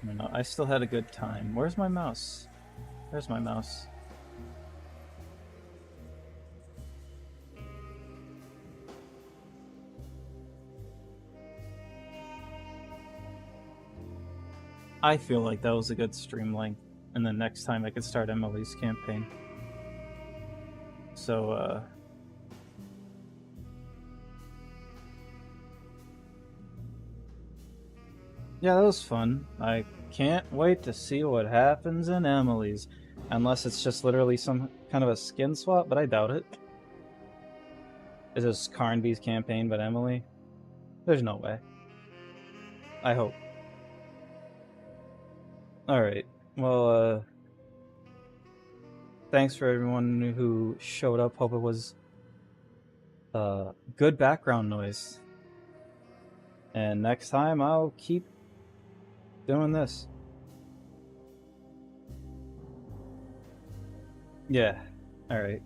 A: I don't know. I still had a good time. Where's my mouse? There's my mouse. I feel like that was a good stream length, and then next time I could start Emily's campaign. So, yeah, that was fun. I can't wait to see what happens in Emily's. Unless it's just literally some kind of a skin swap, but I doubt it. Is this Carnby's campaign but Emily? There's no way. I hope. Alright. Well, thanks for everyone who showed up. Hope it was good background noise. And next time I'll keep doing this. Yeah. Alright.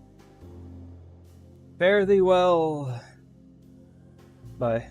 A: Fare thee well. Bye.